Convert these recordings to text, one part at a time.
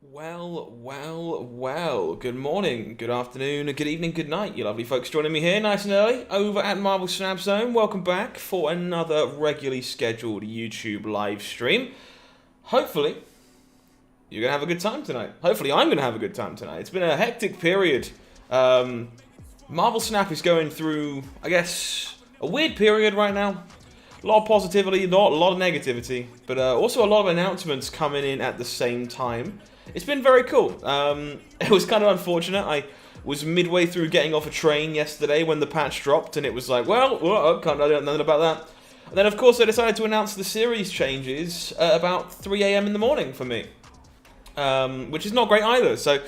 Well. Good morning, good afternoon, good evening, good night, you lovely folks joining me here nice and early over at Marvel Snap Zone. Welcome back for another regularly scheduled YouTube live stream. Hopefully, you're going to have a good time tonight. Hopefully, I'm going to have a good time tonight. It's been a hectic period. Marvel Snap is going through, I guess, a weird period right now. A lot of positivity, a lot of negativity, but also a lot of announcements coming in at the same time. It's been very cool. It was kind of unfortunate. I was midway through getting off a train yesterday when the patch dropped, and it was like, well, can't know nothing about that. And then, of course, they decided to announce the series changes at about 3 a.m. in the morning for me, which is not great either. So,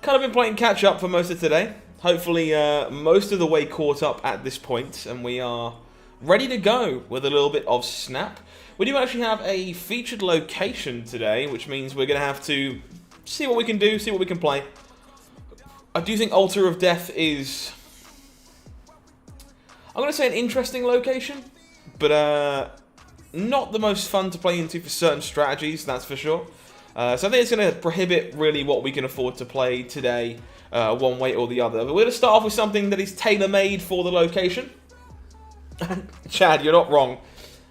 kind of been playing catch up for most of today. Hopefully, most of the way caught up at this point, and we are ready to go with a little bit of Snap. We do actually have a featured location today, which means we're going to have to see what we can do, see what we can play. I do think Altar of Death is, I'm going to say, an interesting location, but not the most fun to play into for certain strategies, that's for sure. So I think it's going to prohibit really what we can afford to play today, one way or the other. But we're going to start off with something that is tailor-made for the location. Chad, you're not wrong.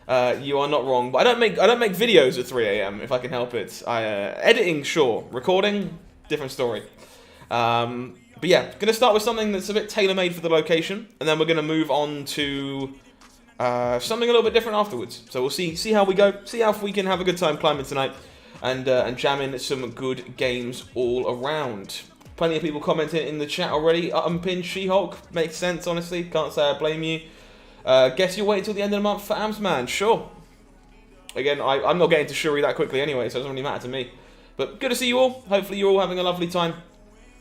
You are not wrong. But I don't make videos at 3 a.m. if I can help it. Editing, sure. Recording, different story. But yeah, going to start with something that's a bit tailor-made for the location, and then we're going to move on to something a little bit different afterwards. So we'll see how we go. See how we can have a good time climbing tonight. and jamming some good games all around. Plenty of people commenting in the chat already. Unpinned She-Hulk makes sense, honestly. Can't say I blame you. Guess you'll wait until the end of the month for Amsman. Sure. Again, I'm not getting to Shuri that quickly anyway, so it doesn't really matter to me. But good to see you all. Hopefully you're all having a lovely time.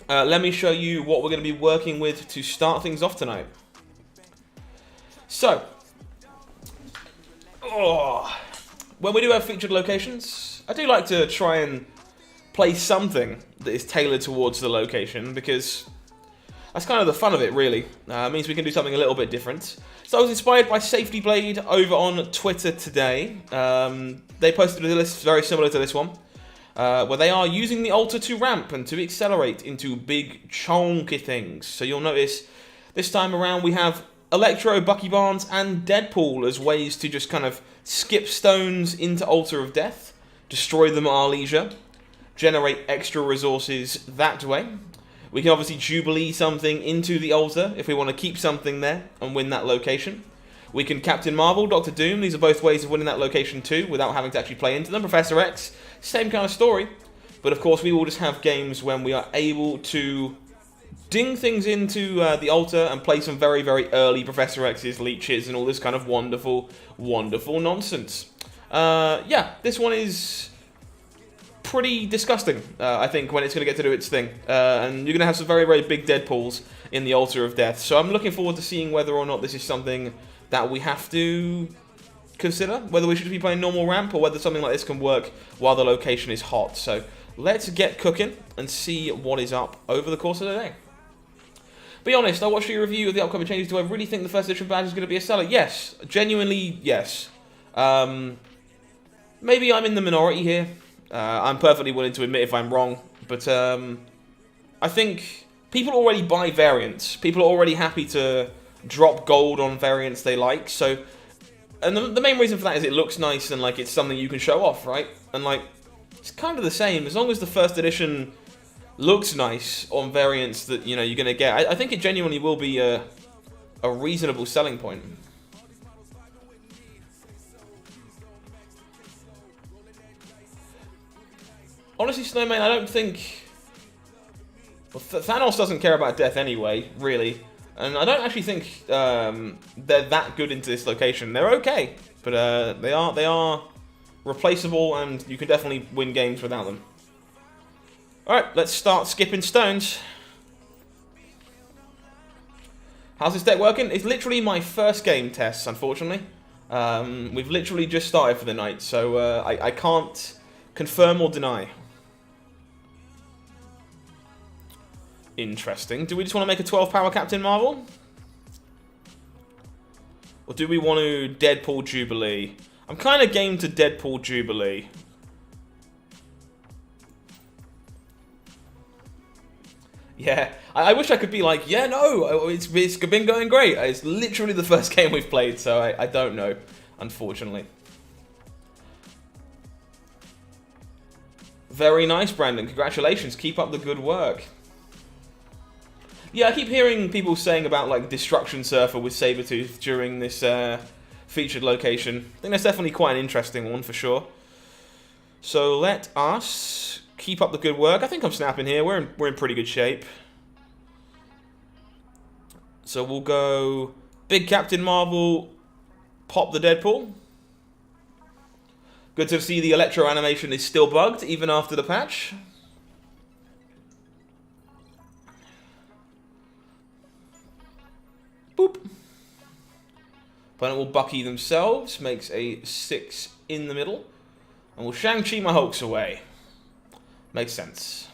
Let me show you what we're going to be working with to start things off tonight. So, when we do have featured locations, I do like to try and play something that is tailored towards the location, because that's kind of the fun of it, really. It means we can do something a little bit different. So I was inspired by Safety Blade over on Twitter today. They posted a list very similar to this one, where they are using the altar to ramp and to accelerate into big chunky things. So you'll notice this time around we have Electro, Bucky Barnes, and Deadpool as ways to just kind of skip stones into Altar of Death, destroy them at our leisure, generate extra resources that way. We can obviously Jubilee something into the altar if we want to keep something there and win that location. We can Captain Marvel, Doctor Doom. These are both ways of winning that location too without having to actually play into them. Professor X, same kind of story. But of course we will just have games when we are able to ding things into the altar and play some very, very early Professor X's, leeches, and all this kind of wonderful, wonderful nonsense. Yeah, this one is pretty disgusting, I think, when it's going to get to do its thing. And you're going to have some very, very big Deadpools in the Altar of Death. So I'm looking forward to seeing whether or not this is something that we have to consider. Whether we should be playing normal ramp or whether something like this can work while the location is hot. So let's get cooking and see what is up over the course of the day. Be honest, I watched your review of the upcoming changes. Do I really think the first edition badge is going to be a seller? Yes. Genuinely, yes. Maybe I'm in the minority here. I'm perfectly willing to admit if I'm wrong, but I think people already buy variants. People are already happy to drop gold on variants they like. So, and the main reason for that is it looks nice and like it's something you can show off, right? And like it's kind of the same as long as the first edition looks nice on variants that you're going to get. I think it genuinely will be a reasonable selling point. Honestly, Snowman, I don't think... Well, Thanos doesn't care about death anyway, really. And I don't actually think they're that good into this location. They're okay, but they are replaceable, and you can definitely win games without them. Alright, let's start skipping stones. How's this deck working? It's literally my first game test, unfortunately. We've literally just started for the night, so I can't confirm or deny. Interesting. Do we just want to make a 12 power Captain Marvel? Or do we want to Deadpool Jubilee? I'm kind of game to Deadpool Jubilee. Yeah, I wish I could be like, yeah, no, it's been going great. It's literally the first game we've played, so I don't know, unfortunately. Very nice, Brandon. Congratulations. Keep up the good work. Yeah, I keep hearing people saying about like Destruction Surfer with Sabretooth during this featured location. I think that's definitely quite an interesting one for sure. So let us keep up the good work. I think I'm snapping here. We're in pretty good shape. So we'll go big Captain Marvel, pop the Deadpool. Good to see the Electro animation is still bugged even after the patch. Boop. Opponent will Bucky themselves, makes a 6 in the middle. And we'll Shang-Chi my Hulks away. Makes sense.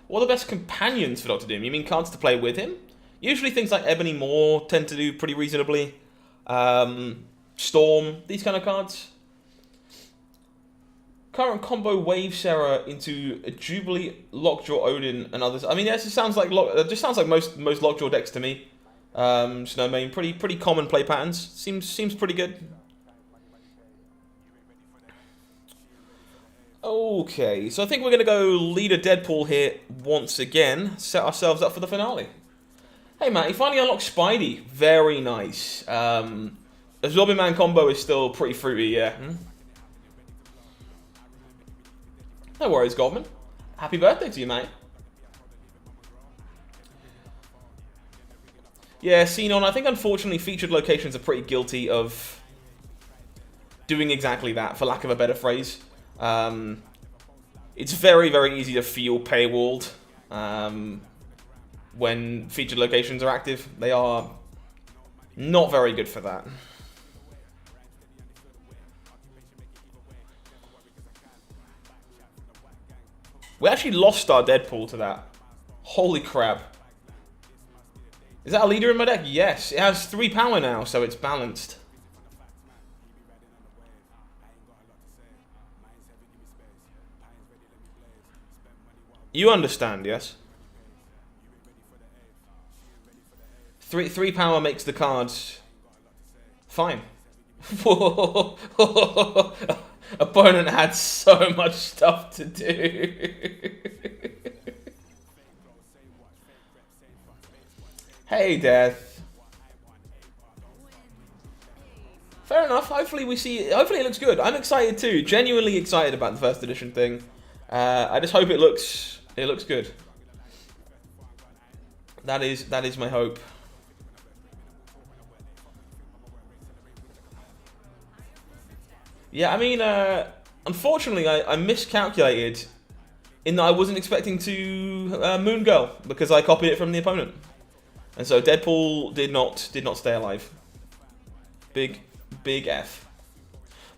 What are the best companions for Doctor Doom? You mean cards to play with him? Usually things like Ebony Maw tend to do pretty reasonably. Storm, these kind of cards. Current combo Wave Sarah into a Jubilee, Lockjaw Odin, and others. I mean, it just sounds like most Lockjaw decks to me. Snowman, pretty common play patterns. Seems pretty good. Okay, so I think we're gonna go lead a Deadpool here once again. Set ourselves up for the finale. Hey Matt, you finally unlocked Spidey. Very nice. The Zombie Man combo is still pretty fruity, yeah. No worries, Goldman. Happy birthday to you, mate. Yeah, Xenon, I think unfortunately featured locations are pretty guilty of doing exactly that, for lack of a better phrase. It's very, very easy to feel paywalled when featured locations are active. They are not very good for that. We actually lost our Deadpool to that. Holy crap. Is that a leader in my deck? Yes. It has 3 power now, so it's balanced. You understand, yes? 3 power makes the cards fine. Opponent had so much stuff to do. Hey, Death. Fair enough. Hopefully we see. Hopefully it looks good. I'm excited too. Genuinely excited about the first edition thing. I just hope it looks good. That is my hope. Yeah, I mean, unfortunately, I miscalculated in that I wasn't expecting to Moon Girl because I copied it from the opponent, and so Deadpool did not stay alive. Big F.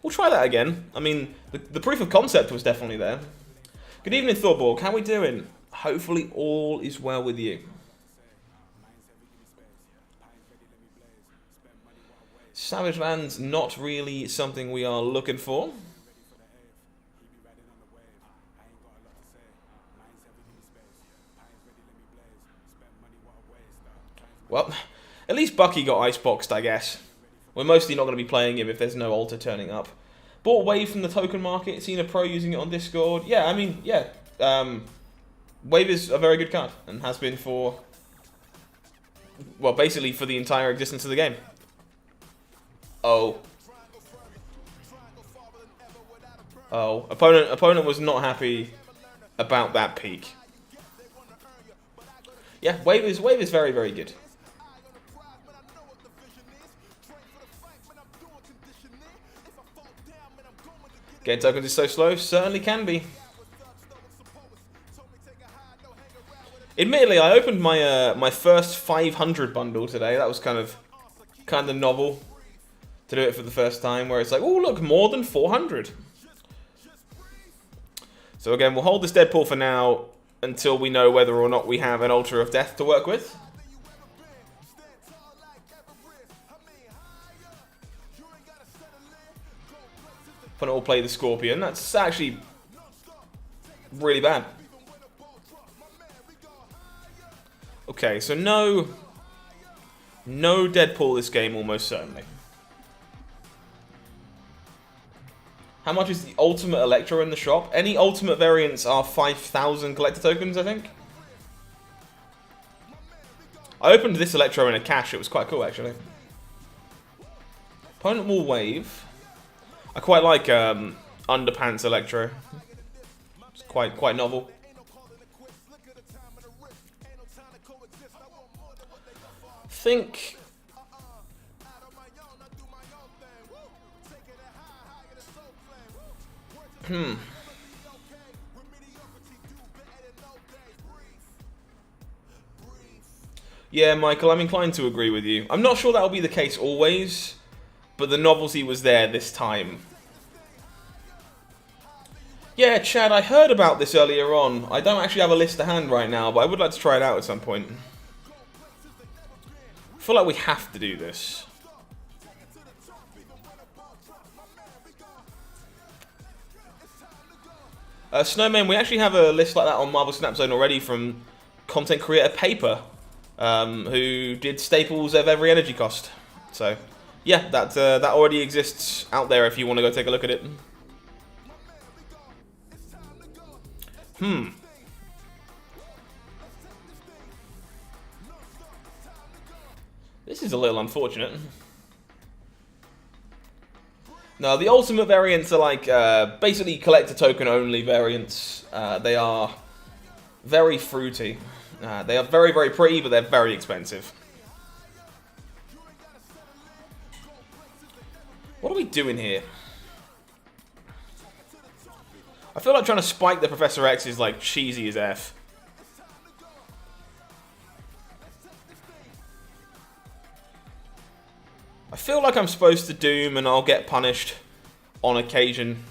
We'll try that again. I mean, the proof of concept was definitely there. Good evening, Thorborg. How we doing? Hopefully all is well with you. Savage Land's not really something we are looking for. Well, at least Bucky got iceboxed, I guess. We're mostly not going to be playing him if there's no altar turning up. Bought Wave from the token market, seen a pro using it on Discord. Yeah, I mean, yeah. Wave is a very good card, and has been for, well, basically for the entire existence of the game. Oh. Oh. Opponent was not happy about that peak. Yeah, Wave is very, very good. Getting tokens is so slow? Certainly can be. Admittedly, I opened my my first 500 bundle today. That was kind of novel to do it for the first time, where it's like, oh look, more than 400. So again, we'll hold this Deadpool for now until we know whether or not we have an Altar of Death to work with. Opponent will play the Scorpion. That's actually really bad. Okay, so no Deadpool this game, almost certainly. How much is the Ultimate Electro in the shop? Any Ultimate variants are 5,000 collector tokens, I think. I opened this Electro in a cache. It was quite cool, actually. Opponent will Wave. I quite like Underpants Electro. It's quite novel. Think. Yeah, Michael, I'm inclined to agree with you. I'm not sure that'll be the case always, but the novelty was there this time. Yeah, Chad, I heard about this earlier on. I don't actually have a list to hand right now, but I would like to try it out at some point. I feel like we have to do this. Snowman, we actually have a list like that on Marvel Snap Zone already from content creator Paper, who did staples of every energy cost. So, yeah, that already exists out there if you want to go take a look at it. This is a little unfortunate. No, the ultimate variants are like basically collector token only variants. They are very fruity. They are very, very pretty, but they're very expensive. What are we doing here? I feel like trying to spike the Professor X is like cheesy as F. I feel like I'm supposed to doom and I'll get punished on occasion.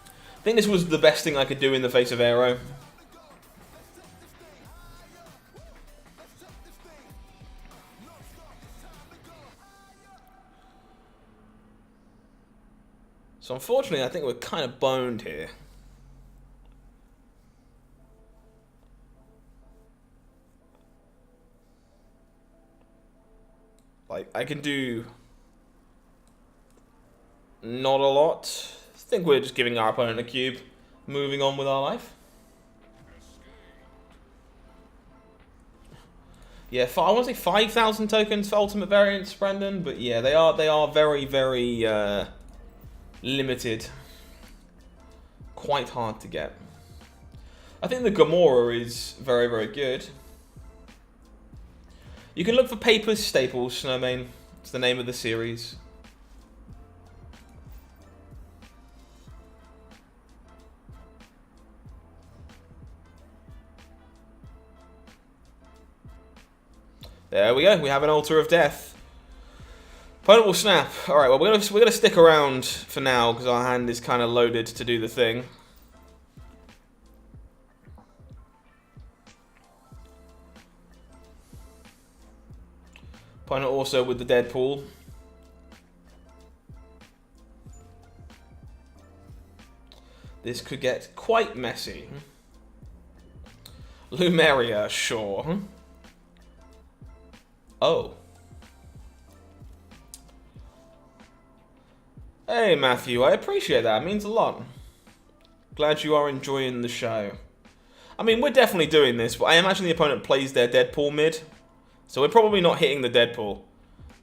I think this was the best thing I could do in the face of Aero. So unfortunately, I think we're kind of boned here. Like, I can do not a lot. I think we're just giving our opponent a cube, moving on with our life. Yeah, I want to say 5,000 tokens for ultimate variants, Brandon, but yeah, they are very, very limited. Quite hard to get. I think the Gamora is very, very good. You can look for Papers Staples, Snowman. It's the name of the series. There we go. We have an Altar of Death. Opponent will snap. All right. Well, we're gonna stick around for now because our hand is kind of loaded to do the thing. Opponent also with the Deadpool. This could get quite messy. Lumeria, sure. Oh. Hey, Matthew, I appreciate that. It means a lot. Glad you are enjoying the show. I mean, we're definitely doing this, but I imagine the opponent plays their Deadpool mid. So we're probably not hitting the Deadpool.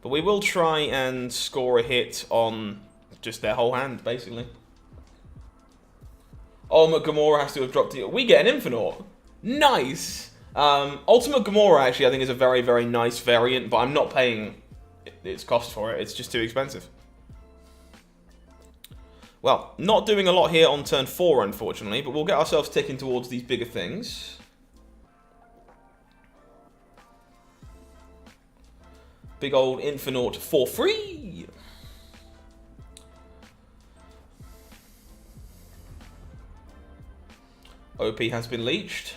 But we will try and score a hit on just their whole hand, basically. Ultimate Gamora has to have dropped it. We get an Infinite. Nice! Ultimate Gamora, actually, I think is a very, very nice variant, but I'm not paying its cost for it. It's just too expensive. Well, not doing a lot here on turn 4, unfortunately, but we'll get ourselves ticking towards these bigger things. Big old Infinite for free! OP has been leached.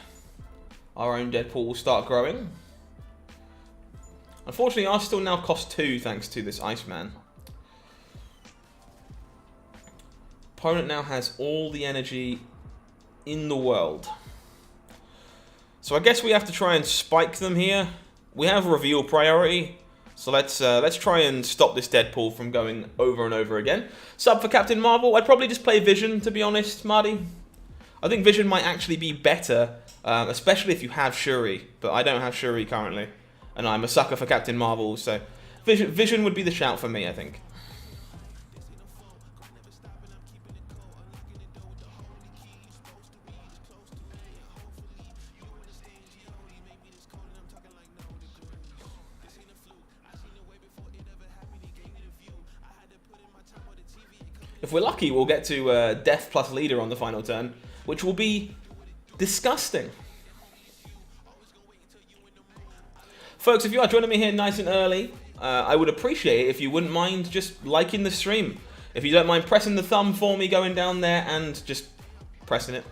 Our own Deadpool will start growing. Unfortunately, ours still now cost 2 thanks to this Iceman. Opponent now has all the energy in the world. So I guess we have to try and spike them here. We have reveal priority. So let's try and stop this Deadpool from going over and over again. Sub for Captain Marvel. I'd probably just play Vision, to be honest, Marty. I think Vision might actually be better, especially if you have Shuri. But I don't have Shuri currently. And I'm a sucker for Captain Marvel, so Vision would be the shout for me, I think. If we're lucky, we'll get to Death plus Leader on the final turn, which will be disgusting. Folks, if you are joining me here nice and early, I would appreciate it if you wouldn't mind just liking the stream. If you don't mind pressing the thumb for me, going down there and just pressing it.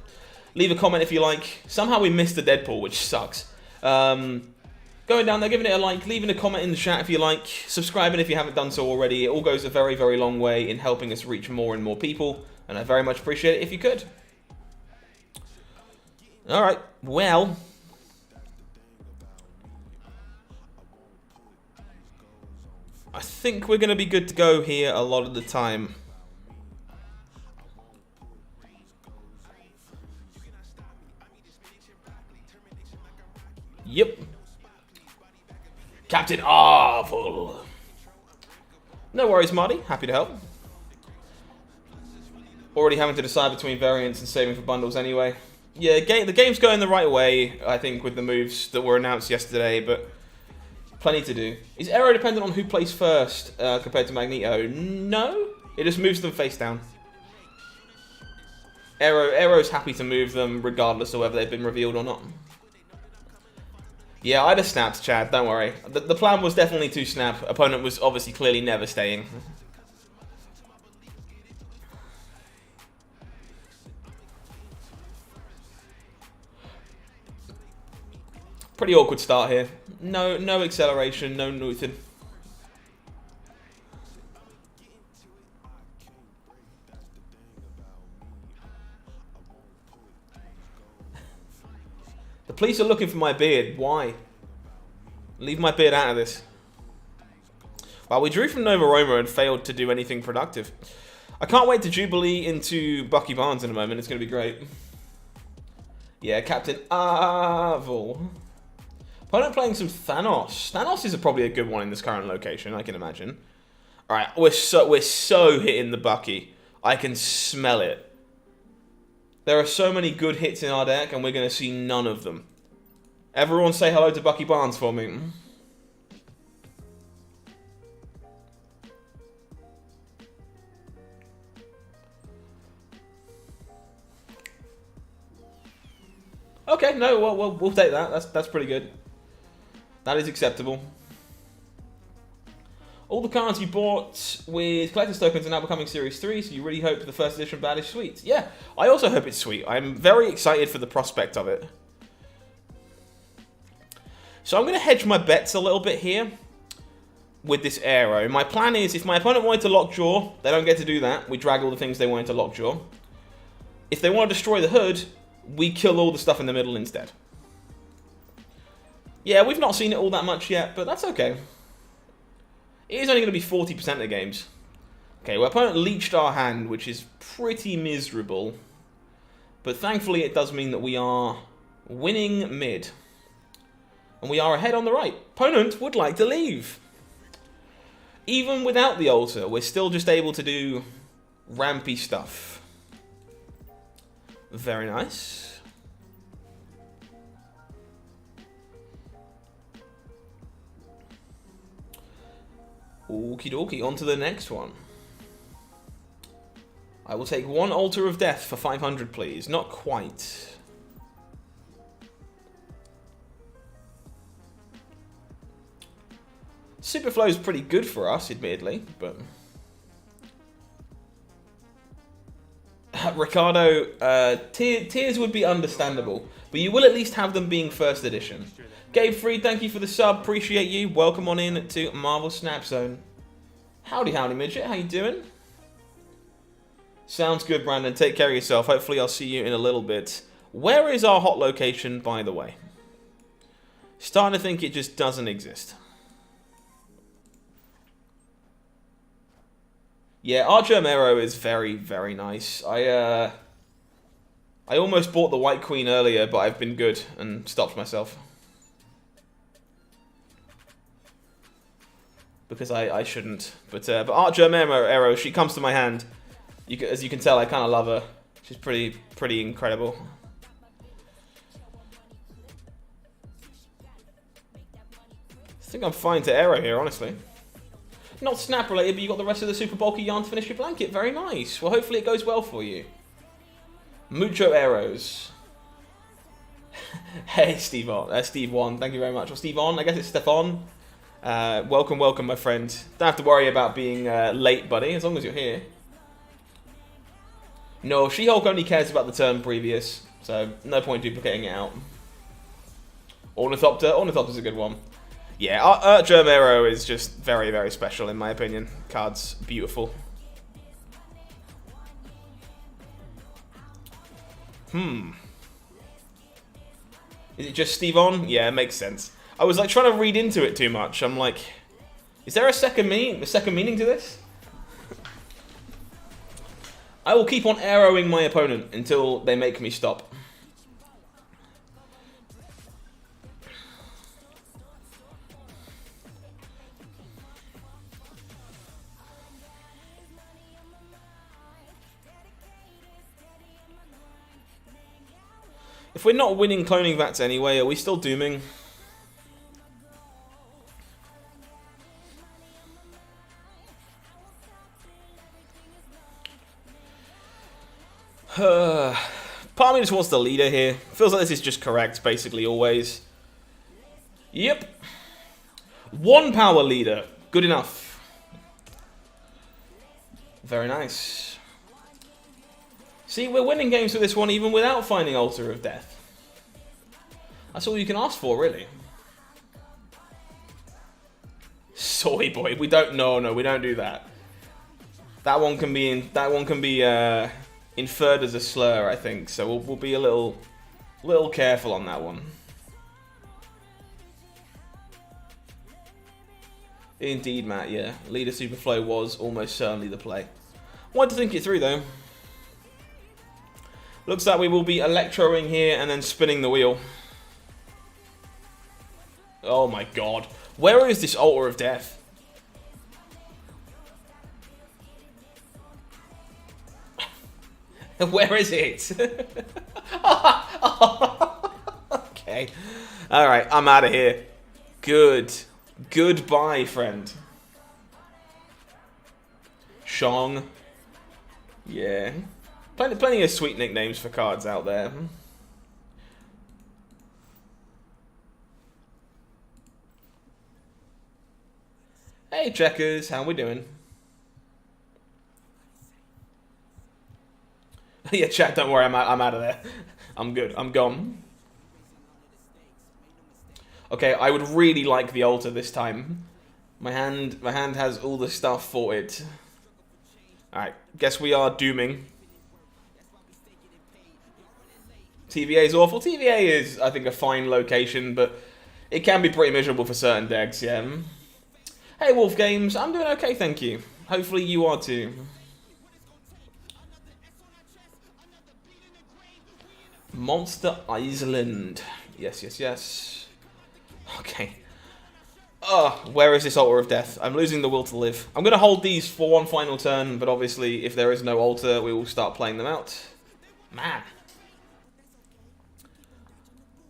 Leave a comment if you like. Somehow we missed the Deadpool, which sucks. Going down there, giving it a like, leaving a comment in the chat if you like, subscribing if you haven't done so already. It all goes a very, very long way in helping us reach more and more people, and I very much appreciate it if you could. Alright, well. I think we're going to be good to go here a lot of the time. Yep. Captain Marvel. No worries, Marty. Happy to help. Already having to decide between variants and saving for bundles anyway. Yeah, the game's going the right way, I think, with the moves that were announced yesterday, but plenty to do. Is Aero dependent on who plays first compared to Magneto? No. It just moves them face down. Aero's happy to move them regardless of whether they've been revealed or not. Yeah, I'd have snapped, Chad, don't worry. The plan was definitely to snap. Opponent was obviously clearly never staying. Pretty awkward start here. No acceleration, no nothing. The police are looking for my beard. Why? Leave my beard out of this. Well, we drew from Nova Roma and failed to do anything productive. I can't wait to Jubilee into Bucky Barnes in a moment. It's going to be great. Yeah, Captain Avil. Opponent playing some Thanos. Thanos is probably a good one in this current location, I can imagine. Alright, we're so hitting the Bucky. I can smell it. There are so many good hits in our deck, and we're going to see none of them. Everyone say hello to Bucky Barnes for me. Okay, no, well, we'll take that. That's pretty good. That is acceptable. All the cards you bought with collector's tokens are now becoming Series 3, so you really hope the first edition bad is sweet. Yeah, I also hope it's sweet. I'm very excited for the prospect of it. So I'm going to hedge my bets a little bit here with this Aero. My plan is, if my opponent wanted to lockjaw, they don't get to do that. We drag all the things they wanted to lockjaw. If they want to destroy the hood, we kill all the stuff in the middle instead. Yeah, we've not seen it all that much yet, but that's okay. It is only going to be 40% of the games. Okay, well, opponent leached our hand, which is pretty miserable. But thankfully, it does mean that we are winning mid. And we are ahead on the right. Opponent would like to leave. Even without the altar, we're still just able to do rampy stuff. Very nice. Okie dokie, on to the next one. I will take one Altar of Death for 500, please. Not quite. Superflow is pretty good for us, admittedly, but... Ricardo, tiers would be understandable, but you will at least have them being first edition. Gabe Freed, thank you for the sub. Appreciate you. Welcome on in to Marvel Snap Zone. Howdy, midget. How you doing? Sounds good, Brandon. Take care of yourself. Hopefully I'll see you in a little bit. Where is our hot location, by the way? Starting to think it just doesn't exist. Yeah, our Germero is very, very nice. I almost bought the White Queen earlier, but I've been good and stopped myself. Because I shouldn't. But Art Germero, she comes to my hand. As you can tell, I kind of love her. She's pretty incredible. I think I'm fine to Aero here, honestly. Not snap related, but you got the rest of the super bulky yarn to finish your blanket. Very nice. Well, hopefully it goes well for you. Mucho arrows. Hey, Steve On. Thank you very much. Well, Steve On, I guess it's Stefan. Welcome, my friend. Don't have to worry about being late, buddy, as long as you're here. No, She-Hulk only cares about the turn previous, so no point duplicating it out. Ornithopter's a good one. Yeah, Germero is just very, very special in my opinion. Card's beautiful. Is it just Steve On? Yeah, it makes sense. I was like trying to read into it too much. I'm like, is there a second meaning to this? I will keep on arrowing my opponent until they make me stop. If we're not winning cloning vats anyway, are we still dooming? Part of me just wants the leader here. Feels like this is just correct, basically, always. Yep. 1 power leader. Good enough. Very nice. See, we're winning games with this one even without finding Altar of Death. That's all you can ask for, really. Soy boy. We don't... No, we don't do that. That one can be inferred as a slur, I think. So we'll be a little careful on that one. Indeed, Matt, yeah. Leader Superflow was almost certainly the play. Wanted to think it through, though. Looks like we will be electroing here and then spinning the wheel. Oh my god. Where is this Altar of Death? Where is it? Okay. Alright, I'm out of here. Good. Goodbye, friend. Shong. Yeah. Plenty of sweet nicknames for cards out there. Hey, Checkers. How we doing? Yeah, chat, don't worry. I'm out of there. I'm good. I'm gone. Okay, I would really like the altar this time. My hand has all the stuff for it. Alright, guess we are dooming. TVA is awful. TVA is, I think, a fine location, but it can be pretty miserable for certain decks, yeah. Hey, Wolf Games. I'm doing okay, thank you. Hopefully you are too. Monster Island. Yes, yes, yes. Okay. Where is this Altar of Death? I'm losing the will to live. I'm going to hold these for one final turn, but obviously if there is no altar, we will start playing them out. Man.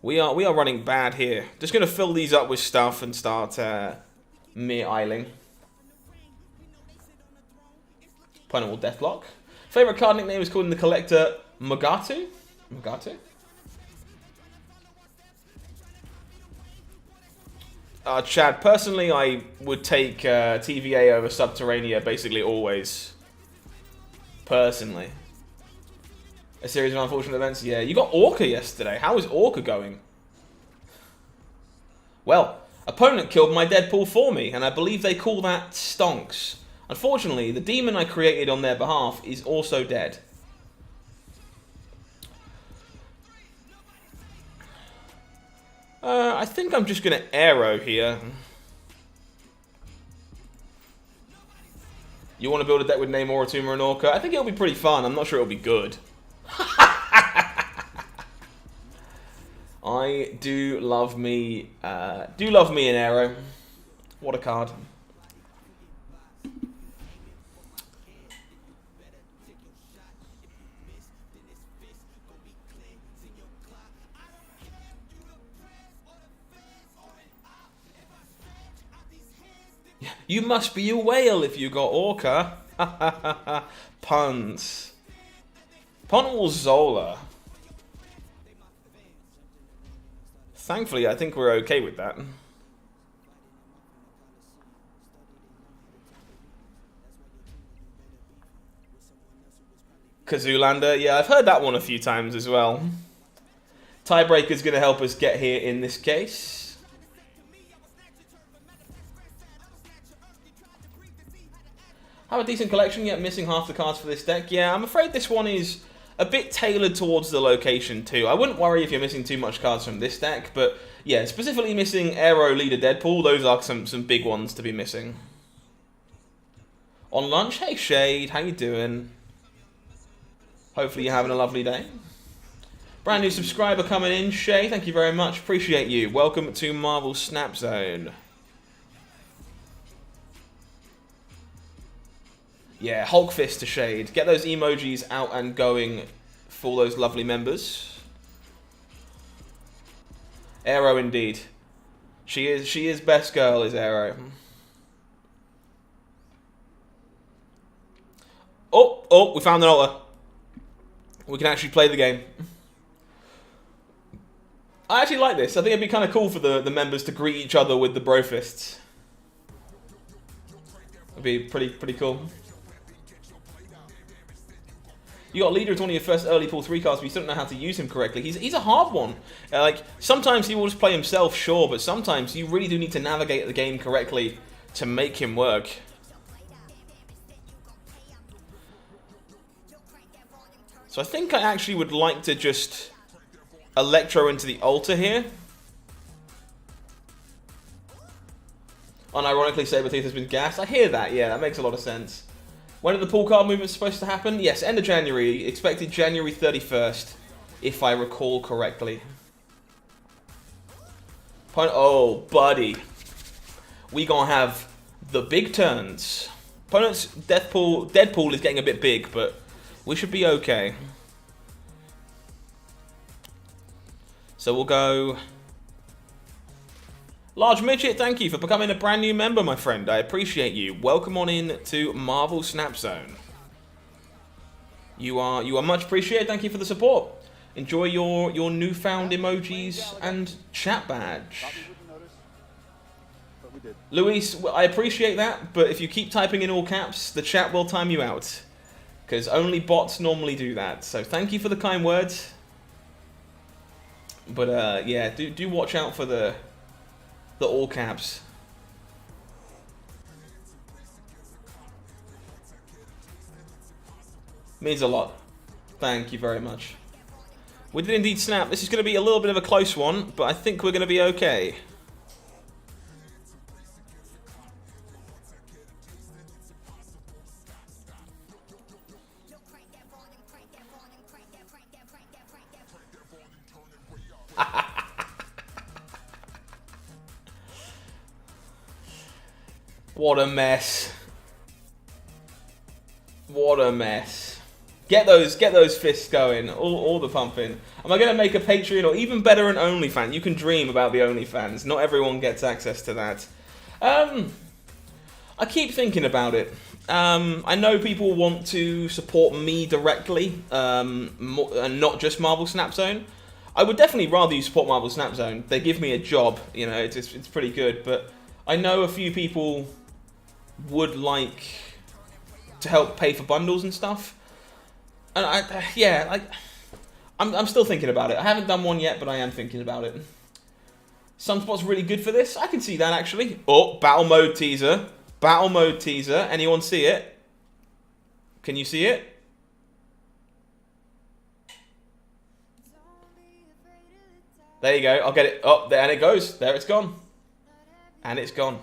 We are running bad here. Just going to fill these up with stuff and start mere isling. Opponent will deathlock. Favorite card nickname is called in the collector Mugatu? Mugatu? Chad, personally, I would take TVA over Subterranea basically always. Personally. A series of unfortunate events? Yeah, you got Orca yesterday. How is Orca going? Well, opponent killed my Deadpool for me, and I believe they call that stonks. Unfortunately, the demon I created on their behalf is also dead. I think I'm just going to arrow here. You want to build a deck with Namor, Atuma, and Orca? I think it'll be pretty fun. I'm not sure it'll be good. I do love me an arrow. What a card. You must be a whale if you got Orca. Puns. Ponwall Zola. Thankfully, I think we're okay with that. Kazulander. Yeah, I've heard that one a few times as well. Tiebreaker's going to help us get here in this case. Have a decent collection, yet missing half the cards for this deck. Yeah, I'm afraid this one is a bit tailored towards the location too. I wouldn't worry if you're missing too much cards from this deck, but yeah, specifically missing Aero, Leader, Deadpool, those are some big ones to be missing. On lunch, hey Shade, how you doing? Hopefully you're having a lovely day. Brand new subscriber coming in, Shay, thank you very much, appreciate you. Welcome to Marvel Snap Zone. Yeah, Hulk Fist to Shade. Get those emojis out and going for those lovely members. Aero indeed. She is best girl, is Aero. Oh, we found an altar. We can actually play the game. I actually like this. I think it'd be kind of cool for the members to greet each other with the bro fists. It'd be pretty cool. You got Leader as one of your first early pool 3 cards, but you still don't know how to use him correctly. He's a hard one. Like, sometimes he will just play himself, sure, but sometimes you really do need to navigate the game correctly to make him work. So I think I actually would like to just Electro into the altar here. Unironically, Sabretooth has been gassed. I hear that, yeah, that makes a lot of sense. When are the pool card movements supposed to happen? Yes, end of January. Expected January 31st, if I recall correctly. Oh, buddy. We gonna have the big turns. Opponent's Deadpool is getting a bit big, but we should be okay. So we'll go... Large Midget, thank you for becoming a brand new member, my friend. I appreciate you. Welcome on in to Marvel Snap Zone. You are much appreciated. Thank you for the support. Enjoy your newfound emojis and chat badge. Luis, I appreciate that, but if you keep typing in all caps, the chat will time you out. Because only bots normally do that. So thank you for the kind words. But yeah, do watch out for the all caps. Means a lot. Thank you very much. We did indeed snap. This is going to be a little bit of a close one, but I think we're going to be okay. What a mess. What a mess. Get those fists going. All the pumping. Am I going to make a Patreon or even better an OnlyFans? You can dream about the OnlyFans. Not everyone gets access to that. I keep thinking about it. I know people want to support me directly, and not just Marvel Snap Zone. I would definitely rather you support Marvel Snap Zone. They give me a job, you know, it's pretty good. But I know a few people would like to help pay for bundles and stuff. And I'm still thinking about it. I haven't done one yet, but I am thinking about it. Sunspot's really good for this. I can see that, actually. Oh, battle mode teaser. Battle mode teaser. Anyone see it? Can you see it? There you go. I'll get it. Oh, there, and it goes. There it's gone. And it's gone.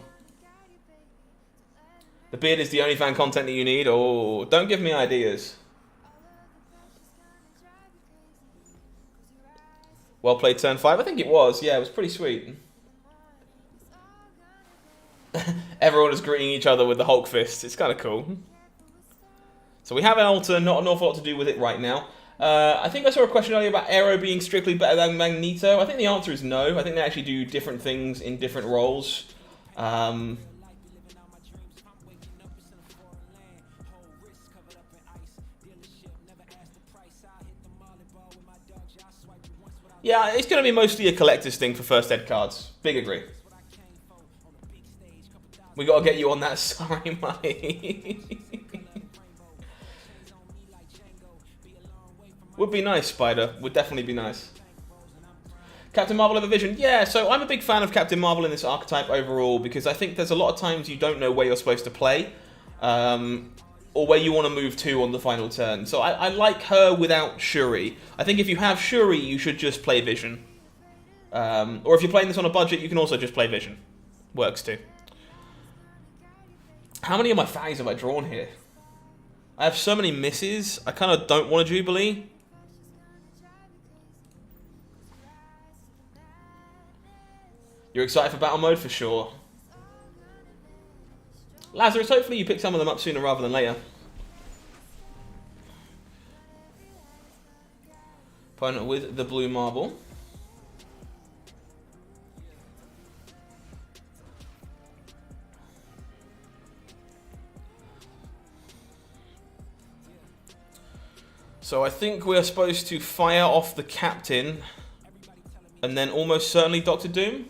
The beard is the only fan content that you need. Oh, don't give me ideas. Well played turn 5. I think it was. Yeah, it was pretty sweet. Everyone is greeting each other with the Hulk fist. It's kind of cool. So we have an altar. Not an awful lot to do with it right now. I think I saw a question earlier about Aero being strictly better than Magneto. I think the answer is no. I think they actually do different things in different roles. Yeah, it's going to be mostly a collector's thing for first ed cards. Big agree. We got to get you on that. Sorry, mate. Would be nice, Spider. Would definitely be nice. Captain Marvel of a Vision. Yeah, so I'm a big fan of Captain Marvel in this archetype overall because I think there's a lot of times you don't know where you're supposed to play. Or where you want to move to on the final turn. So I like her without Shuri. I think if you have Shuri, you should just play Vision. Or if you're playing this on a budget, you can also just play Vision. Works too. How many of my fags have I drawn here? I have so many misses. I kind of don't want a Jubilee. You're excited for battle mode? For sure. Lazarus, hopefully you pick some of them up sooner rather than later. Opponent with the blue marble. So I think we're supposed to fire off the captain, and then almost certainly Doctor Doom.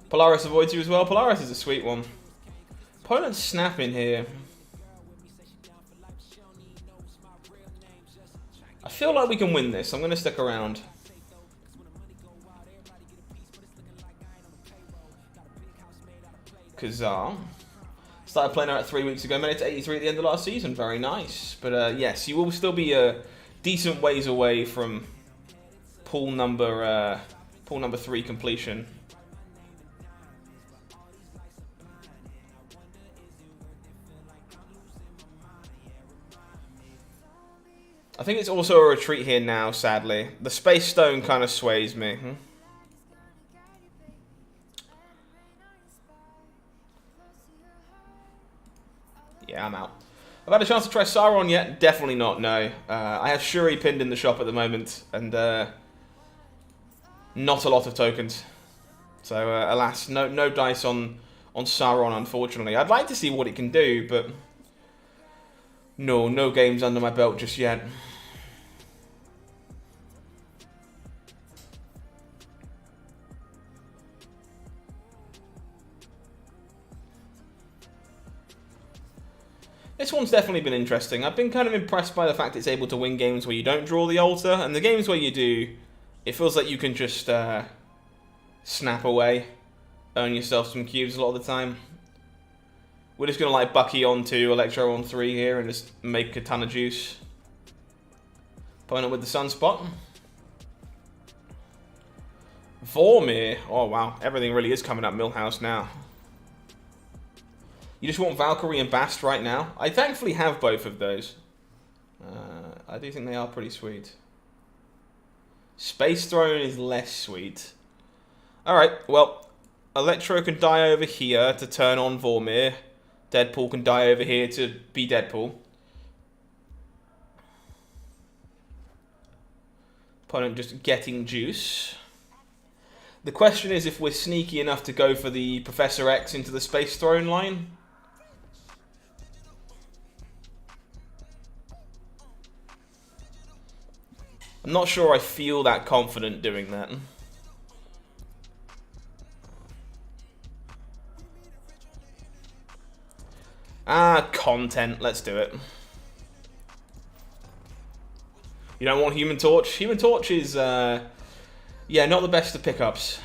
Polaris avoids you as well. Polaris is a sweet one. Opponent's snapping here. I feel like we can win this. I'm going to stick around. Kazar. Started playing her at 3 weeks ago. Made it to 83 at the end of last season. Very nice. But yes, you will still be a decent ways away from pool number 3 completion. I think it's also a retreat here now, sadly. The Space Stone kind of sways me. Yeah, I'm out. I've had a chance to try Sauron yet? Definitely not, no. I have Shuri pinned in the shop at the moment, and not a lot of tokens. So, alas, no dice on Sauron, unfortunately. I'd like to see what it can do, but no games under my belt just yet. This one's definitely been interesting. I've been kind of impressed by the fact it's able to win games where you don't draw the altar, and the games where you do, it feels like you can just snap away, earn yourself some cubes a lot of the time. We're just going to like Bucky on 2, Electro on 3 here, and just make a ton of juice. Opponent with the Sunspot. Vormir. Oh wow, everything really is coming up Millhouse now. You just want Valkyrie and Bast right now? I thankfully have both of those. I do think they are pretty sweet. Space Throne is less sweet. Alright, well, Electro can die over here to turn on Vormir. Deadpool can die over here to be Deadpool. Opponent just getting juice. The question is if we're sneaky enough to go for the Professor X into the Space Throne line. I'm not sure I feel that confident doing that. Content. Let's do it. You don't want Human Torch? Human Torch is, yeah, not the best of pickups.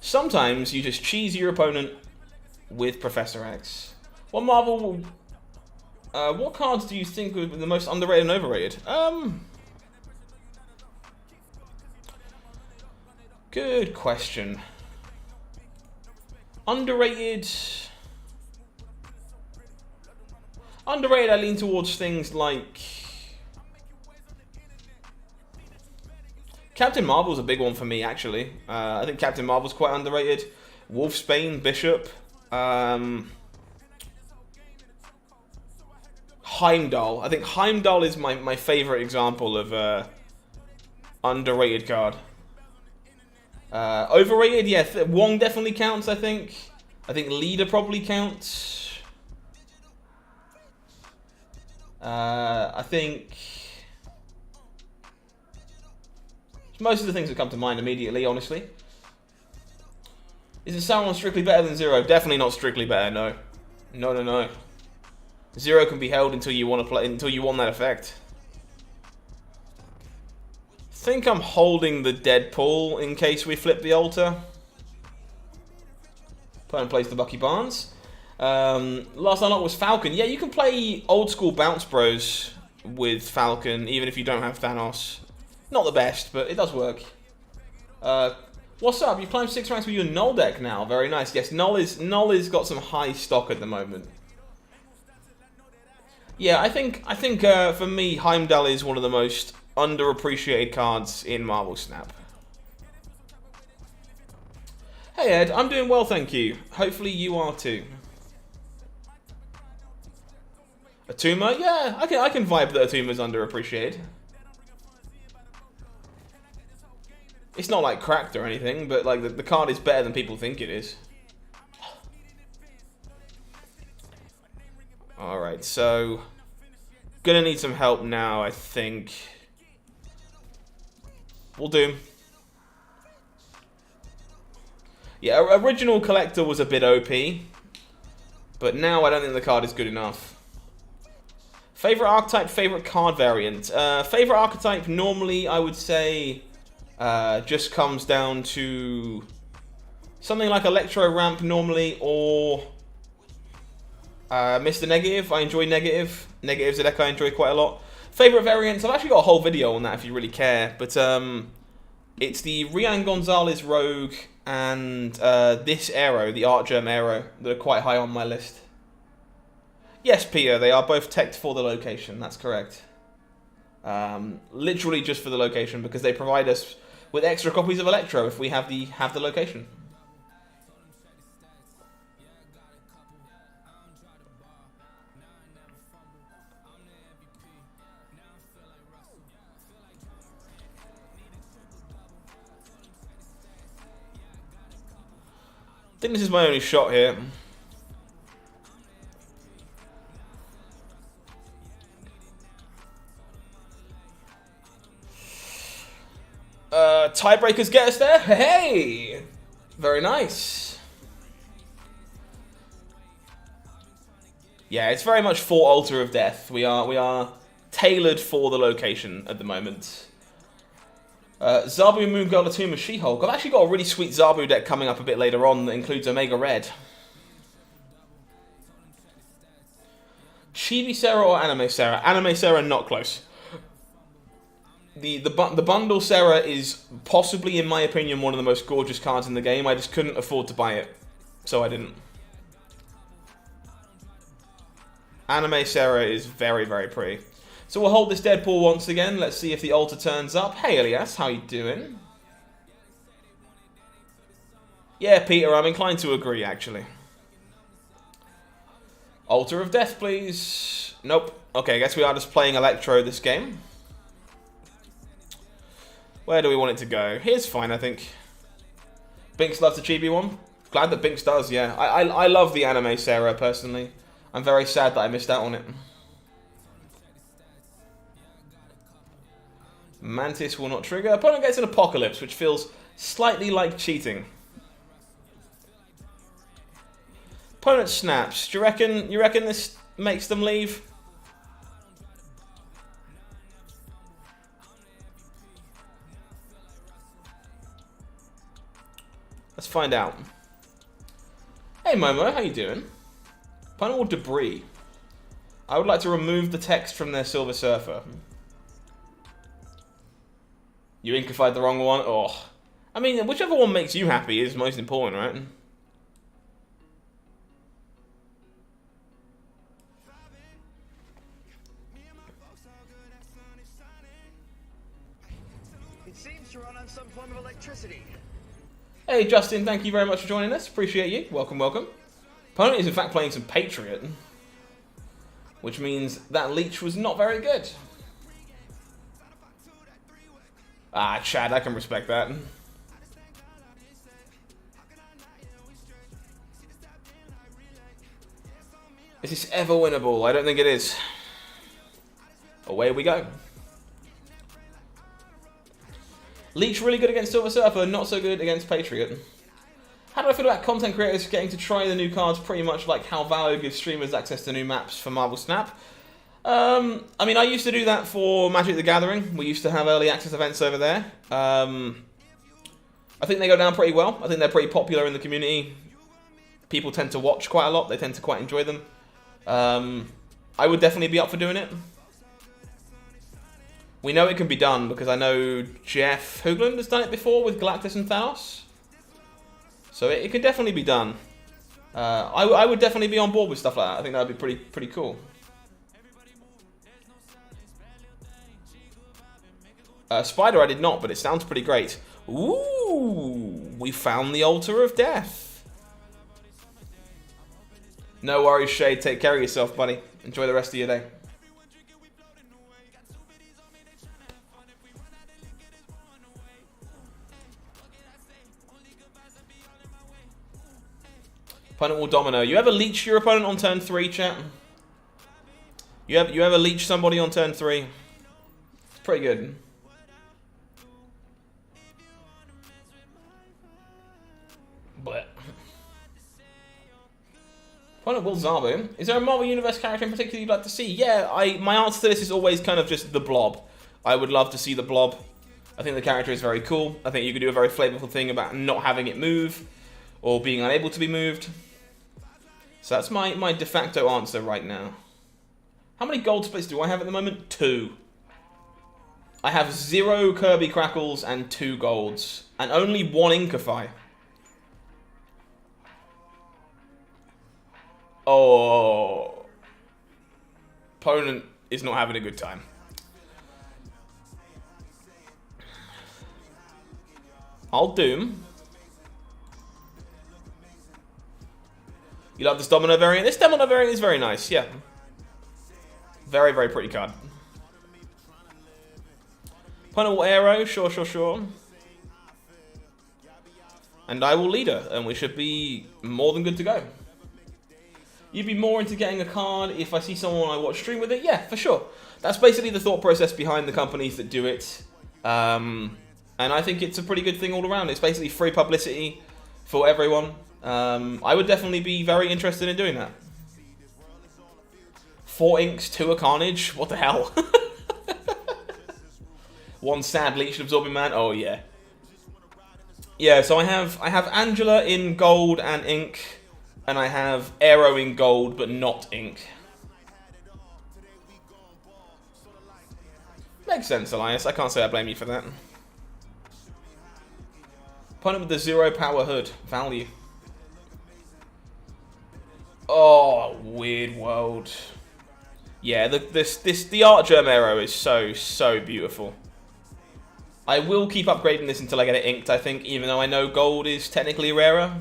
Sometimes you just cheese your opponent with Professor X. What Marvel... what cards do you think are the most underrated and overrated? Good question. Underrated... Underrated, I lean towards things like... Captain Marvel's a big one for me, actually. I think Captain Marvel's quite underrated. Wolfsbane, Bishop. Heimdall. I think Heimdall is my favorite example of underrated card. Overrated, yeah. Wong definitely counts, I think. I think Leader probably counts. I think... most of the things that come to mind immediately, honestly. Is it Sauron strictly better than Zero? Definitely not strictly better, no. No. Zero can be held until you want to play, until you want that effect. I think I'm holding the Deadpool in case we flip the altar. Opponent plays the Bucky Barnes. Last unlock was Falcon. Yeah, you can play old school Bounce Bros with Falcon, even if you don't have Thanos. Not the best, but it does work. What's up? You climbed 6 ranks with your Null deck now. Very nice. Yes, Null is got some high stock at the moment. Yeah, I think for me, Heimdall is one of the most underappreciated cards in Marvel Snap. Hey Ed, I'm doing well, thank you. Hopefully you are too. Atuma? Yeah, I can vibe that Atuma's underappreciated. It's not like cracked or anything, but like the card is better than people think it is. Alright, so... Gonna need some help now, I think. We'll do. Yeah, original Collector was a bit OP. But now I don't think the card is good enough. Favorite archetype, favorite card variant. Favorite archetype, normally I would say... just comes down to... something like Electro Ramp normally, or... Mr. Negative. I enjoy Negative. Negative's a deck I enjoy quite a lot. Favorite variants, I've actually got a whole video on that if you really care. But it's the Rian Gonzalez Rogue and this Aero, the Artgerm Aero, that are quite high on my list. Yes, Peter, they are both teched for the location, that's correct. Literally just for the location, because they provide us with extra copies of Electro if we have the location. I think this is my only shot here. Tiebreakers get us there. Hey, very nice. Yeah, it's very much for Altar of Death. We are tailored for the location at the moment. Zabu, Moongirl, Atuma, She-Hulk. I've actually got a really sweet Zabu deck coming up a bit later on that includes Omega Red. Chibi Sarah or Anime Sarah? Anime Sarah, not close. The Bundle Sarah is possibly, in my opinion, one of the most gorgeous cards in the game. I just couldn't afford to buy it, so I didn't. Anime Sarah is very, very pretty. So we'll hold this Deadpool once again. Let's see if the altar turns up. Hey, Elias, how you doing? Yeah, Peter, I'm inclined to agree, actually. Altar of Death, please. Nope. Okay, I guess we are just playing Electro this game. Where do we want it to go? Here's fine, I think. Binks loves the chibi one. Glad that Binks does, yeah. I love the Anime Sarah, personally. I'm very sad that I missed out on it. Mantis will not trigger. Opponent gets an Apocalypse, which feels slightly like cheating. Opponent snaps. Do you reckon this makes them leave? Let's find out. Hey Momo, how you doing? Opponent will debris. I would like to remove the text from their Silver Surfer. You inkified the wrong one? Oh. I mean, whichever one makes you happy is most important, right? It seems to run on some form of electricity. Hey Justin, thank you very much for joining us. Appreciate you. Welcome, welcome. Opponent is in fact playing some Patriot, which means that leech was not very good. Ah, Chad, I can respect that. Is this ever winnable? I don't think it is. Away we go. Leech really good against Silver Surfer, not so good against Patriot. How do I feel about content creators getting to try the new cards pretty much like how Valor gives streamers access to new maps for Marvel Snap? I mean, I used to do that for Magic the Gathering. We used to have early access events over there. I think they go down pretty well. I think they're pretty popular in the community. People tend to watch quite a lot. They tend to quite enjoy them. I would definitely be up for doing it. We know it can be done because I know Jeff Hoogland has done it before with Galactus and Thanos. So it can definitely be done. I would definitely be on board with stuff like that. I think that would be pretty cool. Spider I did not, but it sounds pretty great. Ooh, we found the Altar of Death. No worries, Shade. Take care of yourself, buddy. Enjoy the rest of your day. Opponent will domino. You ever leech your opponent on turn 3, chat? You ever leech somebody on turn 3? It's pretty good. But opponent will Zabu. Is there a Marvel Universe character in particular you'd like to see? Yeah, my answer to this is always kind of just the Blob. I would love to see the Blob. I think the character is very cool. I think you could do a very flavorful thing about not having it move or being unable to be moved. So that's my de facto answer right now. How many gold splits do I have at the moment? 2. I have 0 Kirby Crackles and 2 golds. And only 1 Inkify. Oh. Opponent is not having a good time. I'll Doom. You love this Domino variant? This Domino variant is very nice, yeah. Very, very pretty card. Opponent will Aero, sure. And I will Leader, and we should be more than good to go. You'd be more into getting a card if I see someone I watch stream with it? Yeah, for sure. That's basically the thought process behind the companies that do it. And I think it's a pretty good thing all around. It's basically free publicity for everyone. I would definitely be very interested in doing that. 4 inks, 2 a Carnage? What the hell? 1 sad Leech Absorbing Man? Oh yeah. Yeah, so I have Angela in gold and ink, and I have Aero in gold but not ink. Makes sense, Elias. I can't say I blame you for that. Opponent with the 0 power hood. Value. Oh, weird world. Yeah, the art germ Aero is so beautiful. I will keep upgrading this until I get it inked, I think, even though I know gold is technically rarer.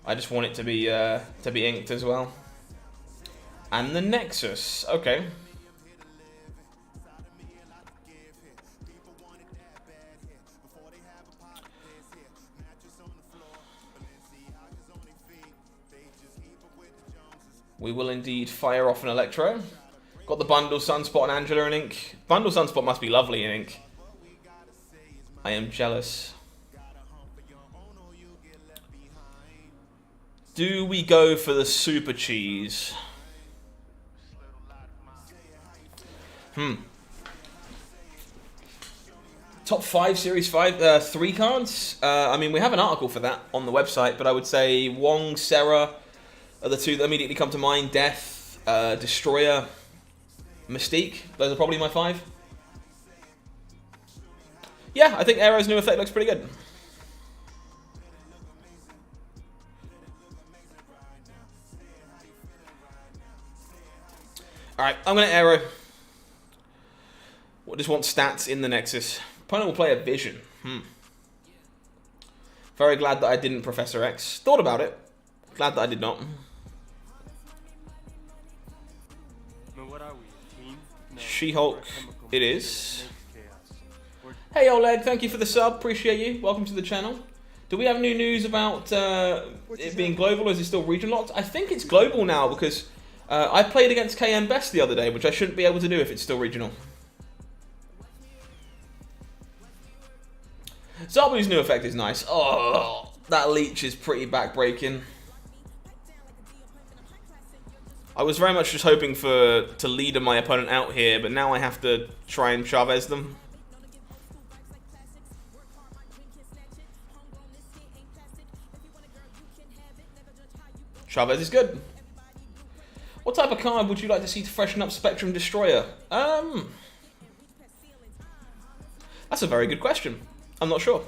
I just want it to be inked as well. And the Nexus, okay. We will indeed fire off an Electro. Got the Bundle Sunspot and Angela in ink. Bundle Sunspot must be lovely in ink. I am jealous. Do we go for the Super Cheese? Top 5 Series 5, 3 cards? I mean, we have an article for that on the website, but I would say Wong, Sarah are the 2 that immediately come to mind. Death, Destroyer, Mystique. Those are probably my 5. Yeah, I think Aero's new effect looks pretty good. Alright, I'm going to Aero. I just want stats in the Nexus. Opponent will play a Vision. Very glad that I didn't Professor X. Thought about it. Glad that I did not. She-Hulk it is. Hey Oleg, thank you for the sub. Appreciate you. Welcome to the channel. Do we have new news about it being global, or is it still region locked? I think it's global now because I played against KM Best the other day, which I shouldn't be able to do if it's still regional. Zabu's new effect is nice. Oh, that leech is pretty backbreaking. I was very much just hoping to leader my opponent out here, but now I have to try and Chavez them. Chavez is good. What type of card would you like to see to freshen up Spectrum Destroyer? That's a very good question. I'm not sure.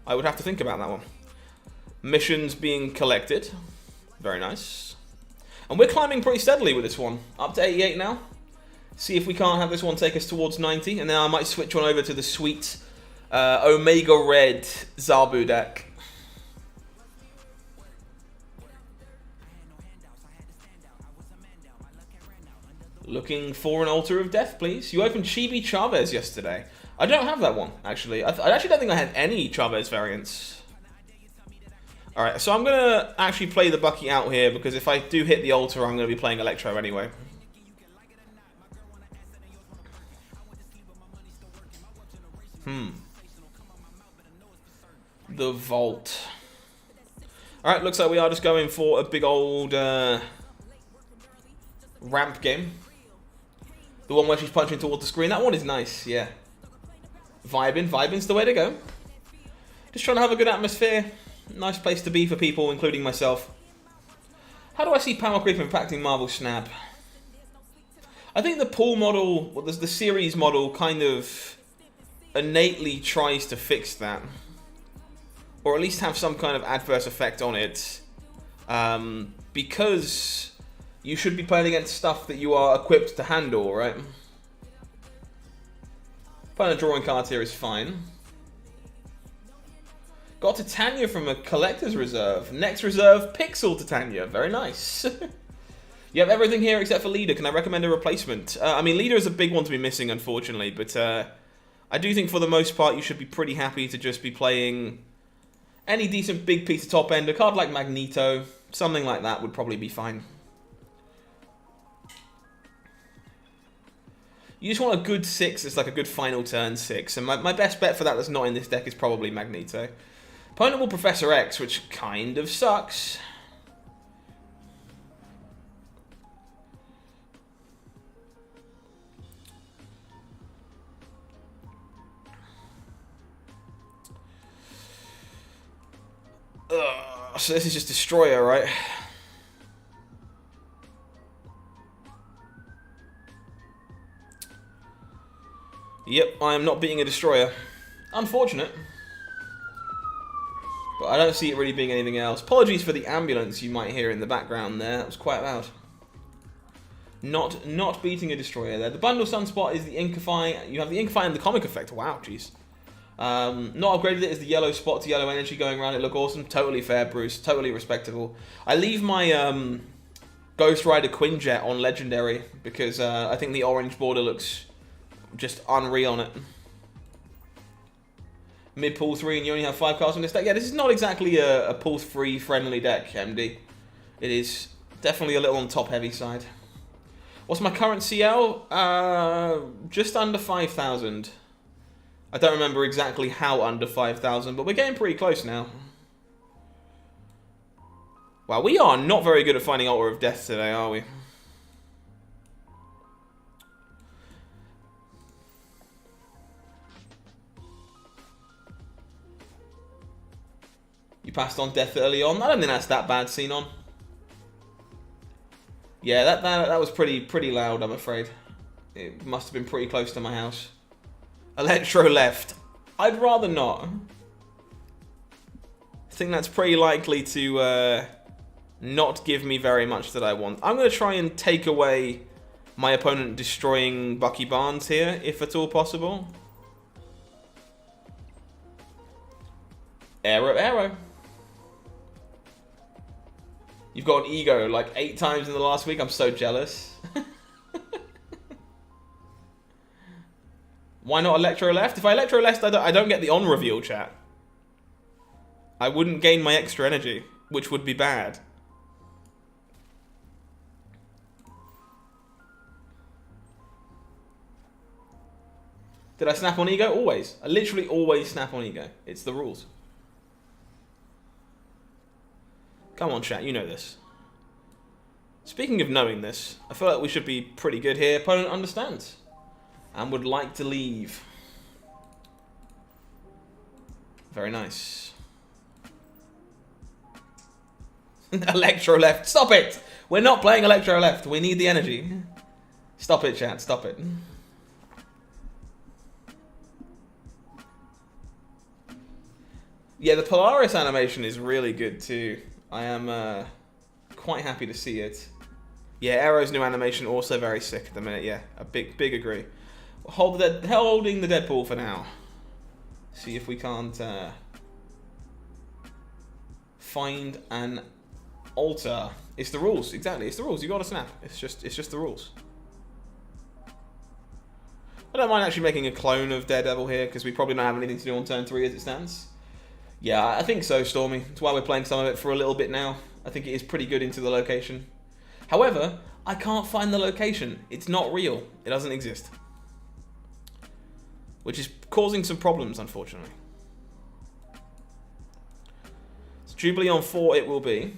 I would have to think about that one. Missions being collected. Very nice. And we're climbing pretty steadily with this one. Up to 88 now. See if we can't have this one take us towards 90. And then I might switch on over to the sweet Omega Red Zabu deck. Looking for an Altar of Death, please. You opened Chibi Chavez yesterday. I don't have that one, actually. I actually don't think I have any Chavez variants. Alright, so I'm going to actually play the Bucky out here, because if I do hit the altar, I'm going to be playing Electro anyway. The Vault. Alright, looks like we are just going for a big old ramp game. The one where she's punching towards the screen. That one is nice, yeah. Vibing's the way to go. Just trying to have a good atmosphere. Nice place to be for people, including myself. How do I see power creep impacting Marvel Snap? I think the pool model, well, the series model, kind of innately tries to fix that. Or at least have some kind of adverse effect on it. Because you should be playing against stuff that you are equipped to handle, right? Playing a drawing card here is fine. Got Titania from a collector's reserve. Next reserve, Pixel Titania. Very nice. You have everything here except for Leader. Can I recommend a replacement? I mean, Leader is a big one to be missing, unfortunately. But I do think for the most part, you should be pretty happy to just be playing any decent big piece of top end. A card like Magneto, something like that would probably be fine. You just want a good 6. It's like a good final turn 6. And my best bet for that that's not in this deck is probably Magneto. Opponent will Professor X, which kind of sucks. So this is just Destroyer, right? Yep, I am not beating a Destroyer. Unfortunate. But I don't see it really being anything else. Apologies for the ambulance you might hear in the background there. That was quite loud. Not beating a Destroyer there. The Bundle Sunspot is the Inkify. You have the Inkify and the Comic Effect. Wow, jeez. Not upgraded it is the yellow spot to yellow energy going around. It look awesome. Totally fair, Bruce. Totally respectable. I leave my Ghost Rider Quinjet on Legendary because I think the orange border looks just unreal on it. Mid pool 3 and you only have 5 cards in this deck. Yeah, this is not exactly a pool 3 friendly deck, MD. It is definitely a little on top heavy side. What's my current CL? Just under 5,000. I don't remember exactly how under 5,000, but we're getting pretty close now. Wow, we are not very good at finding Altar of Death today, are we? You passed on Death early on. I don't think that's that bad, Xenon. Yeah, that was pretty loud, I'm afraid. It must have been pretty close to my house. Electro left. I'd rather not. I think that's pretty likely to not give me very much that I want. I'm going to try and take away my opponent destroying Bucky Barnes here, if at all possible. Arrow, arrow. You've got an ego like 8 times in the last week. I'm so jealous. Why not Electro left? If I Electro left, I don't get the on reveal, chat. I wouldn't gain my extra energy, which would be bad. Did I snap on ego? Always. I literally always snap on ego. It's the rules. Come on, chat, you know this. Speaking of knowing this, I feel like we should be pretty good here. Opponent understands. And would like to leave. Very nice. Electro left. Stop it! We're not playing Electro left. We need the energy. Stop it, chat. Stop it. Yeah, the Polaris animation is really good too. I am quite happy to see it. Yeah, Arrow's new animation also very sick at the minute. Yeah, a big agree. Holding the Deadpool for now. See if we can't find an altar. It's the rules, exactly. It's the rules. You gotta snap. It's just the rules. I don't mind actually making a clone of Daredevil here because we probably don't have anything to do on turn 3 as it stands. Yeah, I think so, Stormy. That's why we're playing some of it for a little bit now. I think it is pretty good into the location. However, I can't find the location. It's not real. It doesn't exist. Which is causing some problems, unfortunately. So Jubilee on 4 it will be.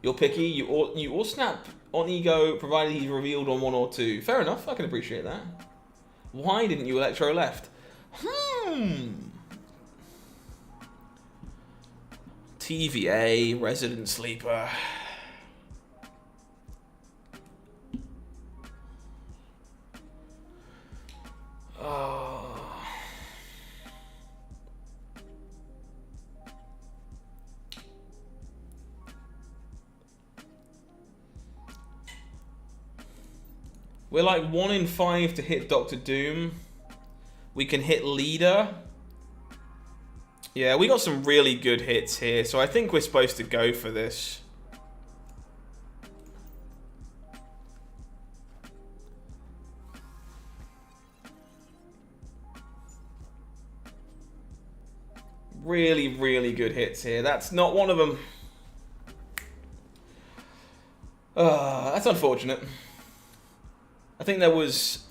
You're picky. You all snap on ego, provided he's revealed on 1 or 2. Fair enough. I can appreciate that. Why didn't you Electro left? TVA, Resident Sleeper. Oh. We're like 1 in 5 to hit Doctor Doom. We can hit Leader. Yeah, we got some really good hits here, so I think we're supposed to go for this. Really, really good hits here. That's not one of them. That's unfortunate. I think there was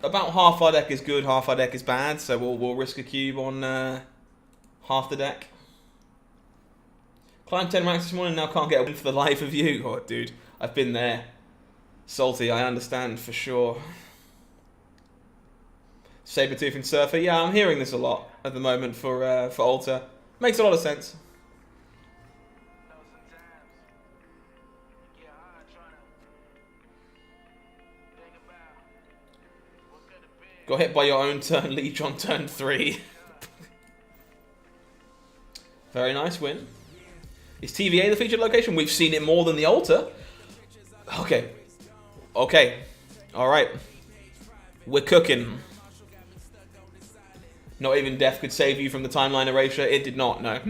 about half our deck is good, half our deck is bad, so we'll risk a cube on half the deck. Climbed 10 ranks this morning, now can't get a win for the life of you. Oh, dude, I've been there. Salty, I understand for sure. Sabertooth and Surfer. Yeah, I'm hearing this a lot at the moment for Alter. Makes a lot of sense. Got hit by your own turn, Leech on turn 3. Very nice win. Is TVA the featured location? We've seen it more than the Altar. Okay. Okay. Alright. We're cooking. Not even death could save you from the timeline erasure. It did not, no.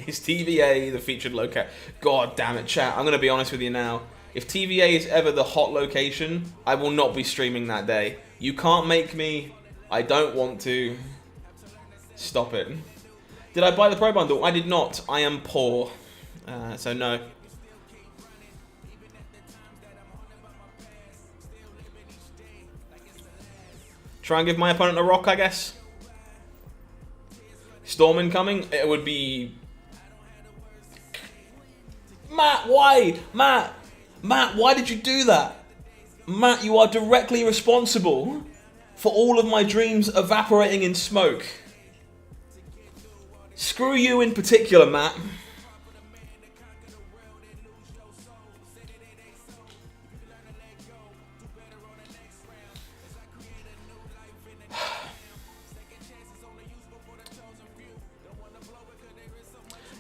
Is TVA the featured location? God damn it, chat. I'm going to be honest with you now. If TVA is ever the hot location, I will not be streaming that day. You can't make me. I don't want to. Stop it. Did I buy the Pro Bundle? I did not. I am poor. So no. Try and give my opponent a rock, I guess. Storm incoming. It would be... Matt, why? Matt, why did you do that? Matt, you are directly responsible for all of my dreams evaporating in smoke. Screw you in particular, Matt.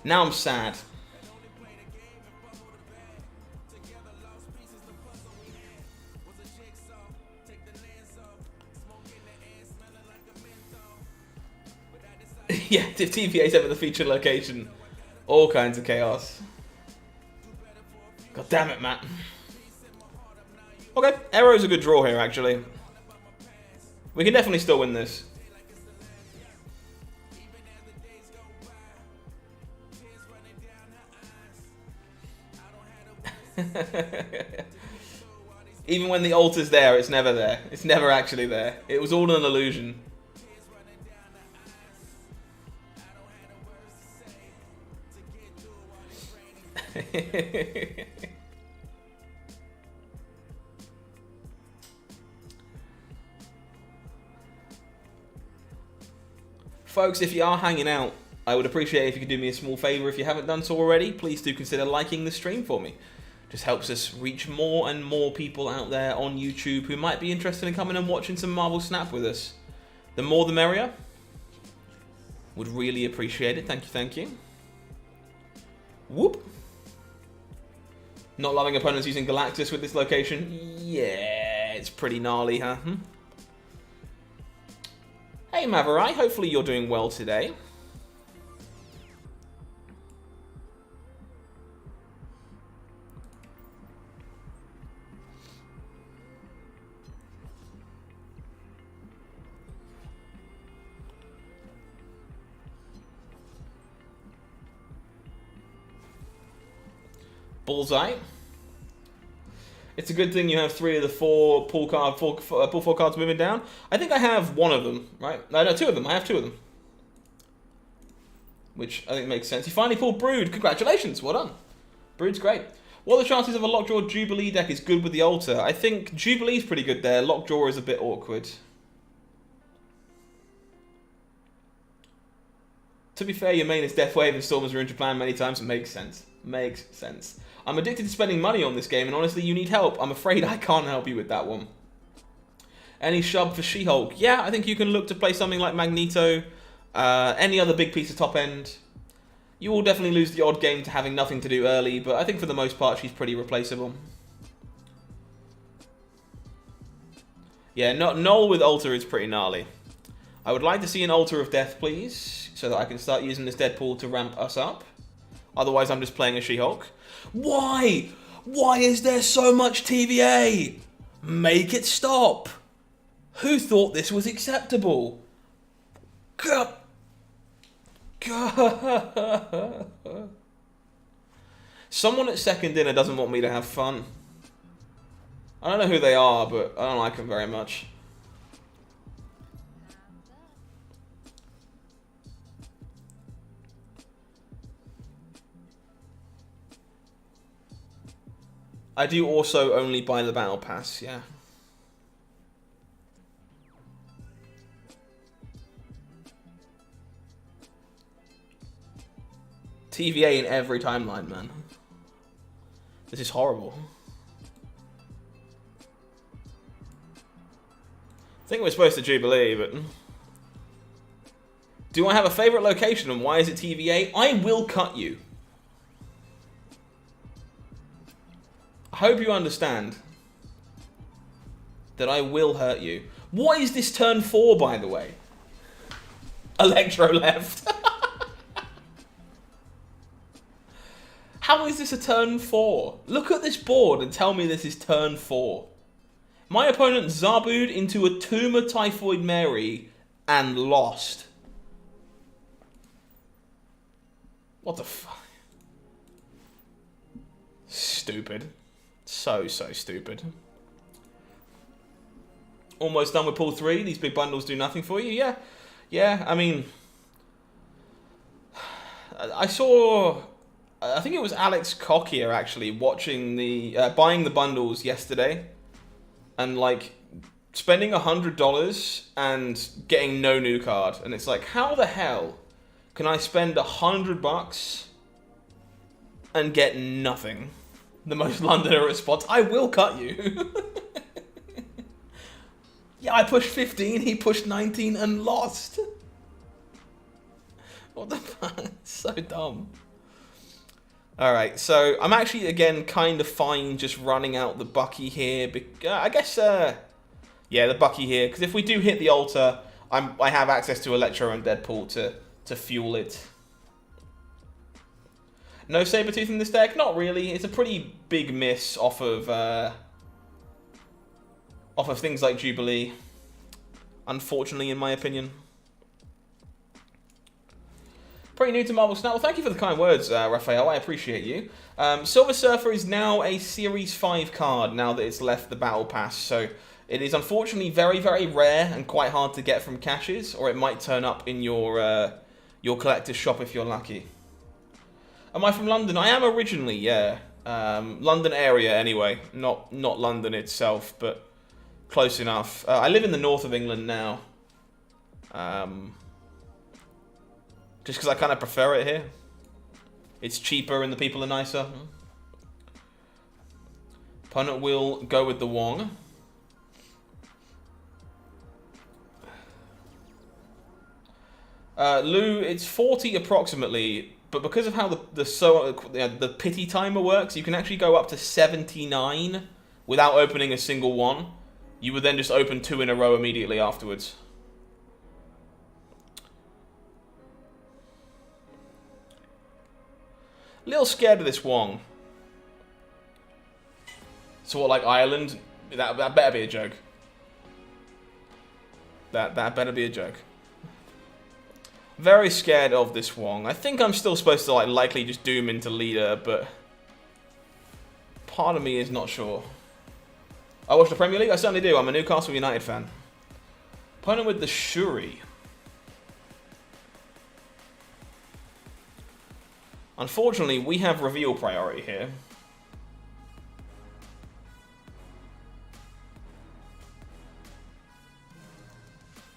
Now I'm sad. Yeah, if TVA's ever the featured location, all kinds of chaos. God damn it, Matt. Okay, Arrow's a good draw here, actually. We can definitely still win this. Even when the altar's there, it's never there. It's never actually there. It was all an illusion. Folks, if you are hanging out, I would appreciate if you could do me a small favor. If you haven't done so already, please do consider liking the stream for me. Just helps us reach more and more people out there on YouTube who might be interested in coming and watching some Marvel Snap with us. The more the merrier. Would really appreciate it. Thank you, thank you. Whoop. Not loving opponents using Galactus with this location? Yeah, it's pretty gnarly, huh? Hey, Maverai, hopefully you're doing well today. Bullseye. It's a good thing you have 3 of the 4 pull 4 cards moving down. I think I have 1 of them, right? No, 2 of them. I have 2 of them. Which I think makes sense. You finally pulled Brood. Congratulations. Well done. Brood's great. What are the chances of a Lockjaw Jubilee deck is good with the Altar? I think Jubilee's pretty good there. Lockjaw is a bit awkward. To be fair, your main is Deathwave and Stormers Ruined your plan many times. It makes sense. Makes sense. I'm addicted to spending money on this game, and honestly, you need help. I'm afraid I can't help you with that one. Any shub for She-Hulk? Yeah, I think you can look to play something like Magneto. Any other big piece of top end. You will definitely lose the odd game to having nothing to do early, but I think for the most part, she's pretty replaceable. Yeah, Null with Altar is pretty gnarly. I would like to see an Altar of Death, please, so that I can start using this Deadpool to ramp us up. Otherwise, I'm just playing a She-Hulk. Why? Why is there so much TVA? Make it stop. Who thought this was acceptable? God. God. Someone at second dinner doesn't want me to have fun. I don't know who they are, but I don't like them very much. I do also only buy the Battle Pass, yeah. TVA in every timeline, man. This is horrible. I think we're supposed to Jubilee, but... Do I have a favourite location and why is it TVA? I will cut you. I hope you understand that I will hurt you. What is this turn 4, by the way? Electro left. How is this a turn 4? Look at this board and tell me this is turn 4. My opponent Zabu'd into a Tomb of Typhoid Mary and lost. What the fuck? Stupid. So stupid. Almost done with pull 3. These big bundles do nothing for you. Yeah. I mean, I think it was Alex Cocker actually watching the buying the bundles yesterday, and like spending $100 and getting no new card, and it's like, how the hell can I spend $100 and get nothing? The most Londoner response, I will cut you. Yeah, I pushed 15, he pushed 19 and lost. What the fuck? So dumb. Alright, so I'm actually, again, kind of fine just running out the Bucky here. I guess, yeah, the Bucky here. Because if we do hit the Altar, I have access to Electro and Deadpool to fuel it. No Sabretooth in this deck? Not really. It's a pretty big miss off of things like Jubilee. Unfortunately, in my opinion. Pretty new to Marvel Snap. Well, thank you for the kind words, Raphael. I appreciate you. Silver Surfer is now a Series 5 card now that it's left the Battle Pass. So it is unfortunately very, very rare and quite hard to get from caches, or it might turn up in your collector's shop if you're lucky. Am I from London? I am originally, yeah. London area anyway. Not London itself, but close enough. I live in the north of England now. Just because I kind of prefer it here. It's cheaper and the people are nicer. Opponent will go with the Wong. Lou, it's 40 approximately, but because of how the pity timer works, you can actually go up to 79 without opening a single one. You would then just open 2 in a row immediately afterwards. A little scared of this Wong. So what, like Ireland? That better be a joke. That better be a joke. Very scared of this Wong. I think I'm still supposed to likely just doom into leader, but part of me is not sure. I watch the Premier League? I certainly do. I'm a Newcastle United fan. Opponent with the Shuri. Unfortunately, we have reveal priority here.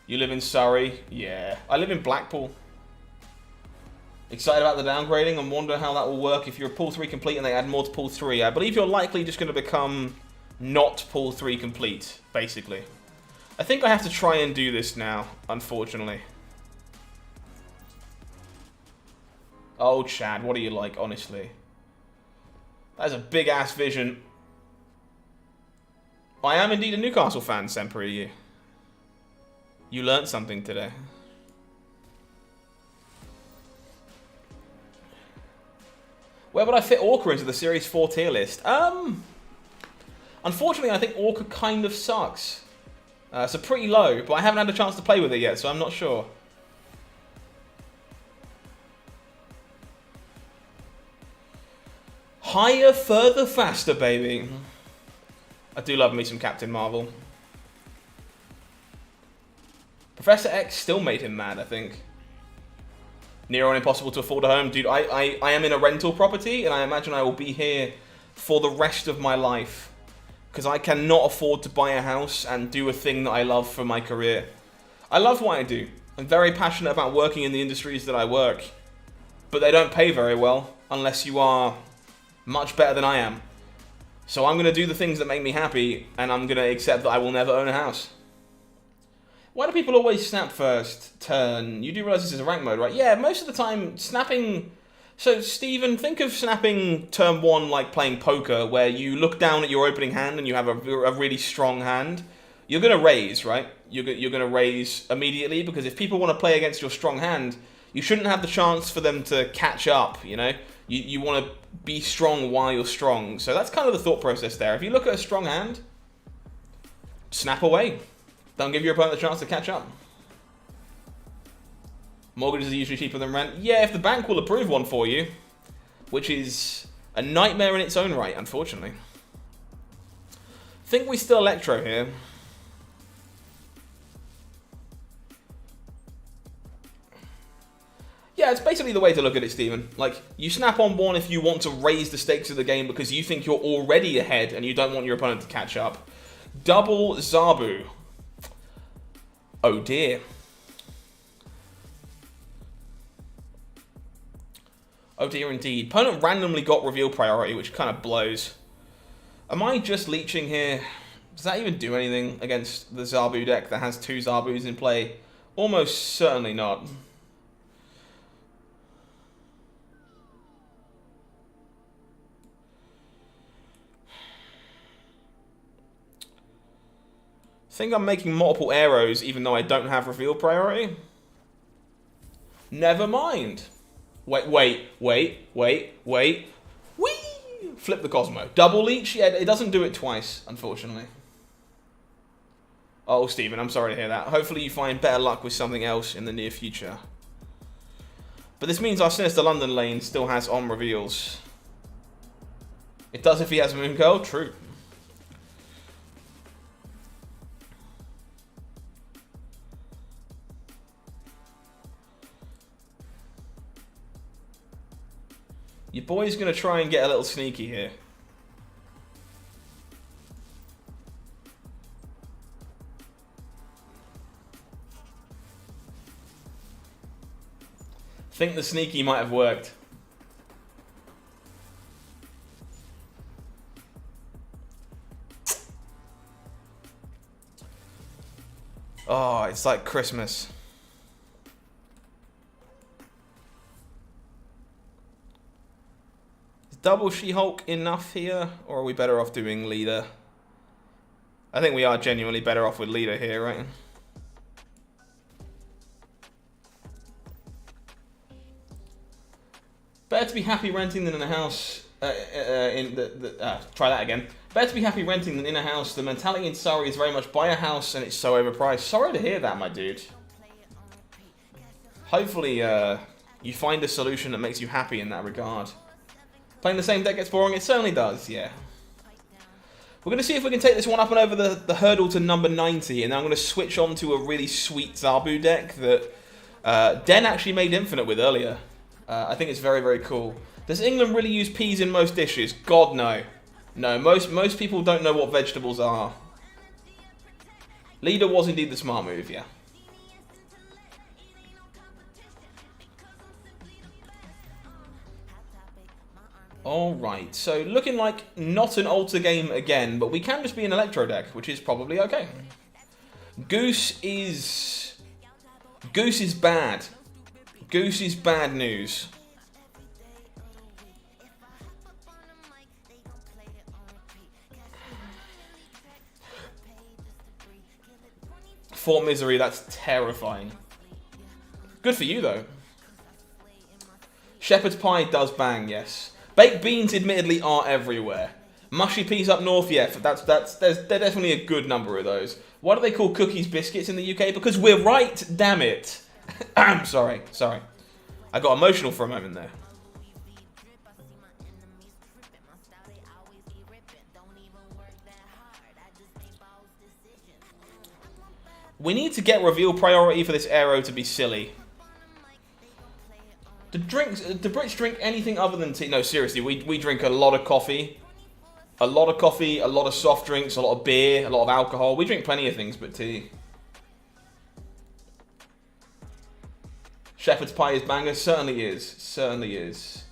You live in Surrey? Yeah. I live in Blackpool. Excited about the downgrading and wonder how that will work if you're a Pool 3 complete and they add more to Pool 3. I believe you're likely just going to become not Pool 3 complete, basically. I think I have to try and do this now, unfortunately. Oh, Chad, what are you like, honestly? That's a big-ass vision. I am indeed a Newcastle fan, Semper you. You learned something today. Where would I fit Orca into the Series 4 tier list? Unfortunately, I think Orca kind of sucks. So pretty low, but I haven't had a chance to play with it yet, so I'm not sure. Higher, further, faster, baby. I do love me some Captain Marvel. Professor X still made him mad, I think. Near on impossible to afford a home. Dude, I am in a rental property, and I imagine I will be here for the rest of my life. Because I cannot afford to buy a house and do a thing that I love for my career. I love what I do. I'm very passionate about working in the industries that I work. But they don't pay very well, unless you are much better than I am. So I'm going to do the things that make me happy, and I'm going to accept that I will never own a house. Why do people always snap first turn? You do realize this is a rank mode, right? Yeah, most of the time, snapping... So, Stephen, think of snapping turn 1 like playing poker, where you look down at your opening hand and you have a really strong hand. You're going to raise, right? You're going to raise immediately, because if people want to play against your strong hand, you shouldn't have the chance for them to catch up, you know? You want to be strong while you're strong. So that's kind of the thought process there. If you look at a strong hand, snap away. Don't give your opponent the chance to catch up. Mortgages are usually cheaper than rent. Yeah, if the bank will approve one for you, which is a nightmare in its own right, unfortunately. Think we still Electro here. Yeah, it's basically the way to look at it, Stephen. Like, you snap on one if you want to raise the stakes of the game because you think you're already ahead and you don't want your opponent to catch up. Double Zabu. Oh dear. Oh dear indeed. Opponent randomly got reveal priority, which kind of blows. Am I just leeching here? Does that even do anything against the Zabu deck that has 2 Zabus in play? Almost certainly not. I think I'm making multiple arrows even though I don't have reveal priority. Never mind. Wait. Whee! Flip the Cosmo. Double leech? Yeah, it doesn't do it twice, unfortunately. Oh, Stephen, I'm sorry to hear that. Hopefully you find better luck with something else in the near future. But this means our Sinister London lane still has on reveals. It does if he has Moon Girl? True. Your boy's going to try and get a little sneaky here. Think the sneaky might have worked. Oh, it's like Christmas. Double She-Hulk enough here, or are we better off doing leader? I think we are genuinely better off with leader here, right? Better to be happy renting than in a house. Try that again. Better to be happy renting than in a house. The mentality in Surrey is very much buy a house and it's so overpriced. Sorry to hear that, my dude. Hopefully, you find a solution that makes you happy in that regard. Playing the same deck gets boring? It certainly does, yeah. We're going to see if we can take this one up and over the hurdle to number 90, and then I'm going to switch on to a really sweet Zabu deck that Den actually made Infinite with earlier. I think it's very, very cool. Does England really use peas in most dishes? God, no. No, most people don't know what vegetables are. Leader was indeed the smart move, yeah. Alright, so looking like not an alter game again, but we can just be an electro deck, which is probably okay. Goose is bad. Goose is bad news. For Misery, that's terrifying. Good for you, though. Shepherd's Pie does bang, yes. Baked beans, admittedly, are everywhere. Mushy peas up north, yeah, there's definitely a good number of those. Why do they call cookies biscuits in the UK? Because we're right, damn it. sorry. I got emotional for a moment there. We need to get reveal priority for this arrow to be silly. Do Brits drink anything other than tea? No, seriously, we drink a lot of coffee. A lot of coffee, a lot of soft drinks, a lot of beer, a lot of alcohol. We drink plenty of things but tea. Shepherd's Pie is banger? Certainly is. Certainly is.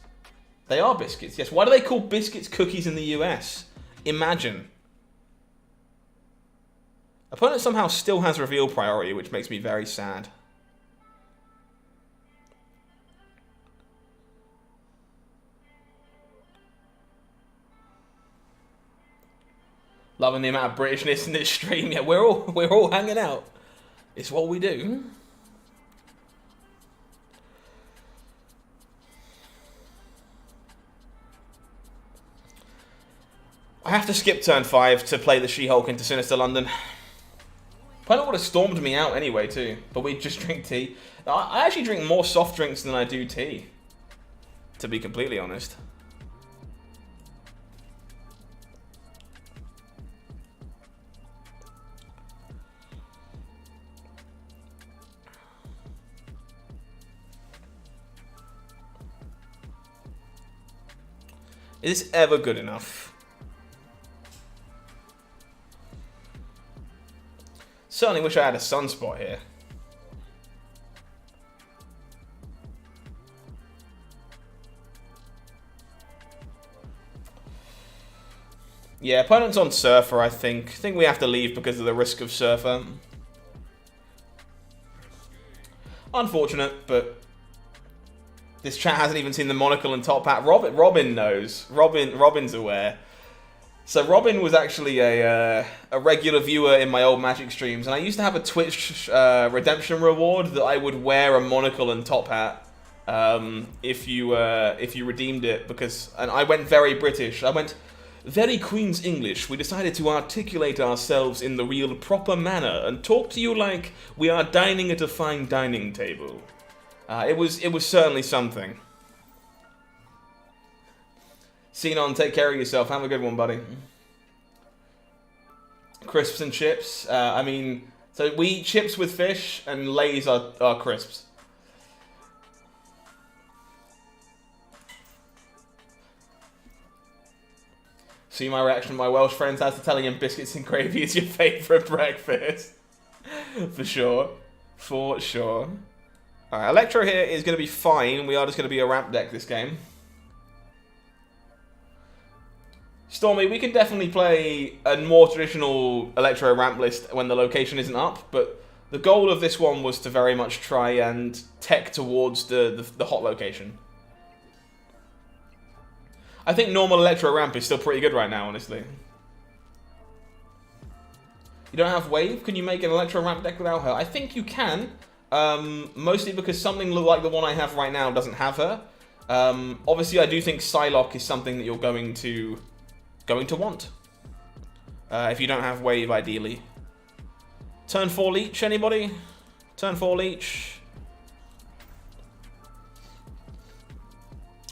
They are biscuits, yes. Why do they call biscuits cookies in the US? Imagine. Opponent somehow still has reveal priority, which makes me very sad. Loving the amount of Britishness in this stream. Yeah, we're all hanging out. It's what we do. I have to skip turn 5 to play the She-Hulk into Sinister London. Opponent would have stormed me out anyway too, but we just drink tea. I actually drink more soft drinks than I do tea, to be completely honest. Is this ever good enough? Certainly wish I had a sunspot here. Yeah, opponent's on Surfer, I think. I think we have to leave because of the risk of Surfer. Unfortunate, but this chat hasn't even seen the monocle and top hat. Robin knows. Robin's aware. So Robin was actually a regular viewer in my old Magic streams, and I used to have a Twitch redemption reward that I would wear a monocle and top hat if you redeemed it, and I went very British. I went very Queen's English. We decided to articulate ourselves in the real proper manner and talk to you like we are dining at a fine dining table. It was certainly something. Xenon, take care of yourself. Have a good one, buddy. Crisps and chips. I mean, so we eat chips with fish, and Lay's are crisps. See my reaction to my Welsh friends after telling him biscuits and gravy is your favourite breakfast. For sure. For sure. Alright, Electro here is going to be fine. We are just going to be a ramp deck this game. Stormy, we can definitely play a more traditional Electro ramp list when the location isn't up, but the goal of this one was to very much try and tech towards the hot location. I think normal Electro ramp is still pretty good right now, honestly. You don't have Wave? Can you make an Electro ramp deck without her? I think you can, mostly because something like the one I have right now doesn't have her. Obviously, I do think Psylocke is something that you're going to want. If you don't have Wave, ideally. Turn 4 Leech, anybody? Turn 4 Leech.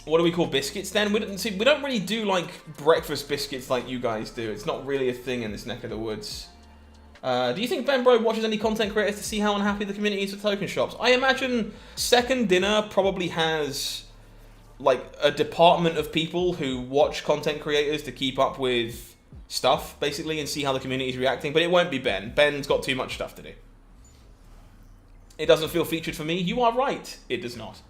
What do we call biscuits then? We don't really do like breakfast biscuits like you guys do. It's not really a thing in this neck of the woods. Do you think Benbro watches any content creators to see how unhappy the community is with token shops? I imagine Second Dinner probably has like a department of people who watch content creators to keep up with stuff, basically, and see how the community is reacting. But it won't be Ben. Ben's got too much stuff to do. It doesn't feel featured for me. You are right. It does not.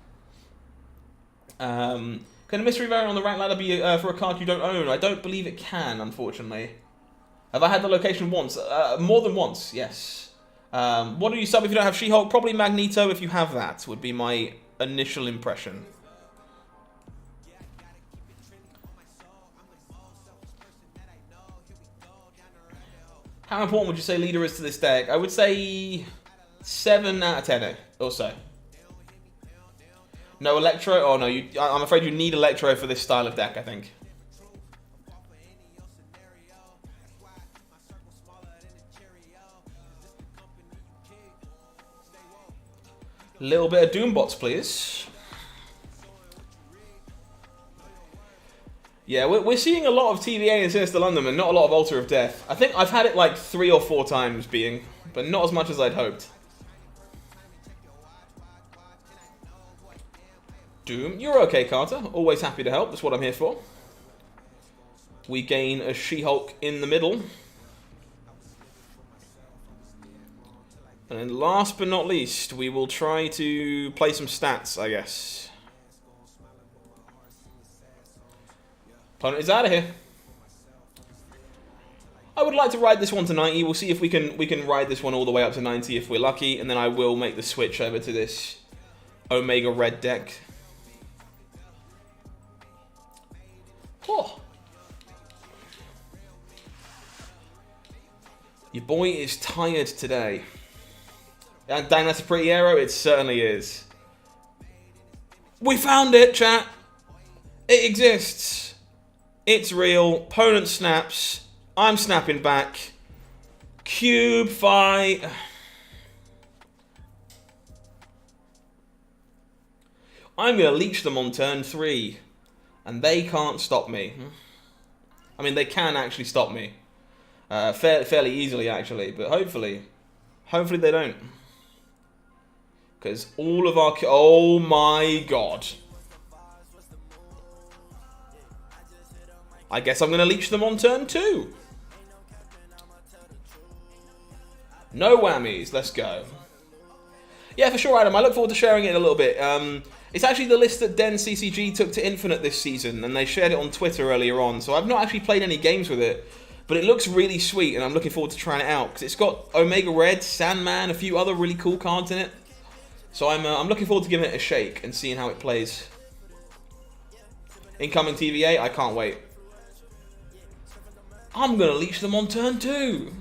Can a mystery variant on the rank ladder be for a card you don't own? I don't believe it can, unfortunately. Have I had the location once? More than once, yes. What do you sub if you don't have She-Hulk? Probably Magneto if you have that, would be my initial impression. How important would you say leader is to this deck? I would say 7 out of 10 or so. No Electro? Oh no, I'm afraid you need Electro for this style of deck, I think. Little bit of Doombots, please. Yeah, we're seeing a lot of TVA in Sinister London and not a lot of Altar of Death. I think I've had it like 3 or 4 times being, but not as much as I'd hoped. Doom, you're okay, Carter. Always happy to help. That's what I'm here for. We gain a She-Hulk in the middle. And then last but not least, we will try to play some stats, I guess. Opponent is out of here. I would like to ride this one to 90. We'll see if we can ride this one all the way up to 90 if we're lucky. And then I will make the switch over to this Omega Red deck. Oh. Your boy is tired today. And dang, that's a pretty arrow. It certainly is. We found it, chat. It exists. It's real. Opponent snaps. I'm snapping back. Cube fight. I'm going to leech them on turn 3. And they can't stop me. I mean, they can actually stop me. Fairly easily, actually. But hopefully they don't. Because all of our... Oh my god. I guess I'm going to leech them on turn 2. No whammies. Let's go. Yeah, for sure, Adam. I look forward to sharing it in a little bit. It's actually the list that Den CCG took to Infinite this season, and they shared it on Twitter earlier on. So I've not actually played any games with it, but it looks really sweet, and I'm looking forward to trying it out. Because it's got Omega Red, Sandman, a few other really cool cards in it. So I'm looking forward to giving it a shake and seeing how it plays. Incoming TVA, I can't wait. I'm going to leech them on turn 2.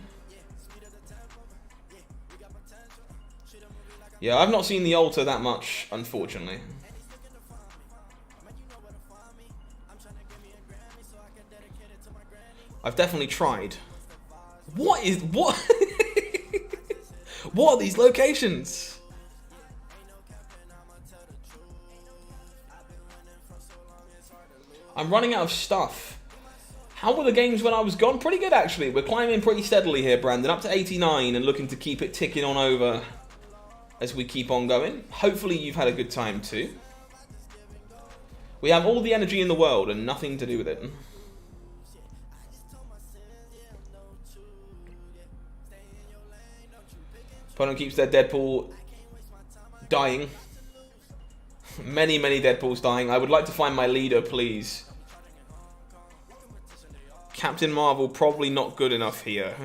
Yeah, I've not seen the altar that much, unfortunately. I've definitely tried. What? What are these locations? I'm running out of stuff. How were the games when I was gone? Pretty good, actually. We're climbing pretty steadily here, Brandon. Up to 89 and looking to keep it ticking on over as we keep on going. Hopefully you've had a good time too. We have all the energy in the world and nothing to do with it. Opponent keeps their Deadpool dying. Many Deadpools dying. I would like to find my leader, please. Captain Marvel, probably not good enough here.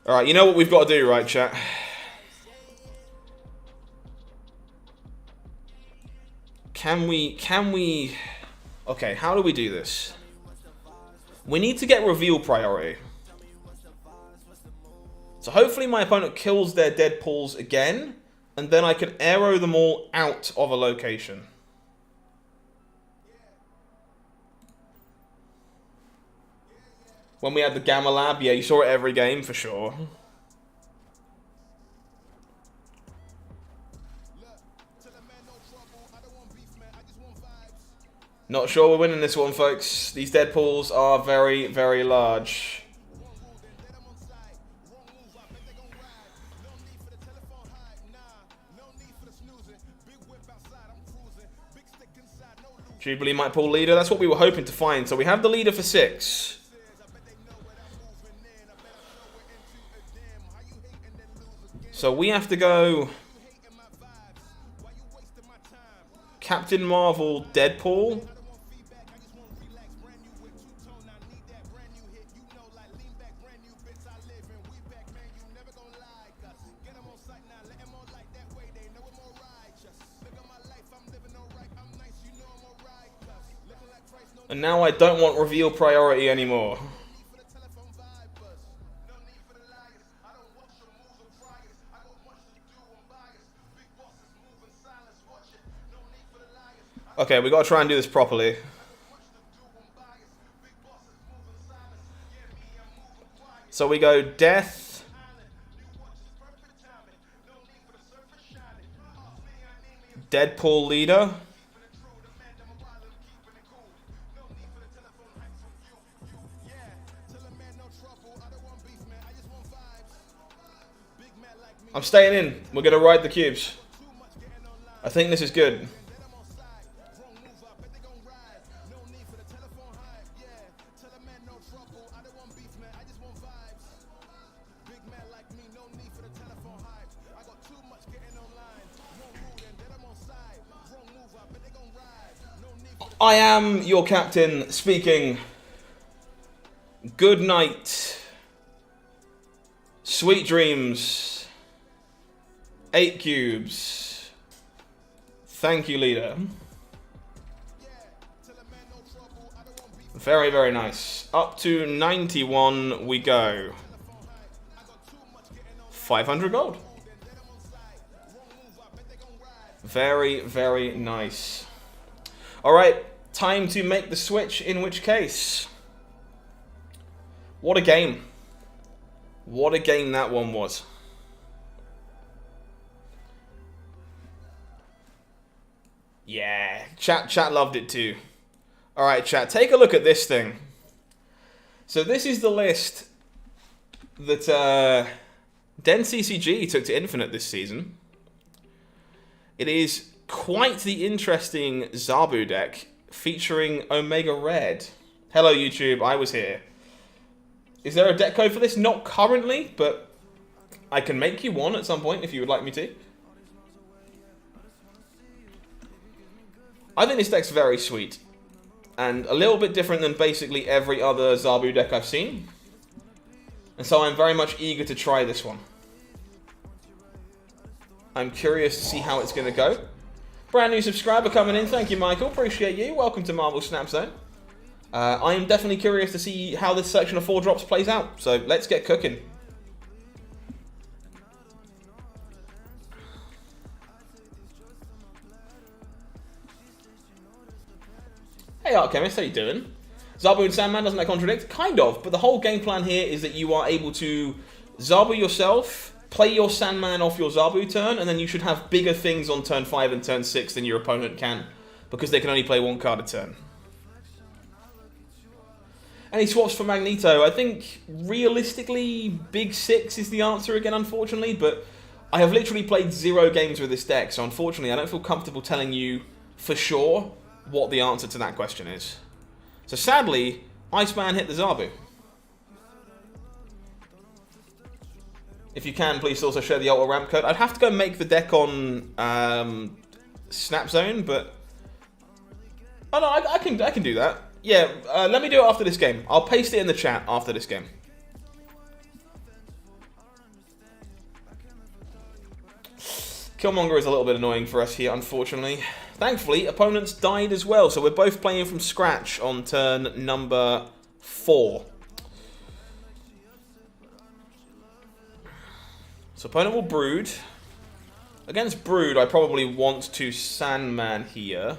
Alright, you know what we've got to do, right, chat? Can we... Okay, how do we do this? We need to get reveal priority. So hopefully my opponent kills their Deadpools again, and then I can arrow them all out of a location. When we had the Gamma Lab, yeah, you saw it every game for sure. Not sure we're winning this one, folks. These Deadpools are very, very large. Jubilee might pull leader. That's what we were hoping to find. So we have the leader for 6. So we have to go Captain Marvel, Deadpool. And now I don't want reveal priority anymore. Okay, we gotta try and do this properly. So we go Death, Deadpool leader, I'm staying in. We're gonna ride the cubes. I think this is good. I am your captain speaking. Good night. Sweet dreams. 8 cubes. Thank you, leader. Very, very nice. Up to 91 we go. 500 gold. Very, very nice. Alright, time to make the switch, in which case... What a game. What a game that one was. Yeah, chat loved it too. Alright, chat, take a look at this thing. So this is the list that Den CCG took to Infinite this season. It is quite the interesting Zabu deck featuring Omega Red. Hello YouTube, I was here. Is there a deck code for this? Not currently, but I can make you one at some point if you would like me to. I think this deck's very sweet. And a little bit different than basically every other Zabu deck I've seen. And so I'm very much eager to try this one. I'm curious to see how it's going to go. Brand new subscriber coming in. Thank you, Michael. Appreciate you. Welcome to Marvel Snap Zone. I am definitely curious to see how this section of 4 drops plays out. So let's get cooking. Hey Alchemist, how you doing? Zabu and Sandman, doesn't that contradict? Kind of, but the whole game plan here is that you are able to Zabu yourself, play your Sandman off your Zabu turn, and then you should have bigger things on turn 5 and turn 6 than your opponent can, because they can only play 1 card a turn. Any swaps for Magneto? I think, realistically, Big 6 is the answer again, unfortunately, but I have literally played 0 games with this deck, so unfortunately I don't feel comfortable telling you for sure what the answer to that question is. So sadly, Iceman hit the Zabu. If you can, please also share the Ultra Ramp code. I'd have to go make the deck on Snap Zone, but... Oh no, I can do that. Yeah, let me do it after this game. I'll paste it in the chat after this game. Killmonger is a little bit annoying for us here, unfortunately. Thankfully, opponents died as well, so we're both playing from scratch on turn number 4. So opponent will Brood. Against Brood, I probably want to Sandman here.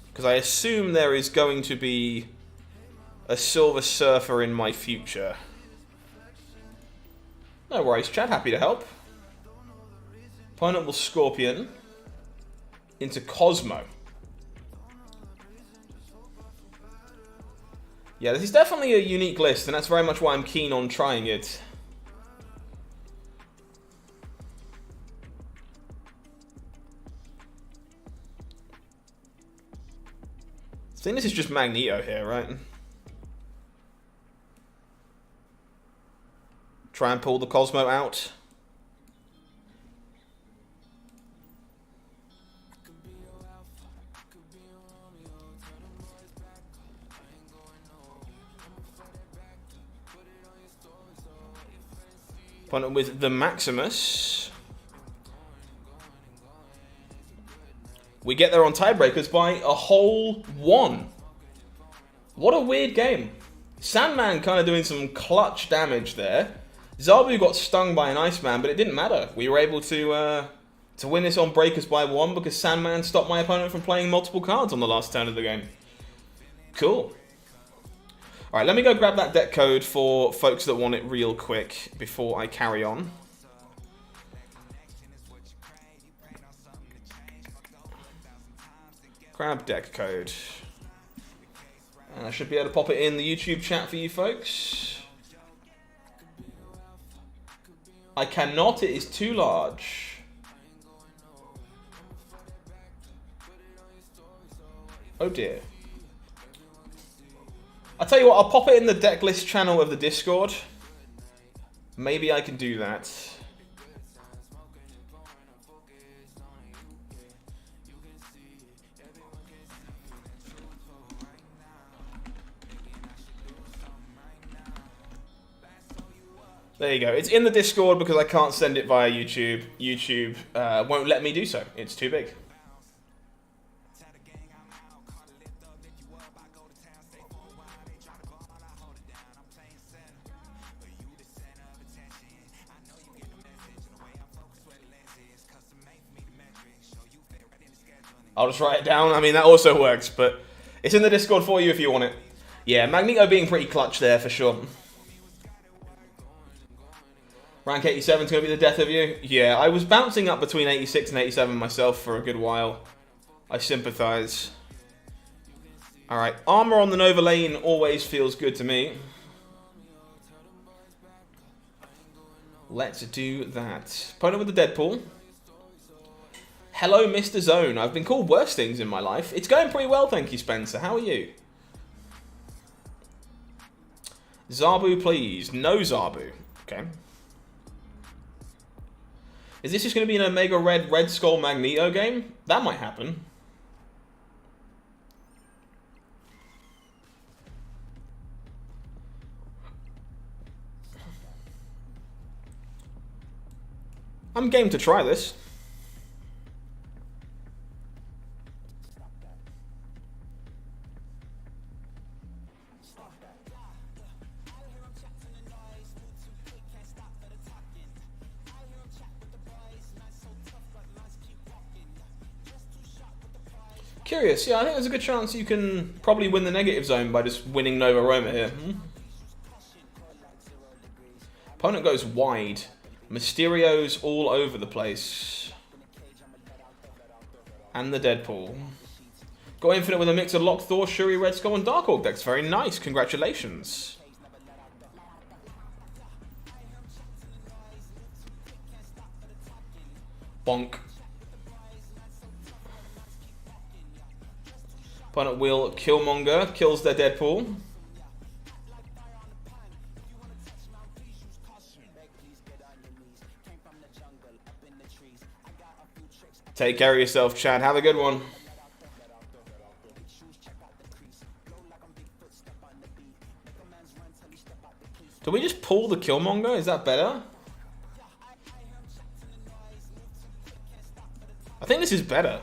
Because I assume there is going to be a Silver Surfer in my future. No worries, chat, happy to help. Opponent will Scorpion. into Cosmo. Yeah, this is definitely a unique list, and that's very much why I'm keen on trying it. I think this is just Magneto here, right? Try and pull the Cosmo out. Opponent with the Maximus. We get there on tiebreakers by a whole 1. What a weird game. Sandman kind of doing some clutch damage there. Zabu got stung by an Iceman, but it didn't matter. We were able to win this on breakers by 1 because Sandman stopped my opponent from playing multiple cards on the last turn of the game. Cool. Alright, let me go grab that deck code for folks that want it real quick before I carry on. Grab deck code. And I should be able to pop it in the YouTube chat for you folks. I cannot, it is too large. Oh dear. I'll tell you what, I'll pop it in the deck list channel of the Discord. Maybe I can do that. There you go. It's in the Discord because I can't send it via YouTube. YouTube won't let me do so. It's too big. I'll just write it down. I mean, that also works, but it's in the Discord for you if you want it. Yeah, Magneto being pretty clutch there for sure. Rank 87 is going to be the death of you? Yeah, I was bouncing up between 86 and 87 myself for a good while. I sympathize. Alright, armor on the Nova lane always feels good to me. Let's do that. Opponent with the Deadpool. Hello, Mr. Zone. I've been called worse things in my life. It's going pretty well, thank you, Spencer. How are you? Zabu, please. No Zabu. Okay. Is this just going to be an Omega Red Skull Magneto game? That might happen. I'm game to try this. Curious, yeah, I think there's a good chance you can probably win the negative zone by just winning Nova Roma here. Opponent goes wide. Mysterio's all over the place. And the Deadpool. Got Infinite with a mix of Lock, Thor, Shuri, Red Skull, and Dark Orc decks. Very nice, congratulations. Bonk. Opponent will Killmonger, kills their Deadpool. Take care of yourself, Chad. Have a good one. Do we just pull the Killmonger? Is that better? I think this is better.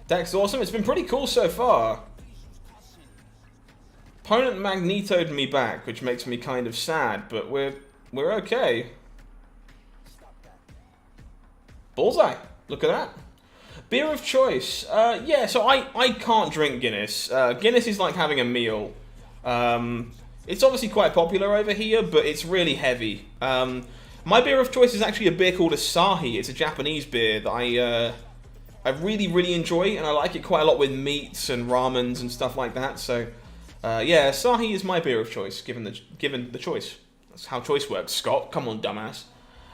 Deck's awesome. It's been pretty cool so far. Opponent magnetoed me back, which makes me kind of sad, but we're okay. Bullseye. Look at that. Beer of choice. Yeah, so I can't drink Guinness. Guinness is like having a meal. It's obviously quite popular over here, but it's really heavy. My beer of choice is actually a beer called Asahi. It's a Japanese beer that I really, really enjoy, and I like it quite a lot with meats and ramens and stuff like that. So, yeah, Asahi is my beer of choice, given the choice. That's how choice works, Scott. Come on, dumbass.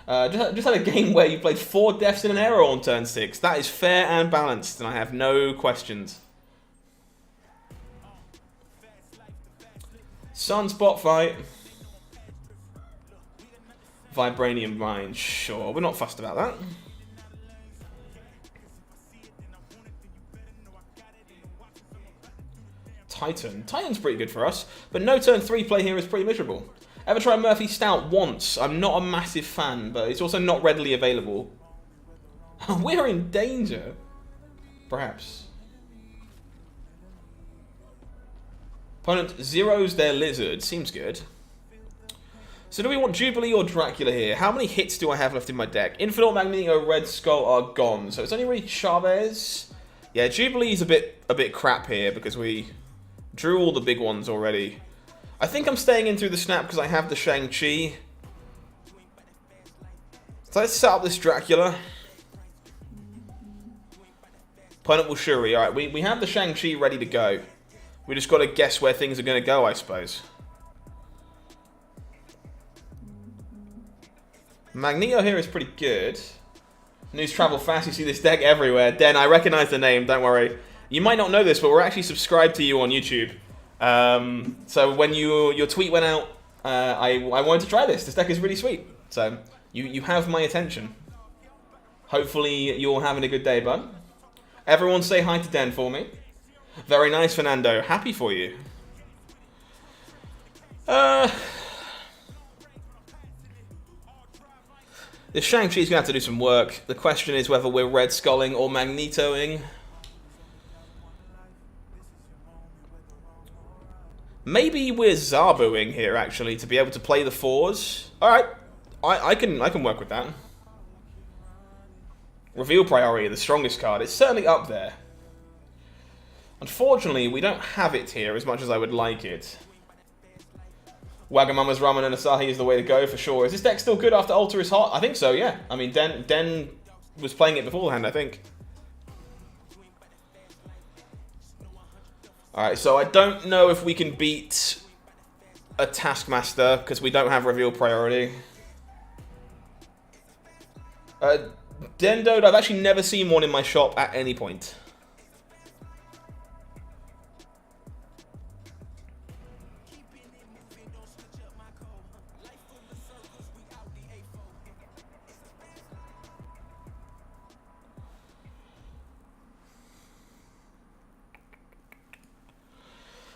Just had a game where you played 4 deaths and an error on turn 6. That is fair and balanced, and I have no questions. Sunspot fight. Vibranium mine. Sure, we're not fussed about that. Titan. Titan's pretty good for us, but no turn 3 play here is pretty miserable. Ever tried Murphy Stout once? I'm not a massive fan, but it's also not readily available. We're in danger. Perhaps. Opponent zeros their lizard. Seems good. So do we want Jubilee or Dracula here? How many hits do I have left in my deck? Infinite, Magneto, Red Skull are gone. So it's only really Chavez. Yeah, Jubilee's a bit crap here because we drew all the big ones already. I think I'm staying in through the snap because I have the Shang-Chi. So let's set up this Dracula. Opponent will Shuri. Alright, we have the Shang-Chi ready to go. We just got to guess where things are going to go, I suppose. Magneto here is pretty good. News travel fast, you see this deck everywhere. Den, I recognize the name, don't worry. You might not know this, but we're actually subscribed to you on YouTube. So when your tweet went out, I wanted to try this. This deck is really sweet. So you have my attention. Hopefully you're having a good day, bud. Everyone say hi to Den for me. Very nice, Fernando. Happy for you. This Shang-Chi's going to have to do some work. The question is whether we're Red Skulling or Magnetoing. Maybe we're Zabuing here, actually, to be able to play the 4s. Alright, I can work with that. Reveal Priority, the strongest card. It's certainly up there. Unfortunately, we don't have it here as much as I would like it. Wagamama's Ramen and Asahi is the way to go for sure. Is this deck still good after Alter is hot? I think so, yeah. I mean, Den was playing it beforehand, I think. Alright, so I don't know if we can beat a Taskmaster because we don't have Reveal Priority. Dendode, I've actually never seen one in my shop at any point.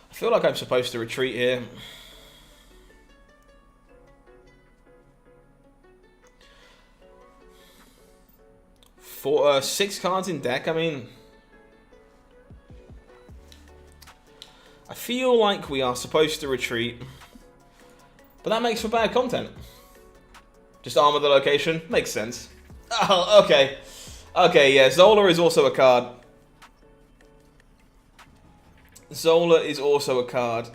I feel like I'm supposed to retreat here. For 6 cards in deck, I mean... I feel like we are supposed to retreat. But that makes for bad content. Just armor the location. Makes sense. Oh, okay. Okay, yeah, Zola is also a card. Zola is also a card.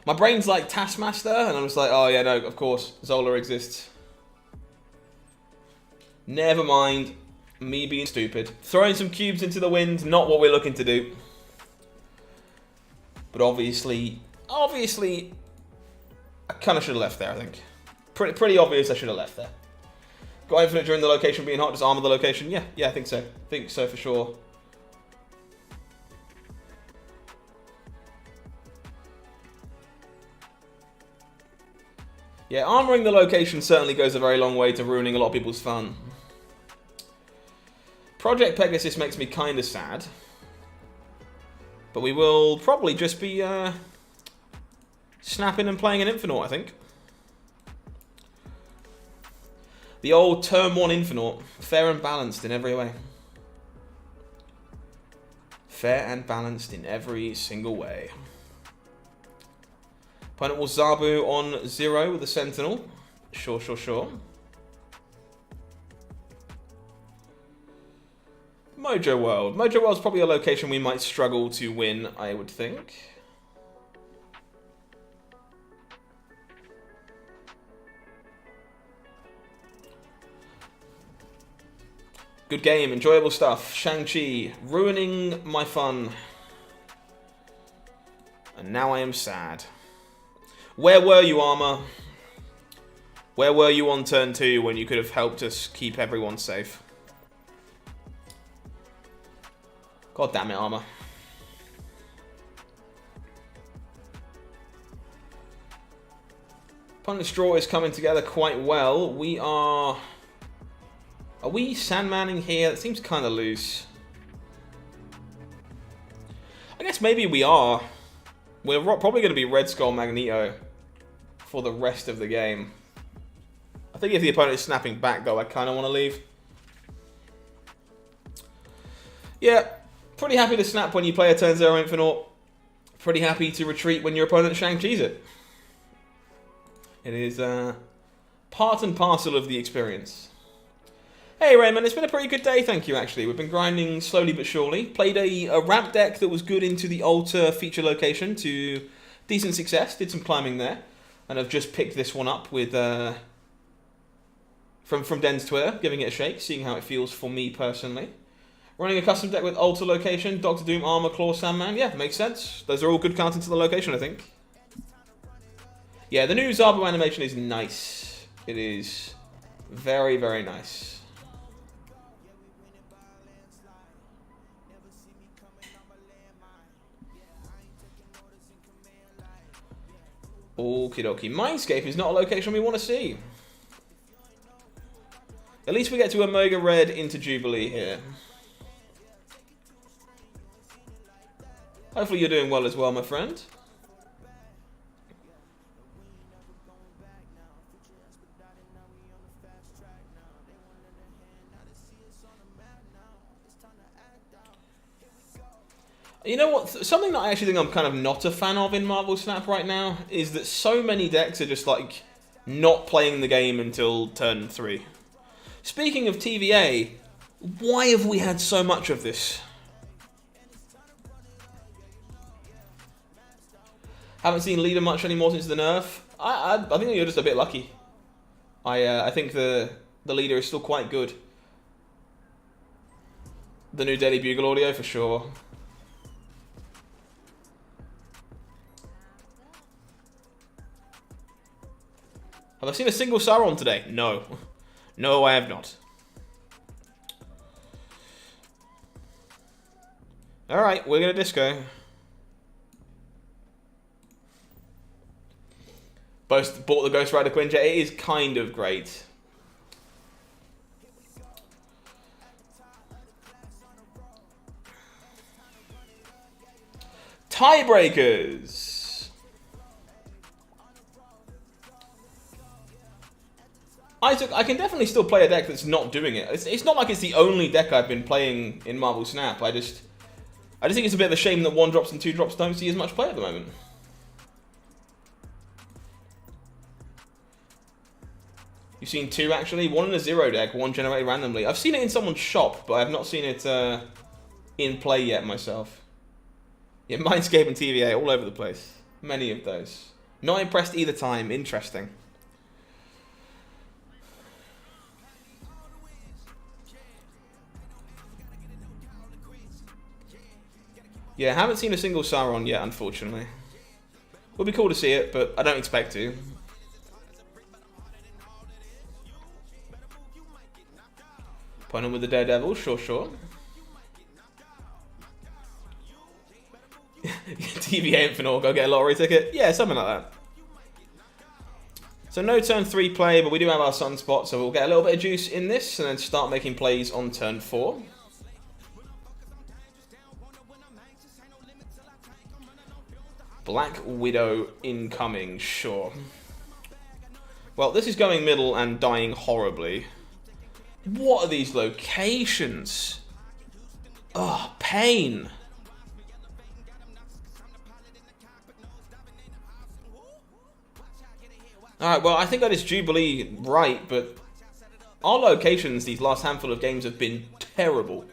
My brain's like Taskmaster, and I'm just like, oh yeah, no, of course, Zola exists. Never mind. Me being stupid. Throwing some cubes into the wind, not what we're looking to do. But obviously, I kind of should have left there, I think. Pretty obvious I should have left there. Got infinite during the location being hot, just armor the location? Yeah, I think so. Think so for sure. Yeah, armoring the location certainly goes a very long way to ruining a lot of people's fun. Project Pegasus makes me kind of sad. But we will probably just be snapping and playing an Infinite, I think. The old Turn 1 Infinite. Fair and balanced in every way. Fair and balanced in every single way. Opponent will Zabu on 0 with a Sentinel. Sure. Mojo World. Mojo World's probably a location we might struggle to win, I would think. Good game, enjoyable stuff. Shang-Chi, ruining my fun. And now I am sad. Where were you, Armor? Where were you on turn 2 when you could have helped us keep everyone safe? God damn it, Armor. Opponent's draw is coming together quite well. We are... Are we Sandmanning here? That seems kind of loose. I guess maybe we are. We're probably going to be Red Skull Magneto for the rest of the game. I think if the opponent is snapping back, though, I kind of want to leave. Yeah, pretty happy to snap when you play a turn 0 Infinite. Pretty happy to retreat when your opponent Shang-Chi's it. It is part and parcel of the experience. Hey Raymond, it's been a pretty good day, thank you actually. We've been grinding slowly but surely. Played a ramp deck that was good into the altar feature location to decent success. Did some climbing there. And I've just picked this one up with from Den's Twitter, giving it a shake, seeing how it feels for me personally. Running a custom deck with altar location, Doctor Doom, Armor, Claw, Sandman. Yeah, makes sense. Those are all good counts into the location, I think. Yeah, the new Zabu animation is nice. It is very, very nice. Okie dokie. Mindscape is not a location we want to see. At least we get to Omega Red into Jubilee here. Hopefully you're doing well as well, my friend. You know what? Something that I actually think I'm kind of not a fan of in Marvel Snap right now is that so many decks are just like not playing the game until turn 3. Speaking of TVA, why have we had so much of this? Haven't seen Leader much anymore since the nerf. I think you're just a bit lucky. I think the Leader is still quite good. The new Daily Bugle audio for sure. Have I seen a single Sauron today? No. No, I have not. Alright, we're gonna disco. Bought the Ghost Rider Quinjet. It is kind of great. Tiebreakers. I can definitely still play a deck that's not doing it. It's not like it's the only deck I've been playing in Marvel Snap. I just think it's a bit of a shame that 1-drops and 2-drops don't see as much play at the moment. You've seen 2 actually? 1 in a 0 deck, 1 generated randomly. I've seen it in someone's shop, but I've not seen it in play yet myself. Yeah, Mindscape and TVA all over the place. Many of those. Not impressed either time. Interesting. Yeah, haven't seen a single Sauron yet, unfortunately. Would be cool to see it, but I don't expect to. Opponent with the Daredevil, sure. TVA Infinite, go get a lottery ticket? Yeah, something like that. So no turn 3 play, but we do have our Sunspot, so we'll get a little bit of juice in this, and then start making plays on turn 4. Black Widow incoming, sure. Well, this is going middle and dying horribly. What are these locations? Oh, pain. Alright, well, I think that is Jubilee right, but our locations these last handful of games have been terrible.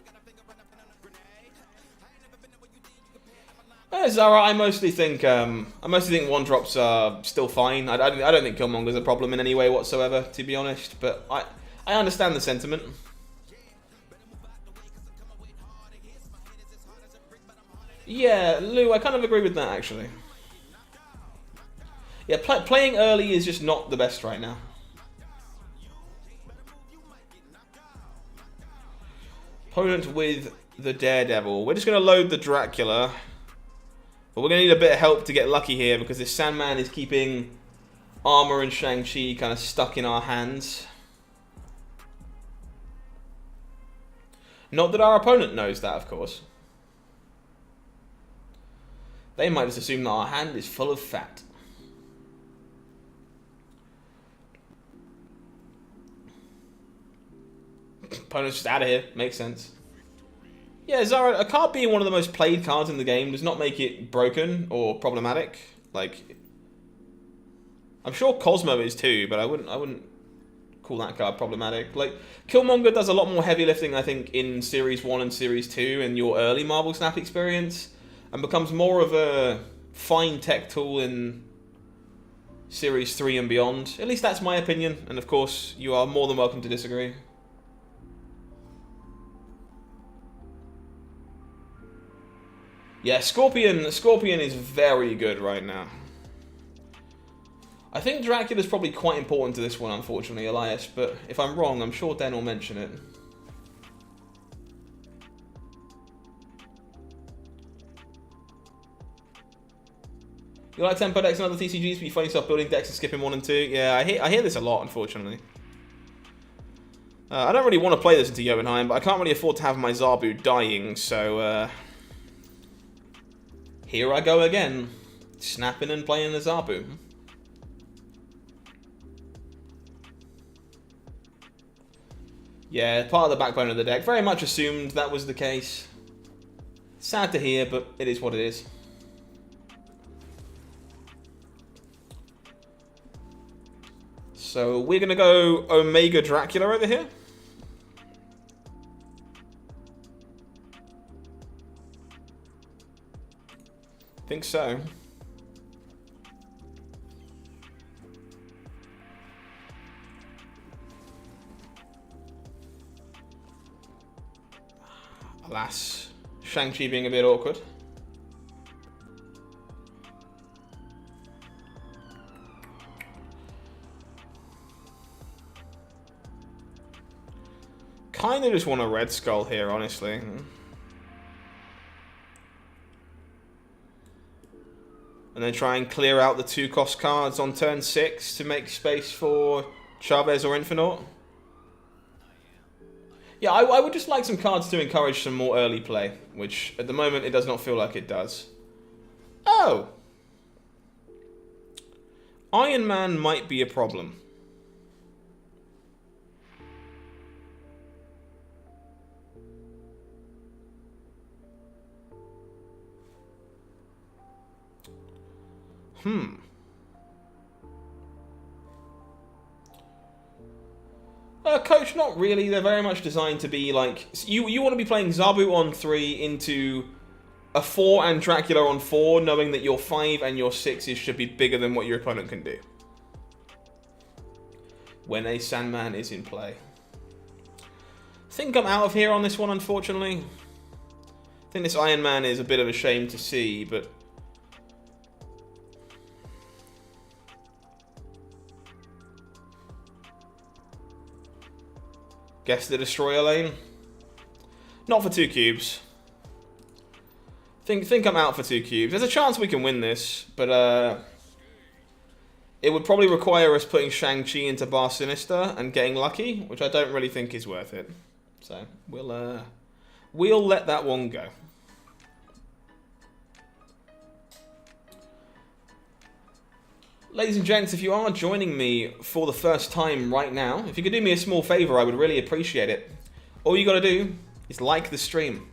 Zara, I mostly think 1-drops are still fine. I don't think Killmonger's a problem in any way whatsoever, to be honest. But I understand the sentiment. Yeah, Lou, I kind of agree with that, actually. Yeah, playing early is just not the best right now. Opponent with the Daredevil. We're just going to load the Dracula. But we're going to need a bit of help to get lucky here because this Sandman is keeping Armor and Shang-Chi kind of stuck in our hands. Not that our opponent knows that, of course. They might just assume that our hand is full of fat. Opponent's just out of here. Makes sense. Yeah, Zara, a card being one of the most played cards in the game does not make it broken or problematic. Like, I'm sure Cosmo is too, but I wouldn't call that card problematic. Like, Killmonger does a lot more heavy lifting, I think, in Series 1 and Series 2 and your early Marvel Snap experience, and becomes more of a fine tech tool in Series 3 and beyond. At least that's my opinion, and of course, you are more than welcome to disagree. Yeah, Scorpion is very good right now. I think Dracula's probably quite important to this one, unfortunately, Elias, but if I'm wrong, I'm sure Den will mention it. You like tempo decks and other TCGs, but you find yourself building decks and skipping 1 and 2? Yeah, I hear this a lot, unfortunately. I don't really want to play this into Jotunheim, but I can't really afford to have my Zabu dying, so here I go again, snapping and playing the Zabu. Yeah, part of the backbone of the deck. Very much assumed that was the case. Sad to hear, but it is what it is. So we're going to go Omega Dracula over here. Think so. Alas, Shang-Chi being a bit awkward. Kind of just want a Red Skull here, honestly. And then try and clear out the 2-cost cards on turn 6 to make space for Chavez or Infinite. Yeah, I would just like some cards to encourage some more early play, which at the moment it does not feel like it does. Oh! Iron Man might be a problem. Coach, not really. They're very much designed to be like... You want to be playing Zabu on 3 into a 4 and Dracula on 4, knowing that your 5 and your 6s should be bigger than what your opponent can do. When a Sandman is in play. I think I'm out of here on this one, unfortunately. I think this Iron Man is a bit of a shame to see, but... Guess the Destroyer lane? Not for 2 cubes. Think I'm out for 2 cubes. There's a chance we can win this, but it would probably require us putting Shang-Chi into Bar Sinister and getting lucky, which I don't really think is worth it. So we'll let that one go. Ladies and gents, if you are joining me for the first time right now, if you could do me a small favour, I would really appreciate it. All you got to do is like the stream.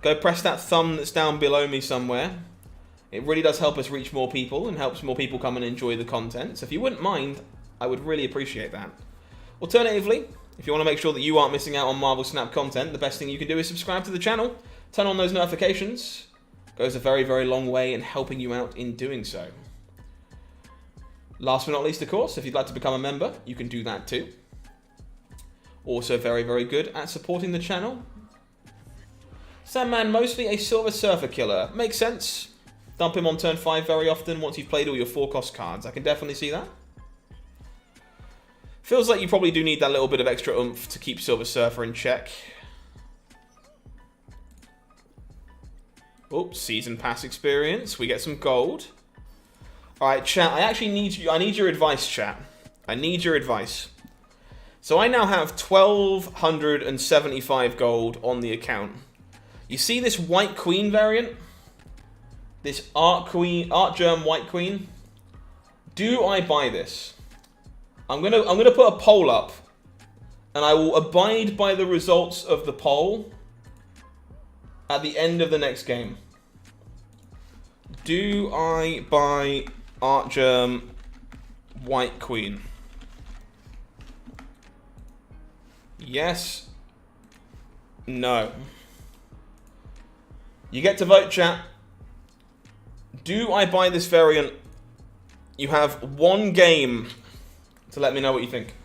Go press that thumb that's down below me somewhere. It really does help us reach more people and helps more people come and enjoy the content. So if you wouldn't mind, I would really appreciate that. Alternatively, if you want to make sure that you aren't missing out on Marvel Snap content, the best thing you can do is subscribe to the channel, turn on those notifications. It goes a very, very long way in helping you out in doing so. Last but not least, of course, if you'd like to become a member, you can do that too. Also very, very good at supporting the channel. Sandman, mostly a Silver Surfer killer. Makes sense. Dump him on turn 5 very often once you've played all your 4-cost cards. I can definitely see that. Feels like you probably do need that little bit of extra oomph to keep Silver Surfer in check. Oops, season pass experience. We get some gold. Alright, chat, I actually need you. I need your advice, chat. I need your advice. So I now have 1,275 gold on the account. You see this White Queen variant? This Art Germ White Queen? Do I buy this? I'm gonna put a poll up, and I will abide by the results of the poll at the end of the next game. Do I buy Art Germ White Queen? Yes. No. You get to vote, chat. Do I buy this variant? You have one game to let me know what you think.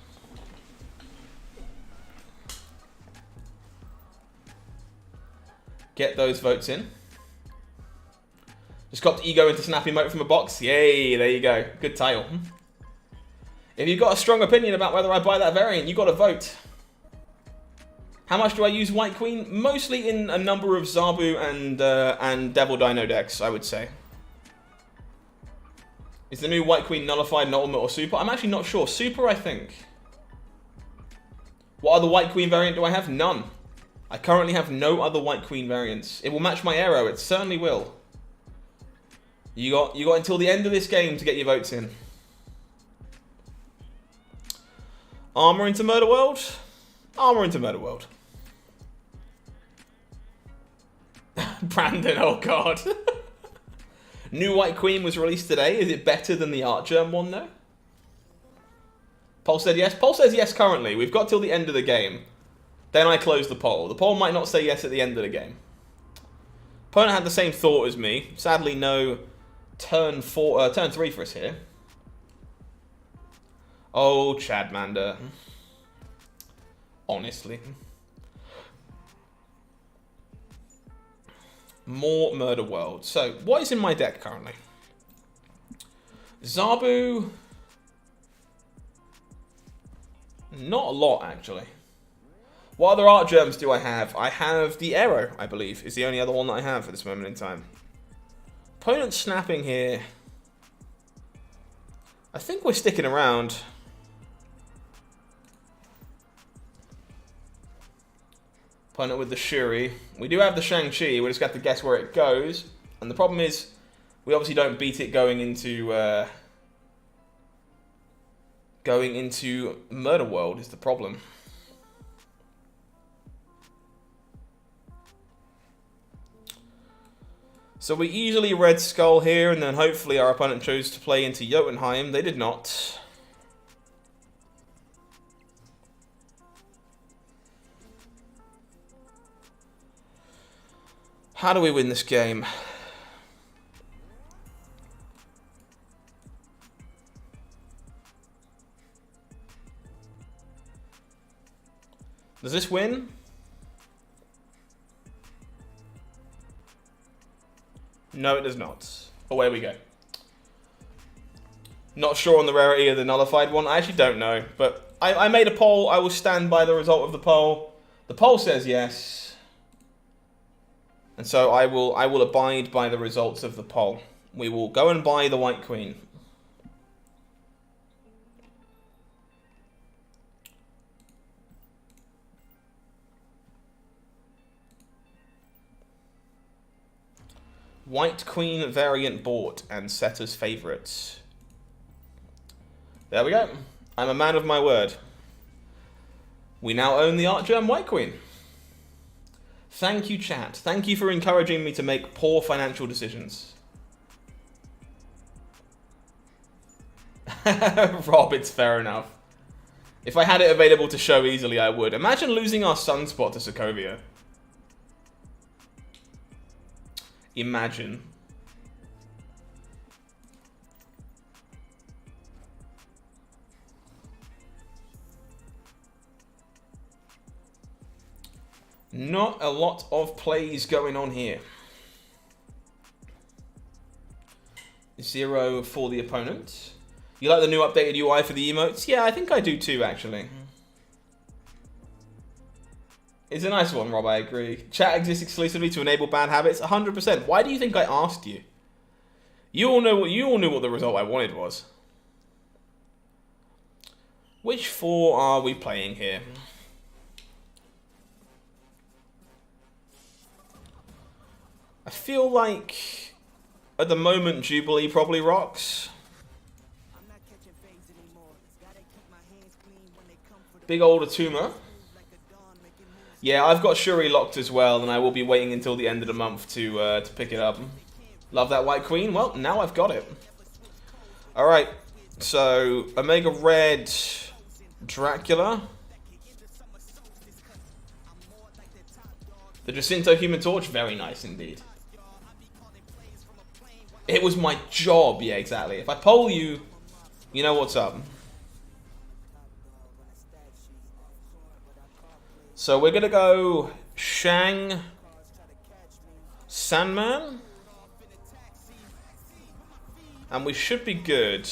Get those votes in. Just got ego into snap emote from a box. Yay, there you go. Good title. If you've got a strong opinion about whether I buy that variant, you got to vote. How much do I use White Queen? Mostly in a number of Zabu and Devil Dino decks, I would say. Is the new White Queen nullified in Ultimate or Super? I'm actually not sure. Super, I think. What other White Queen variant do I have? None. I currently have no other White Queen variants. It will match my arrow. It certainly will. You got until the end of this game to get your votes in. Armor into Murder World? Armor into Murder World. Brandon, oh god. New White Queen was released today. Is it better than the Art Germ one, though? Poll said yes. Poll says yes currently. We've got till the end of the game. Then I close the poll. The poll might not say yes at the end of the game. Opponent had the same thought as me. Sadly, no turn 3 for us here. Oh, Chadmander. Honestly. More Murder World. So, what is in my deck currently? Zabu. Not a lot, actually. What other Art Germs do I have? I have the Arrow, I believe, is the only other one that I have at this moment in time. Opponent snapping here. I think we're sticking around. Opponent with the Shuri. We do have the Shang-Chi, we just got to guess where it goes. And the problem is, we obviously don't beat it going into Murder World is the problem. So we easily Red Skull here, and then hopefully our opponent chose to play into Jotunheim. They did not. How do we win this game? Does this win? No, it does not. Away we go. Not sure on the rarity of the nullified one. I actually don't know. But I made a poll. I will stand by the result of the poll. The poll says yes. And so I will abide by the results of the poll. We will go and buy the White Queen. White Queen variant bought and set as favourites. There we go. I'm a man of my word. We now own the Art Germ White Queen. Thank you, chat. Thank you for encouraging me to make poor financial decisions. Rob, it's fair enough. If I had it available to show easily, I would. Imagine losing our Sunspot to Sokovia. Imagine. Not a lot of plays going on here. 0 for the opponent. You like the new updated UI for the emotes? Yeah, I think I do too, actually. It's a nice one, Rob, I agree. Chat exists exclusively to enable bad habits? 100%. Why do you think I asked you? You all knew what the result I wanted was. Which 4 are we playing here? I feel like at the moment Jubilee probably rocks. Big old Atuma. Yeah, I've got Shuri locked as well, and I will be waiting until the end of the month to pick it up. Love that White Queen. Well, now I've got it. Alright, so Omega Red Dracula. The Jacinto Human Torch, very nice indeed. It was my job, yeah, exactly. If I poll you, you know what's up. So we're gonna go Shang Sandman. And we should be good.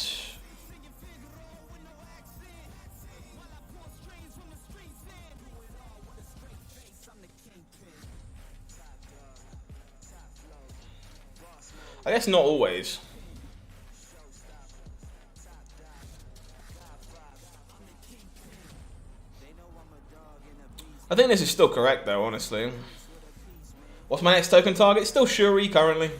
I guess not always. I think this is still correct though, honestly. What's my next token target? Still Shuri currently.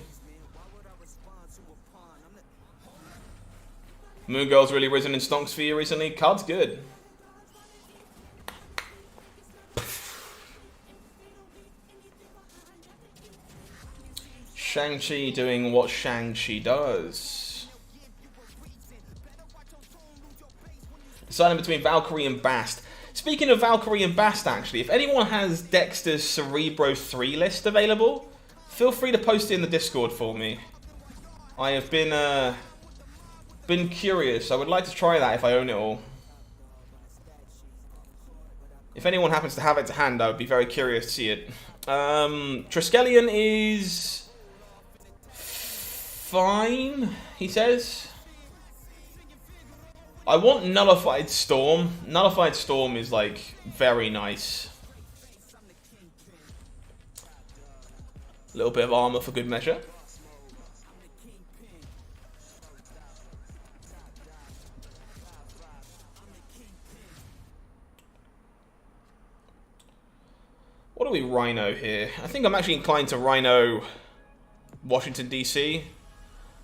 Moon Girl's really risen in stonks for you recently. Card's good. Shang-Chi doing what Shang-Chi does. Deciding between Valkyrie and Bast. Speaking of Valkyrie and Bast, actually, if anyone has Dexter's Cerebro 3 list available, feel free to post it in the Discord for me. I have been curious. I would like to try that if I own it all. If anyone happens to have it to hand, I would be very curious to see it. Triskelion is fine, he says. I want Nullified Storm. Nullified Storm is, like, very nice. A little bit of armor for good measure. What do we Rhino here? I think I'm actually inclined to Rhino Washington, D.C.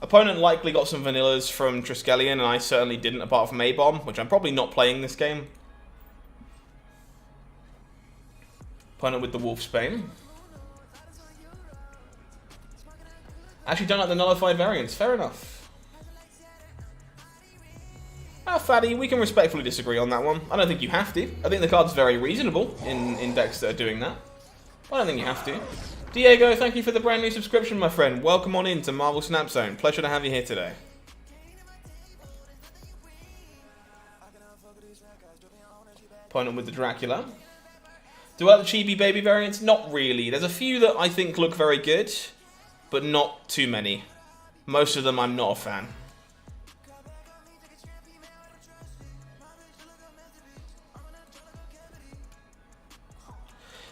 Opponent likely got some vanillas from Triskelion, and I certainly didn't, apart from A-Bomb, which I'm probably not playing this game. Opponent with the Wolfsbane. Actually don't like the nullified variants, fair enough. Fatty, we can respectfully disagree on that one. I don't think you have to. I think the card's very reasonable in decks that are doing that. I don't think you have to. Diego, thank you for the brand new subscription, my friend. Welcome on in to Marvel Snap Zone. Pleasure to have you here today. Opponent with the Dracula. Do I like the chibi baby variants? Not really. There's a few that I think look very good, but not too many. Most of them I'm not a fan.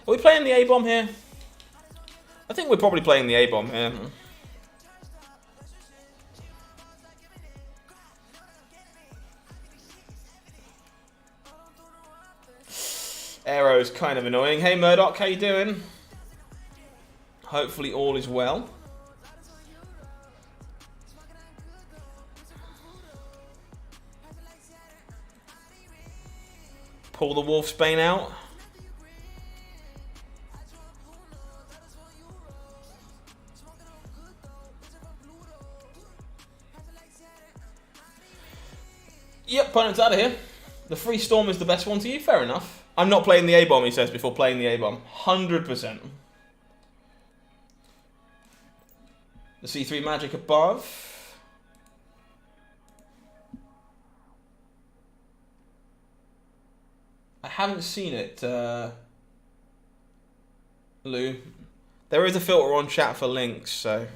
Are we playing the A-Bomb here? I think we're probably playing the A-Bomb here. Arrow's kind of annoying. Hey Murdoch, how you doing? Hopefully all is well. Pull the Wolfsbane out. Yep, opponent's out of here. The free storm is the best one to you, fair enough. I'm not playing the A-Bomb, he says, before playing the A-Bomb. 100%. The C3 magic above. I haven't seen it. Lou. There is a filter on chat for links, so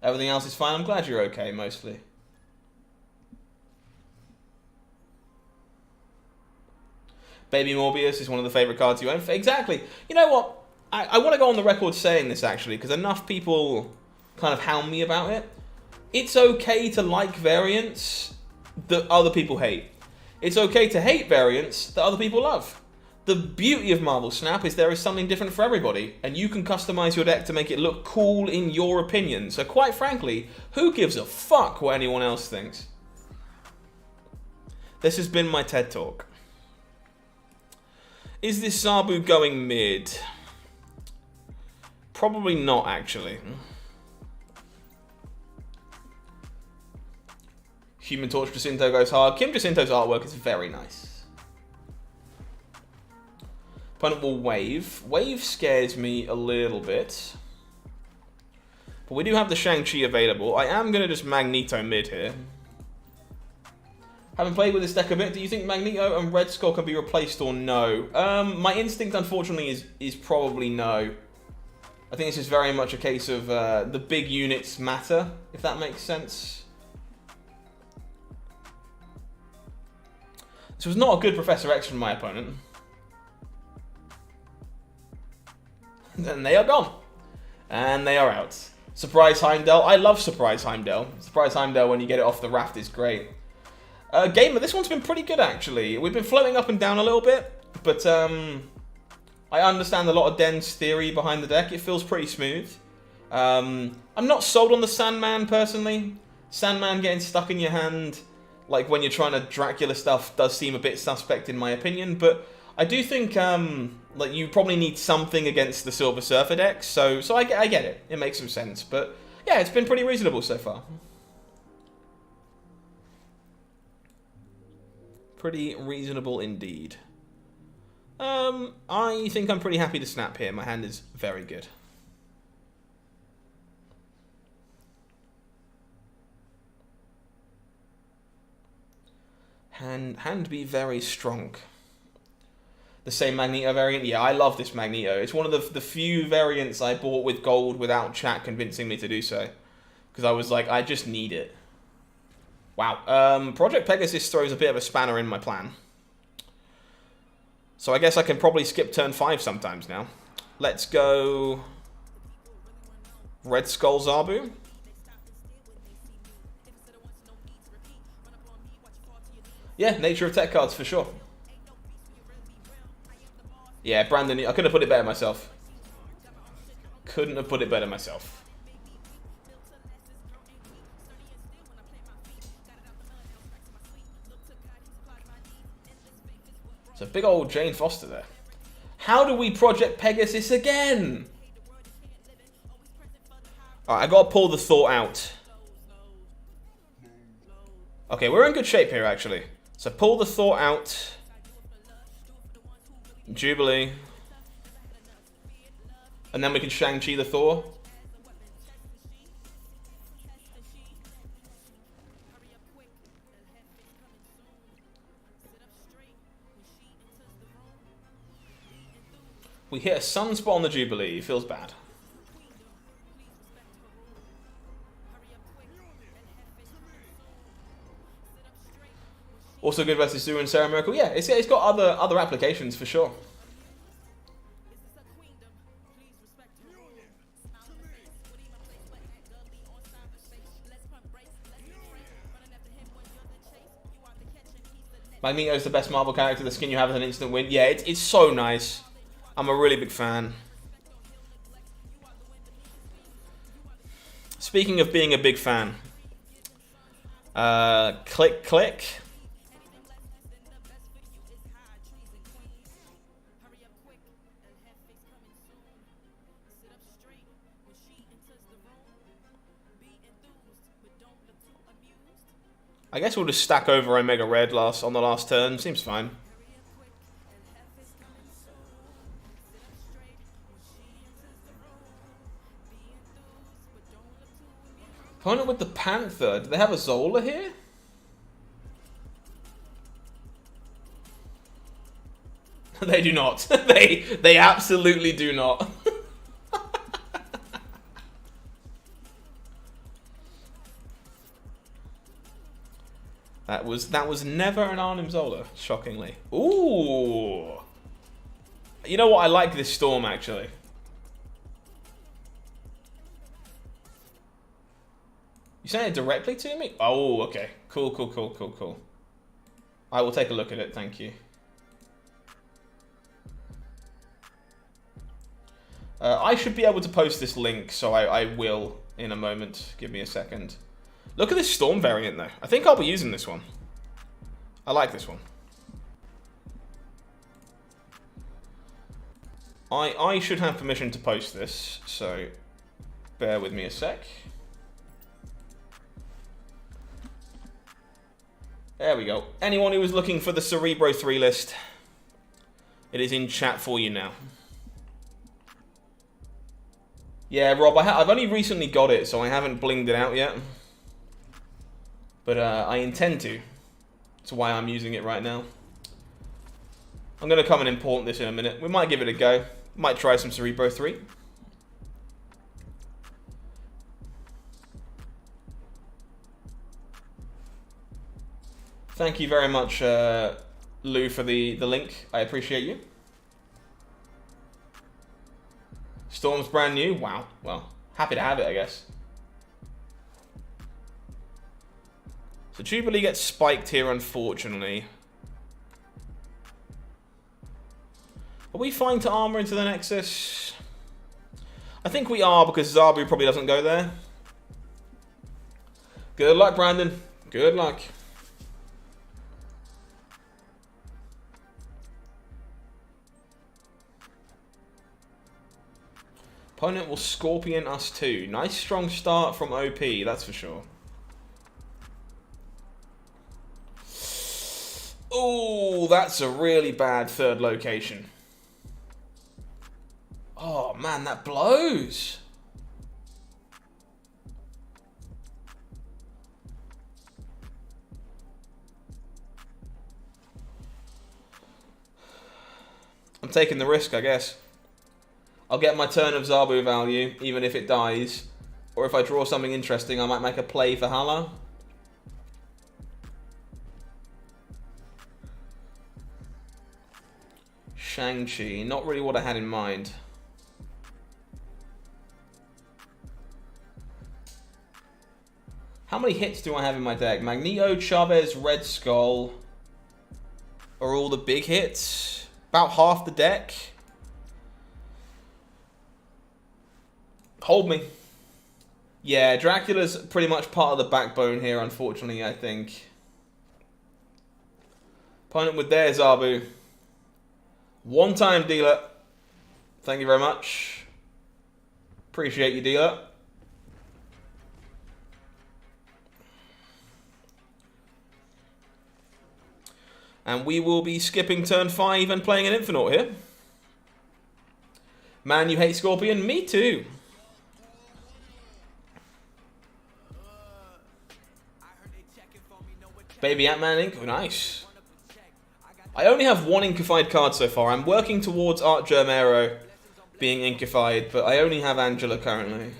everything else is fine. I'm glad you're okay, mostly. Baby Morbius is one of the favourite cards you own. Exactly. You know what? I want to go on the record saying this, actually, because enough people kind of hound me about it. It's okay to like variants that other people hate. It's okay to hate variants that other people love. The beauty of Marvel Snap is there is something different for everybody, and you can customize your deck to make it look cool in your opinion. So quite frankly, who gives a fuck what anyone else thinks? This has been my TED Talk. Is this Zabu going mid? Probably not, actually. Human Torch Jacinto goes hard. Kim Jacinto's artwork is very nice. Opponent will wave. Wave scares me a little bit. But we do have the Shang-Chi available. I am going to just Magneto mid here. Having played with this deck a bit, do you think Magneto and Red Skull can be replaced or no? My instinct, unfortunately, is probably no. I think this is very much a case of the big units matter, if that makes sense. This was not a good Professor X from my opponent. And they are gone. And they are out. Surprise Heimdall. I love Surprise Heimdall. Surprise Heimdall when you get it off the raft is great. Gamer, this one's been pretty good, actually. We've been floating up and down a little bit, but I understand a lot of Den's theory behind the deck. It feels pretty smooth. I'm not sold on the Sandman, personally. Sandman getting stuck in your hand, like when you're trying to Dracula stuff, does seem a bit suspect in my opinion, but I do think like you probably need something against the Silver Surfer deck, so I get it. It makes some sense, but yeah, it's been pretty reasonable so far. Pretty reasonable indeed. I think I'm pretty happy to snap here. My hand is very good. Hand be very strong. The same Magneto variant? Yeah, I love this Magneto. It's one of the few variants I bought with gold without chat convincing me to do so. Because I was like, I just need it. Wow. Project Pegasus throws a bit of a spanner in my plan. So I guess I can probably skip turn 5 sometimes now. Let's go Red Skull Zabu. Yeah, nature of tech cards for sure. Yeah, Brandon, I couldn't have put it better myself. Couldn't have put it better myself. It's a big old Jane Foster there. How do we Project Pegasus again? Alright, I gotta pull the thought out. Okay, we're in good shape here, actually. So pull the thought out. Jubilee. And then we can Shang-Chi the Thor. We hit a sunspot on the Jubilee. It feels bad. Also good versus Zabu and Sarah Miracle. Yeah, it's got other applications for sure. Magneto's the best Marvel character. The skin you have is an instant win. Yeah, it's so nice. I'm a really big fan. Speaking of being a big fan. Click. I guess we'll just stack over Omega Red on the last turn. Seems fine. Opponent with the Panther. Do they have a Zola here? They do not. They absolutely do not. That was never an Arnim Zola, shockingly. Ooh. You know what? I like this storm actually. You saying it directly to me? Oh, okay. Cool. I will take a look at it, thank you. I should be able to post this link, so I will in a moment. Give me a second. Look at this storm variant, though. I think I'll be using this one. I like this one. I should have permission to post this, so bear with me a sec. There we go. Anyone who was looking for the Cerebro 3 list, it is in chat for you now. Yeah, Rob, I've only recently got it, so I haven't blinged it out yet. But I intend to. That's why I'm using it right now. I'm going to come and import this in a minute. We might give it a go. Might try some Cerebro 3. Thank you very much, Lou, for the link. I appreciate you. Storm's brand new. Wow. Well, happy to have it, I guess. So Jubilee gets spiked here, unfortunately. Are we fine to armor into the Nexus? I think we are, because Zabu probably doesn't go there. Good luck, Brandon. Good luck. Opponent will Scorpion us too. Nice strong start from OP, that's for sure. Oh, that's a really bad third location. Oh man, that blows. I'm taking the risk, I guess. I'll get my turn of Zabu value, even if it dies. Or if I draw something interesting, I might make a play for Hala. Shang-Chi, not really what I had in mind. How many hits do I have in my deck? Magneto, Chavez, Red Skull are all the big hits. About half the deck. Hold me. Yeah, Dracula's pretty much part of the backbone here, unfortunately, I think. Opponent with their Zabu. One-time dealer. Thank you very much. Appreciate you, dealer. And we will be skipping turn 5 and playing an Infinite here. Man, you hate Scorpion? Me too. Baby Ant-Man Ink. Oh, nice. I only have one Inkified card so far. I'm working towards Art Germero being Inkified, but I only have Angela currently.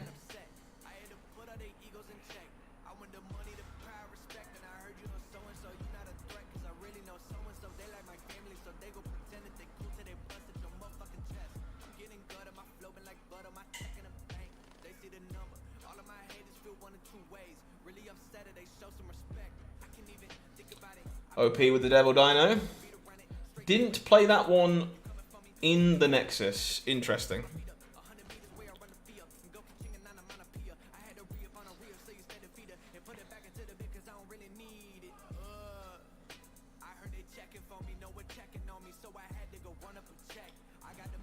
OP with the Devil Dino. Didn't play that one in the Nexus. Interesting.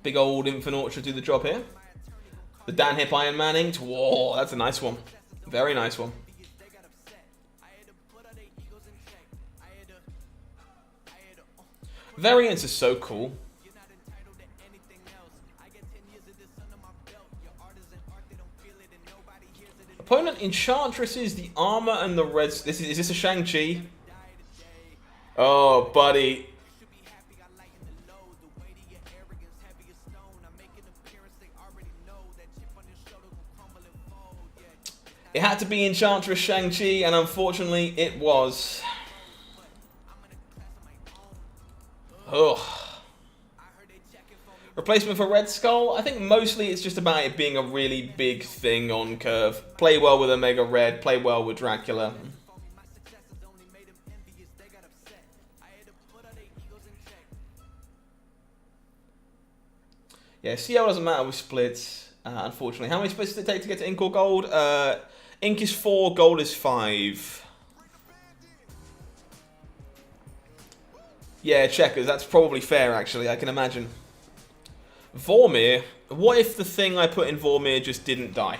Big old Infinite should do the job here. The Dan Hip Iron Man inked. Whoa, that's a nice one. Very nice one. Variants are so cool. Opponent Enchantresses, the armor and the reds. Is this a Shang-Chi? Oh, buddy. It had to be Enchantress Shang-Chi, and unfortunately it was. Ugh. Replacement for Red Skull? I think mostly it's just about it being a really big thing on Curve. Play well with Omega Red, play well with Dracula. Yeah, CL doesn't matter with splits, unfortunately. How many splits does it take to get to Ink or Gold? Ink is 4, Gold is 5. Yeah, checkers, that's probably fair, actually, I can imagine. Vormir? What if the thing I put in Vormir just didn't die?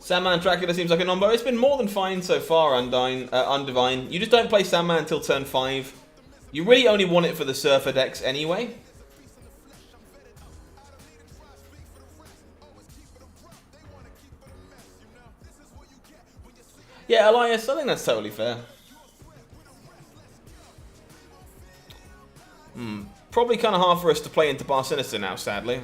Sandman Dracula seems like a number. It's been more than fine so far, Undivine. You just don't play Sandman until turn 5. You really only want it for the Surfer decks anyway. Yeah, Elias, I think that's totally fair. Probably kind of hard for us to play into Bar Sinister now, sadly.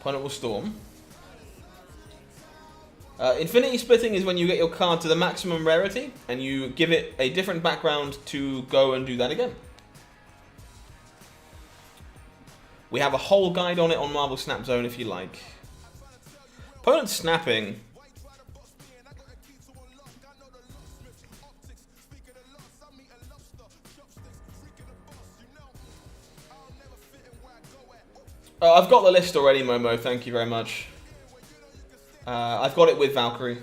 Opponent will Storm. Infinity Splitting is when you get your card to the maximum rarity, and you give it a different background to go and do that again. We have a whole guide on it on Marvel Snap Zone if you like. Opponent snapping. Oh, I've got the list already, Momo. Thank you very much. I've got it with Valkyrie.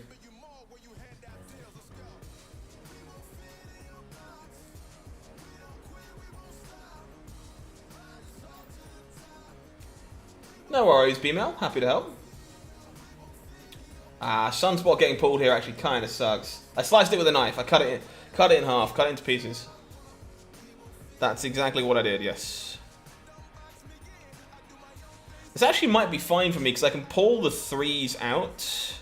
No worries, B-Mail. Happy to help. Sunspot getting pulled here actually kind of sucks. I sliced it with a knife. I cut it in half, cut it into pieces. That's exactly what I did, yes. This actually might be fine for me because I can pull the 3s out.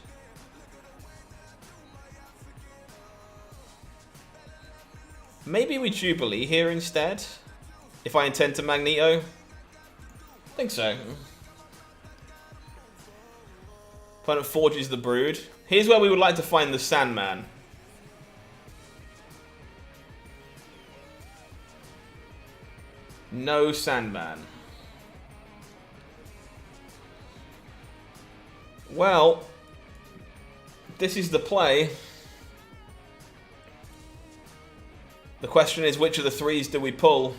Maybe we Jubilee here instead, if I intend to Magneto. I think so. Opponent forges the Brood. Here's where we would like to find the Sandman. No Sandman. Well, this is the play. The question is, which of the 3s do we pull?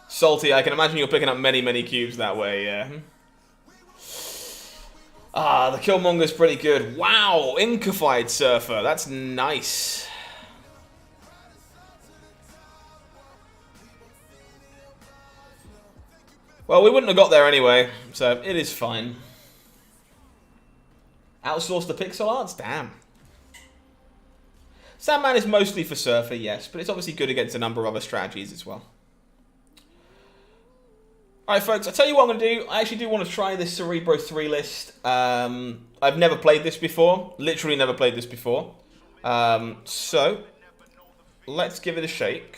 Salty, I can imagine you're picking up many, many cubes that way, yeah. The Killmonger's pretty good. Wow, Inkified Surfer, that's nice. Well, we wouldn't have got there anyway, so it is fine. Outsource the pixel arts? Damn. Sandman is mostly for Surfer, yes, but it's obviously good against a number of other strategies as well. Alright folks, I'll tell you what I'm going to do. I actually do want to try this Cerebro 3 list. I've never played this before. Literally never played this before. So, let's give it a shake.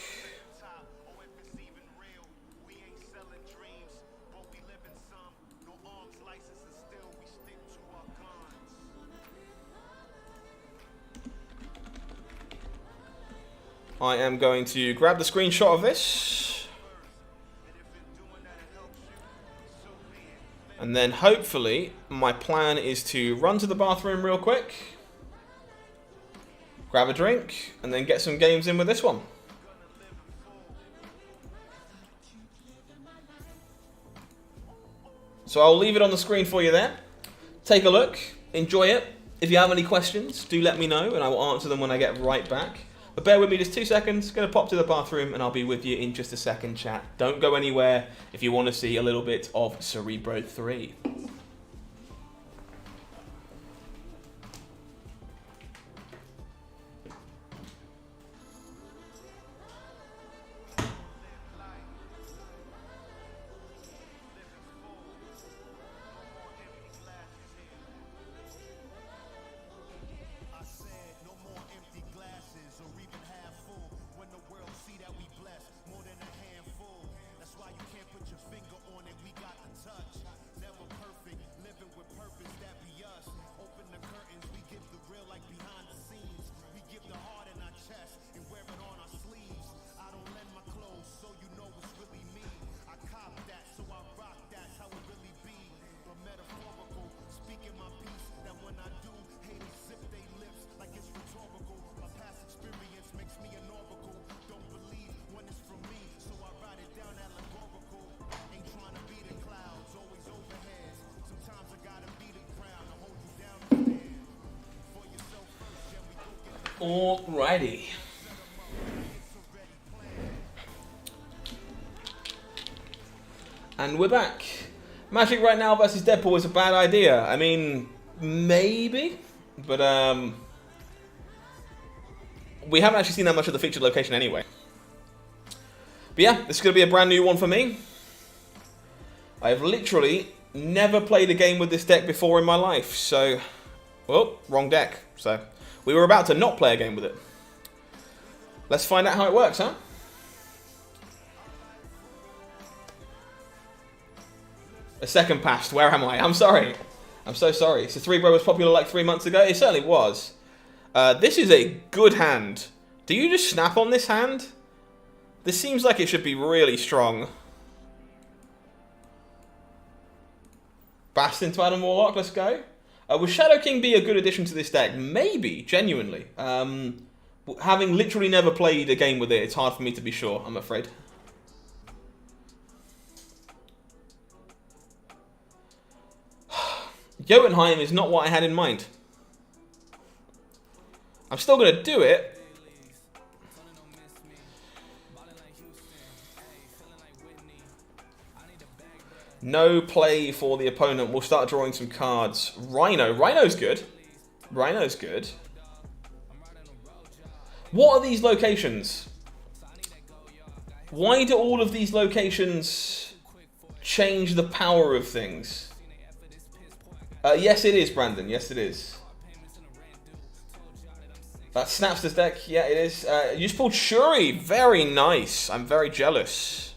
I am going to grab the screenshot of this. And then hopefully my plan is to run to the bathroom real quick. Grab a drink and then get some games in with this one. So I'll leave it on the screen for you there. Take a look. Enjoy it. If you have any questions, do let me know and I will answer them when I get right back. But bear with me just 2 seconds, going to pop to the bathroom and I'll be with you in just a second, chat. Don't go anywhere if you want to see a little bit of Cerebro 3. Alrighty. And we're back. Magic right now versus Deadpool is a bad idea. I mean, maybe, but we haven't actually seen that much of the featured location anyway. But yeah, this is going to be a brand new one for me. I have literally never played a game with this deck before in my life, so... Well, wrong deck. So, we were about to not play a game with it. Let's find out how it works, huh? A second passed. Where am I? I'm sorry. I'm so sorry. So Cerebro was popular like 3 months ago? It certainly was. This is a good hand. Do you just snap on this hand? This seems like it should be really strong. Bast into Adam Warlock, let's go. Would Shadow King be a good addition to this deck? Maybe, genuinely. Having literally never played a game with it, it's hard for me to be sure, I'm afraid. Jotunheim is not what I had in mind. I'm still going to do it. No play for the opponent. We'll start drawing some cards. Rhino. Rhino's good. Rhino's good. What are these locations? Why do all of these locations change the power of things? Yes, it is, Brandon. Yes, it is. That snaps this deck. Yeah, it is. You just pulled Shuri. Very nice. I'm very jealous.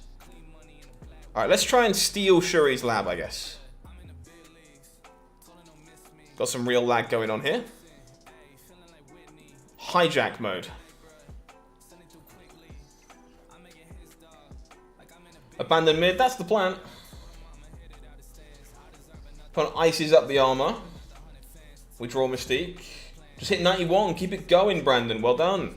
Alright, let's try and steal Shuri's lab, I guess. Got some real lag going on here. Hijack mode. Abandon mid, that's the plan. Opponent ices up the armor. We draw Mystique. Just hit 91, keep it going, Brandon, well done.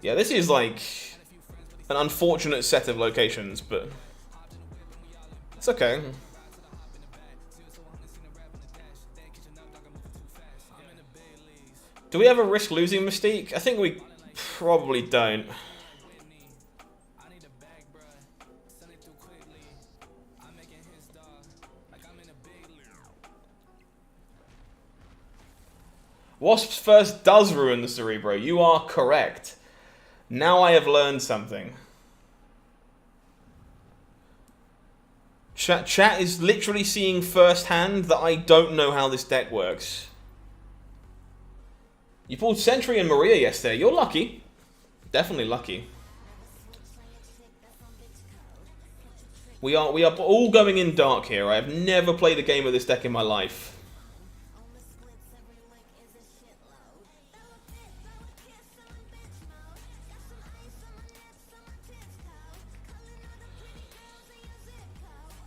Yeah, this is like an unfortunate set of locations, but it's okay. Do we ever risk losing Mystique? I think we probably don't. Wasp's first does ruin the Cerebro. You are correct. Now I have learned something. Chat is literally seeing firsthand that I don't know how this deck works. You pulled Sentry and Maria yesterday. You're lucky. Definitely lucky. We are all going in dark here. I have never played a game of this deck in my life.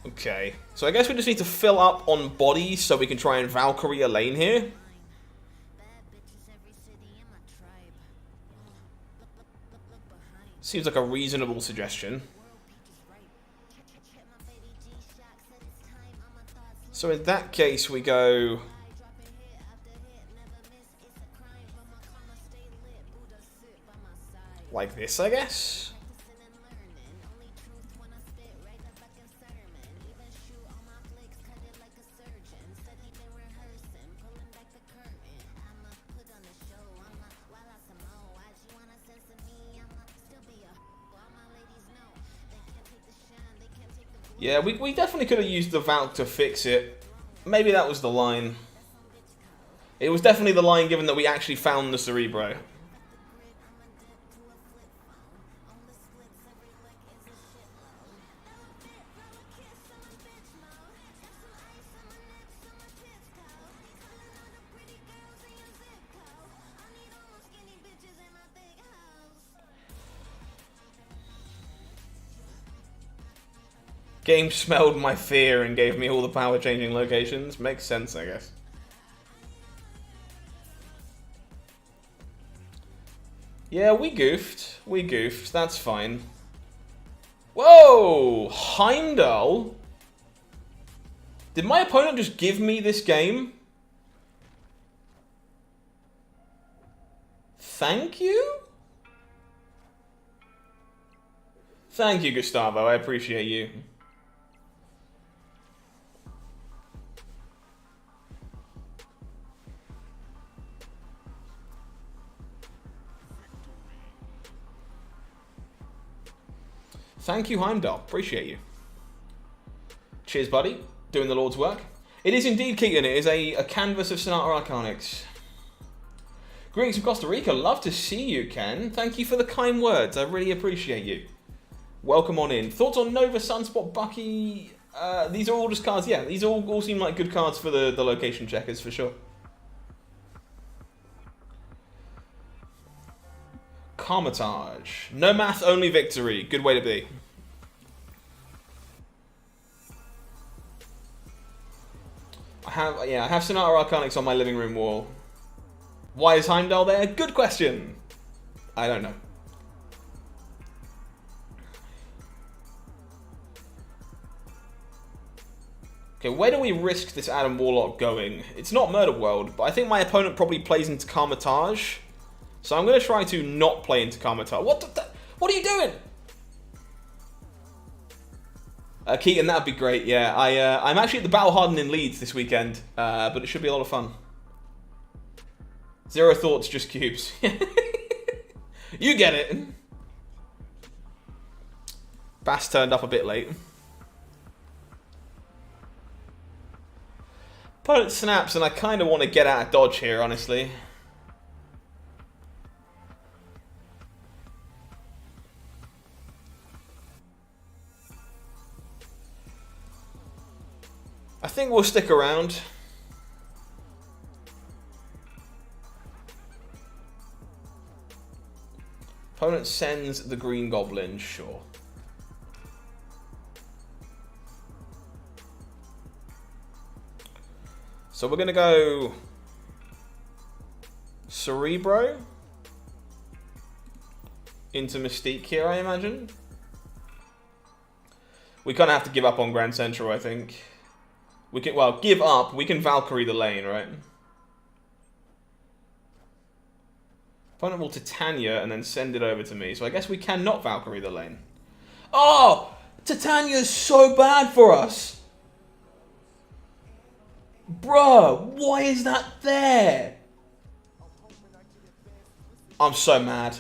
Okay, so I guess we just need to fill up on bodies so we can try and Valkyrie a lane here. Seems like a reasonable suggestion. So in that case we go... like this, I guess? Yeah, we definitely could have used the Valk to fix it. Maybe that was the line. It was definitely the line given that we actually found the Cerebro. Game smelled my fear and gave me all the power changing locations. Makes sense, I guess. Yeah, we goofed. We goofed. That's fine. Whoa! Heimdall? Did my opponent just give me this game? Thank you? Thank you, Gustavo. I appreciate you. Thank you, Heimdall. Appreciate you. Cheers, buddy. Doing the Lord's work. It is indeed, Keaton. It is a canvas of Sonata Arcanics. Greetings from Costa Rica. Love to see you, Ken. Thank you for the kind words. I really appreciate you. Welcome on in. Thoughts on Nova, Sunspot, Bucky? These are all just cards. Yeah, these all seem like good cards for the location checkers, for sure. Carmitage. No math, only victory. Good way to be. I have Sonata Arcanics on my living room wall. Why is Heimdall there? Good question. I don't know. Okay, where do we risk this Adam Warlock going? It's not Murder World, but I think my opponent probably plays into Carmitage. So I'm going to try to not play into Carmitage. What are you doing? Keaton, that would be great, yeah. I'm actually at the Battle Harden in Leeds this weekend, but it should be a lot of fun. Zero thoughts, just cubes. You get it. Bass turned up a bit late. Opponent snaps, and I kind of want to get out of dodge here, honestly. I think we'll stick around. Opponent sends the Green Goblin, sure. So we're going to go Cerebro into Mystique here, I imagine. We kind of have to give up on Grand Central, I think. We can, well, give up. We can Valkyrie the lane, right? Opponent will Titania and then send it over to me. So I guess we cannot Valkyrie the lane. Oh! Titania is so bad for us! Bruh, why is that there? I'm so mad.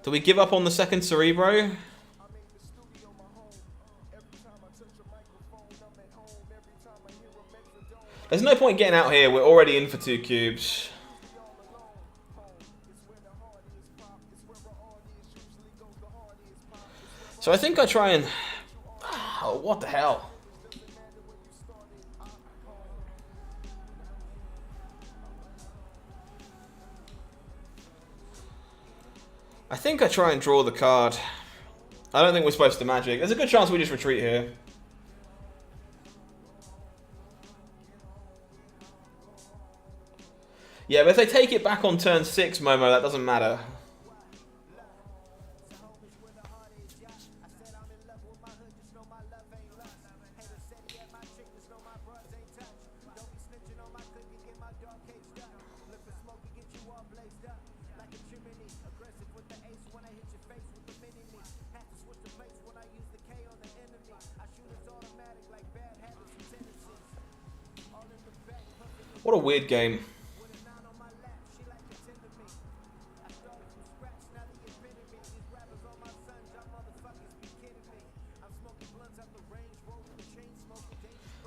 Do we give up on the second Cerebro? There's no point getting out here. We're already in for 2 cubes. So I think I try and... Oh, what the hell? I think I try and draw the card. I don't think we're supposed to magic. There's a good chance we just retreat here. Yeah, but if they take it back on turn 6, Momo, that doesn't matter. What a weird game.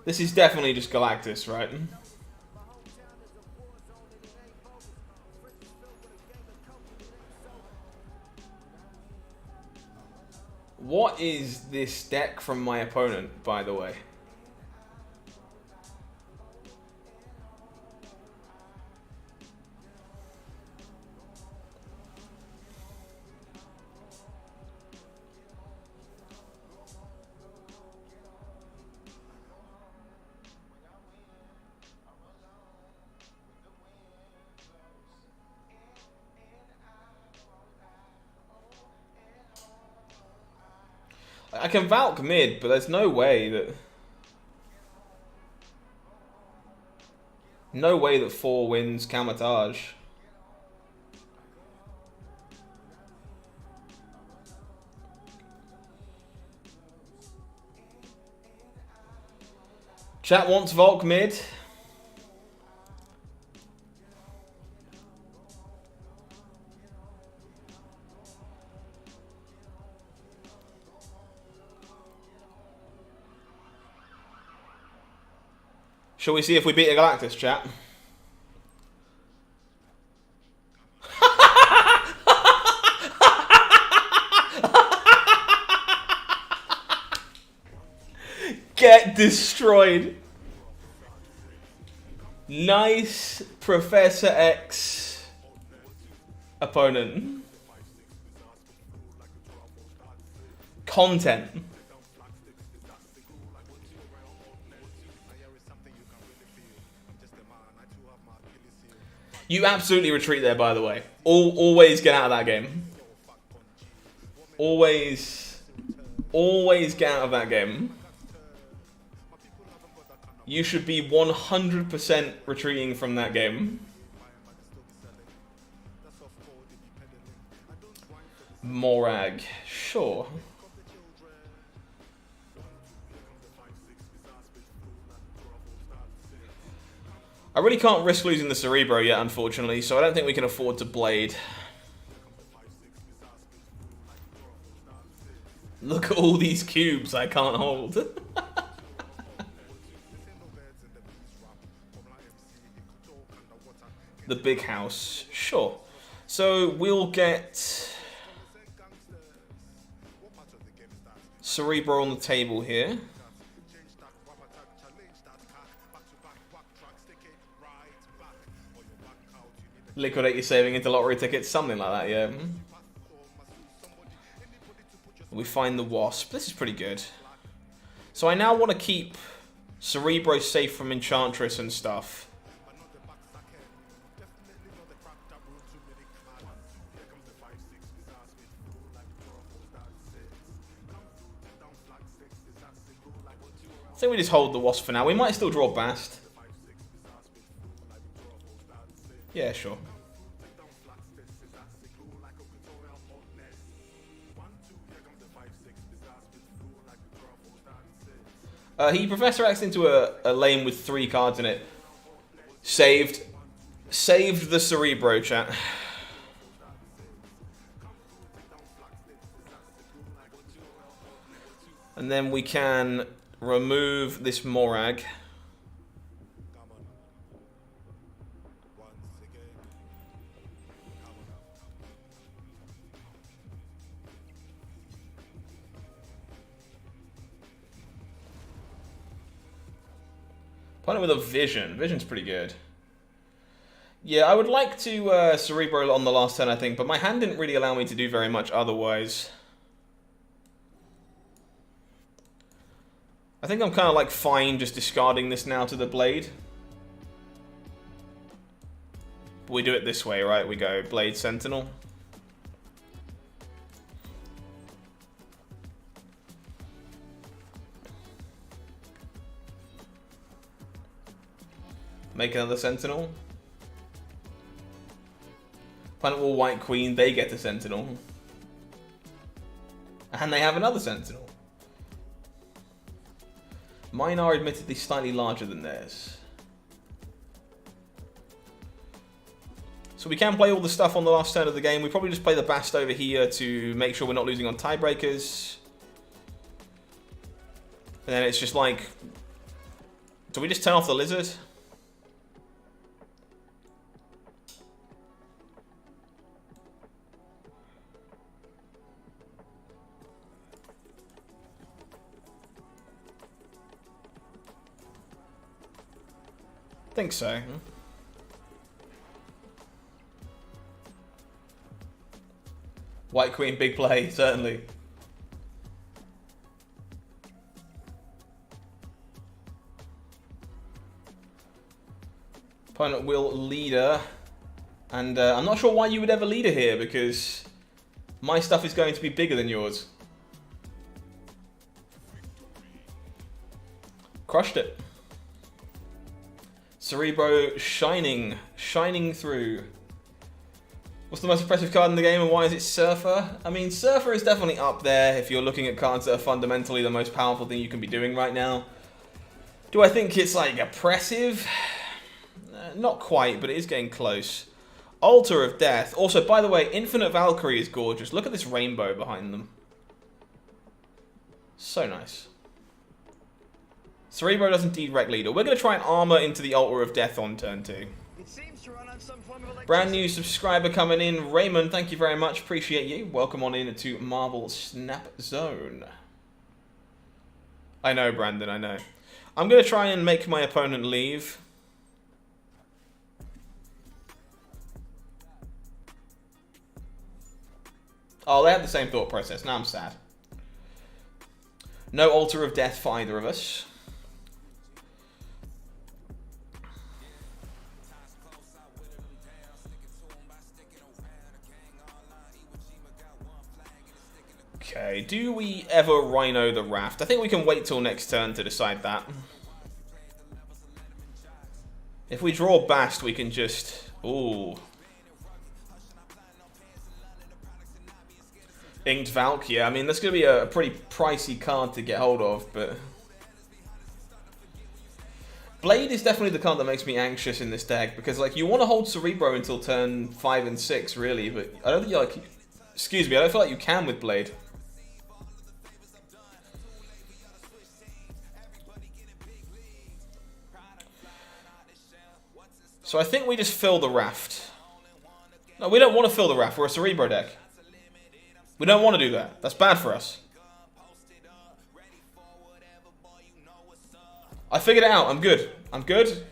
This is definitely just Galactus, right? What is this deck from my opponent, by the way? I can Valk mid, but there's no way that... No way that 4 wins Kamar-Taj. Chat wants Volk mid. Shall we see if we beat a Galactus, chat? Get destroyed. Nice Professor X opponent. Content. You absolutely retreat there, by the way. Always get out of that game. Always get out of that game. You should be 100% retreating from that game. Morag. Sure. I really can't risk losing the Cerebro yet, unfortunately, so I don't think we can afford to Blade. Look at all these cubes I can't hold. The big house. Sure. So we'll get Cerebro on the table here. Liquidate your saving into lottery tickets, something like that, yeah. We find the Wasp. This is pretty good. So I now want to keep Cerebro safe from Enchantress and stuff. I think we just hold the Wasp for now. We might still draw Bast. Yeah, sure. He Professor X into a lane with 3 cards in it. Saved the Cerebro, chat. And then we can remove this Morag. Opponent with a Vision. Vision's pretty good. Yeah, I would like to Cerebro on the last turn, I think, but my hand didn't really allow me to do very much otherwise. I think I'm kind of like fine just discarding this now to the Blade. But we do it this way, right? We go Blade Sentinel. Make another Sentinel. Opponent will White Queen, they get a Sentinel. And they have another Sentinel. Mine are admittedly slightly larger than theirs. So we can play all the stuff on the last turn of the game. We probably just play the Bast over here to make sure we're not losing on tiebreakers. And then it's just like... Do we just turn off the Lizard? I think so. White Queen, big play, certainly. Opponent will leader. And I'm not sure why you would ever leader here, because my stuff is going to be bigger than yours. Crushed it. Cerebro shining through. What's the most impressive card in the game and why is it Surfer? I mean, Surfer is definitely up there if you're looking at cards that are fundamentally the most powerful thing you can be doing right now. Do I think it's like oppressive? Not quite, but it is getting close. Altar of Death. Also, by the way, Infinite Valkyrie is gorgeous. Look at this rainbow behind them. So nice. Cerebro does indeed wreck leader. We're going to try and armor into the Altar of Death on turn 2. It seems to run on some form of electricity. Brand new subscriber coming in. Raymond, thank you very much. Appreciate you. Welcome on in to Marvel Snap Zone. I know, Brandon, I know. I'm going to try and make my opponent leave. Oh, they had the same thought process. Now I'm sad. No Altar of Death for either of us. Okay, do we ever Rhino the Raft? I think we can wait till next turn to decide that. If we draw Bast, we can just... Ooh. Inked Valk, yeah. I mean, that's going to be a pretty pricey card to get hold of, but... Blade is definitely the card that makes me anxious in this deck, because, like, you want to hold Cerebro until turn 5 and 6, really, but I don't think you, like... Excuse me, I don't feel like you can with Blade. So I think we just fill the Raft. No, we don't want to fill the Raft. We're a Cerebro deck. We don't want to do that. That's bad for us. I figured it out. I'm good. I'm good.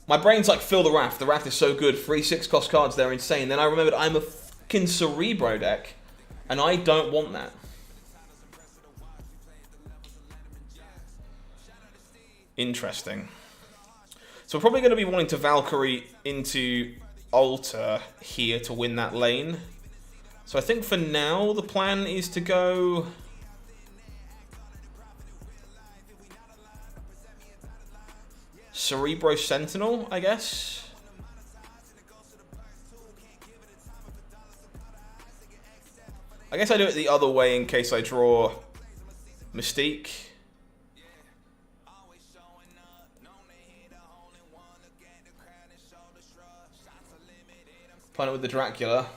My brain's like, fill the Raft. The Raft is so good. 3 6-cost cards, they're insane. Then I remembered I'm a fucking Cerebro deck. And I don't want that. Interesting. So we're probably going to be wanting to Valkyrie into Altar here to win that lane. So I think for now the plan is to go... Cerebro Sentinel, I guess. I guess I do it the other way in case I draw Mystique. Opponent with the Dracula.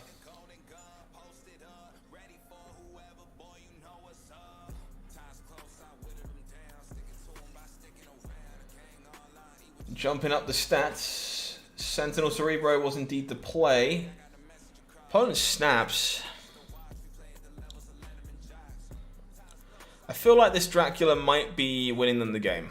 Jumping up the stats. Sentinel Cerebro was indeed the play. Opponent snaps. I feel like this Dracula might be winning them the game.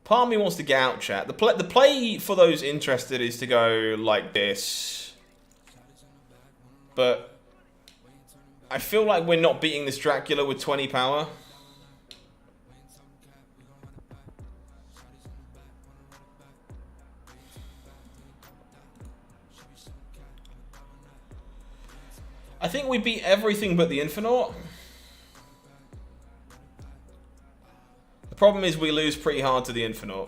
Part of me wants to get out, chat. The play for those interested is to go like this. But I feel like we're not beating this Dracula with 20 power. I think we beat everything but the Infinite. The problem is we lose pretty hard to the Infinite.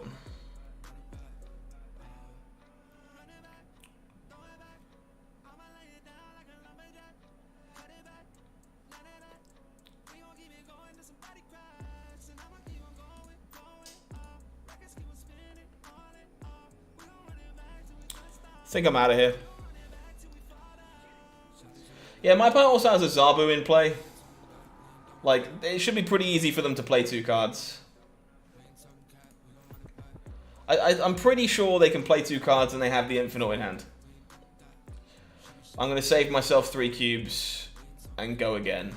I think I'm out of here. Yeah, my opponent also has a Zabu in play. Like, it should be pretty easy for them to play 2 cards. I'm pretty sure they can play 2 cards and they have the Infinite in hand. I'm going to save myself 3 cubes and go again.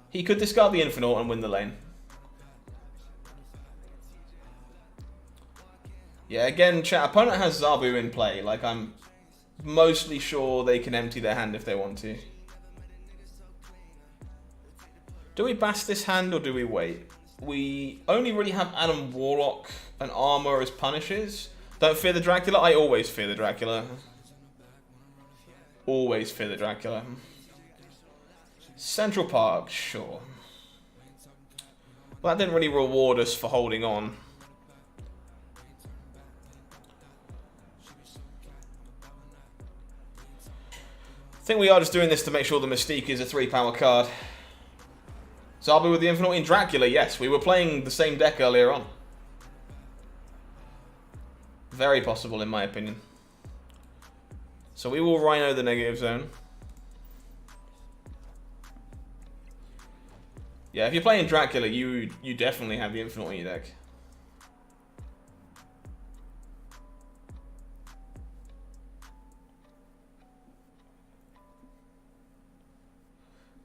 He could discard the Infinite and win the lane. Yeah, again, chat, opponent has Zabu in play. Like, I'm mostly sure they can empty their hand if they want to. Do we bash this hand or do we wait? We only really have Adam Warlock and Armor as punishes. Don't fear the Dracula? I always fear the Dracula. Always fear the Dracula. Central Park, sure. Well, that didn't really reward us for holding on. I think we are just doing this to make sure the Mystique is a 3-power card. Zabu with the Infinite in Dracula, yes. We were playing the same deck earlier on. Very possible, in my opinion. So we will Rhino the negative zone. Yeah, if you're playing Dracula, you definitely have the Infinite in your deck.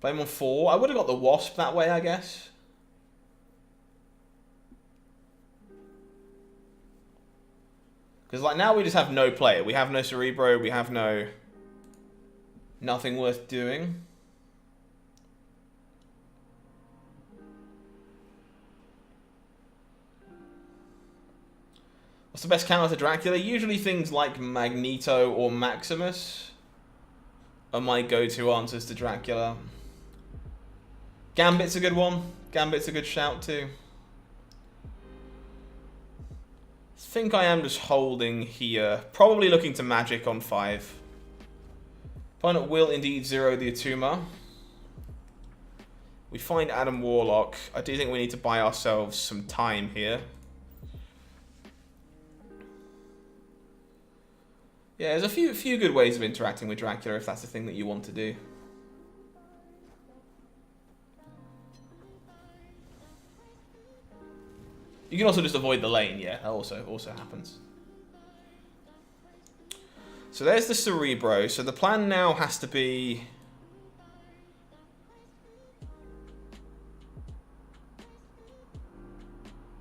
Play him on 4. I would have got the Wasp that way, I guess. Because like now we just have no player. We have no Cerebro. We have no... nothing worth doing. What's the best counter to Dracula? Usually things like Magneto or Maximus are my go-to answers to Dracula. Gambit's a good one. Gambit's a good shout too. I think I am just holding here. Probably looking to Magic on 5. Opponent will indeed 0 the Atuma. We find Adam Warlock. I do think we need to buy ourselves some time here. Yeah, there's a few good ways of interacting with Dracula if that's the thing that you want to do. You can also just avoid the lane, yeah, that also happens. So there's the Cerebro. So the plan now has to be...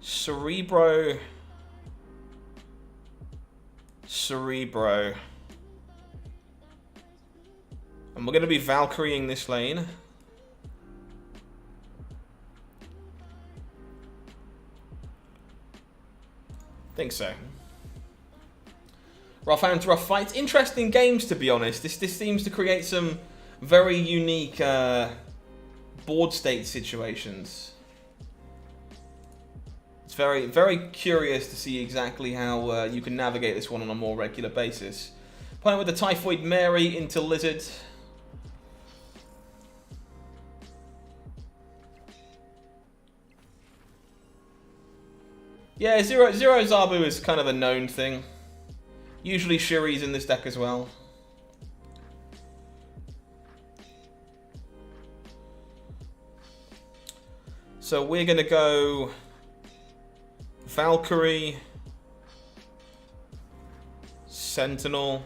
Cerebro... And we're going to be Valkyrying this lane. Think so. Rough hands, rough fights. Interesting games, to be honest. This seems to create some very unique board state situations. It's very, very curious to see exactly how you can navigate this one on a more regular basis. Playing with the Typhoid Mary into Lizard. Yeah, Zero Zabu is kind of a known thing. Usually Shuri's in this deck as well. So we're going to go Valkyrie, Sentinel,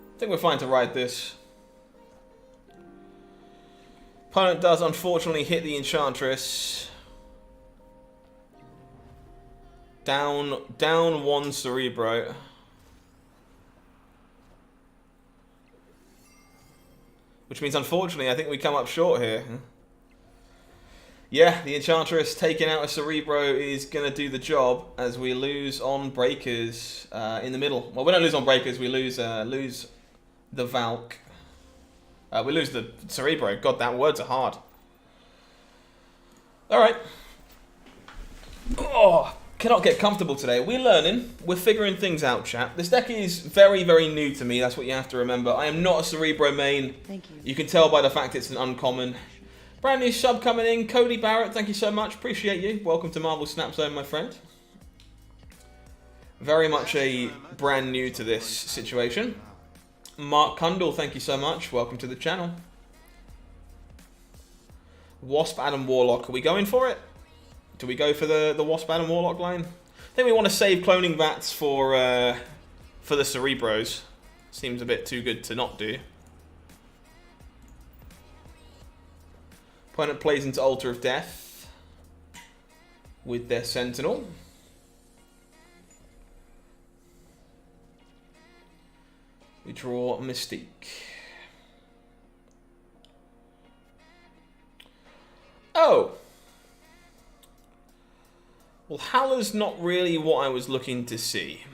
I think we're fine to ride this. Opponent does unfortunately hit the Enchantress. Down one Cerebro. Which means unfortunately I think we come up short here. Yeah, the Enchantress taking out a Cerebro is going to do the job as we lose on Breakers in the middle. Well, we don't lose on Breakers, we lose the Valk. We lose the Cerebro. God, that words are hard. Alright. Oh, cannot get comfortable today. We're learning. We're figuring things out, chat. This deck is very, very new to me. That's what you have to remember. I am not a Cerebro main. Thank you. You can tell by the fact it's an uncommon. Brand new sub coming in. Cody Barrett, thank you so much. Appreciate you. Welcome to Marvel Snap Zone, my friend. Very much a brand new to this situation. Mark Kundle, thank you so much. Welcome to the channel. Wasp Adam Warlock. Are we going for it? Do we go for the Wasp Adam Warlock line? I think we want to save cloning vats for the Cerebros. Seems a bit too good to not do. Opponent plays into Altar of Death. with their Sentinel. We draw Mystique. Oh! Well, Howler's not really what I was looking to see.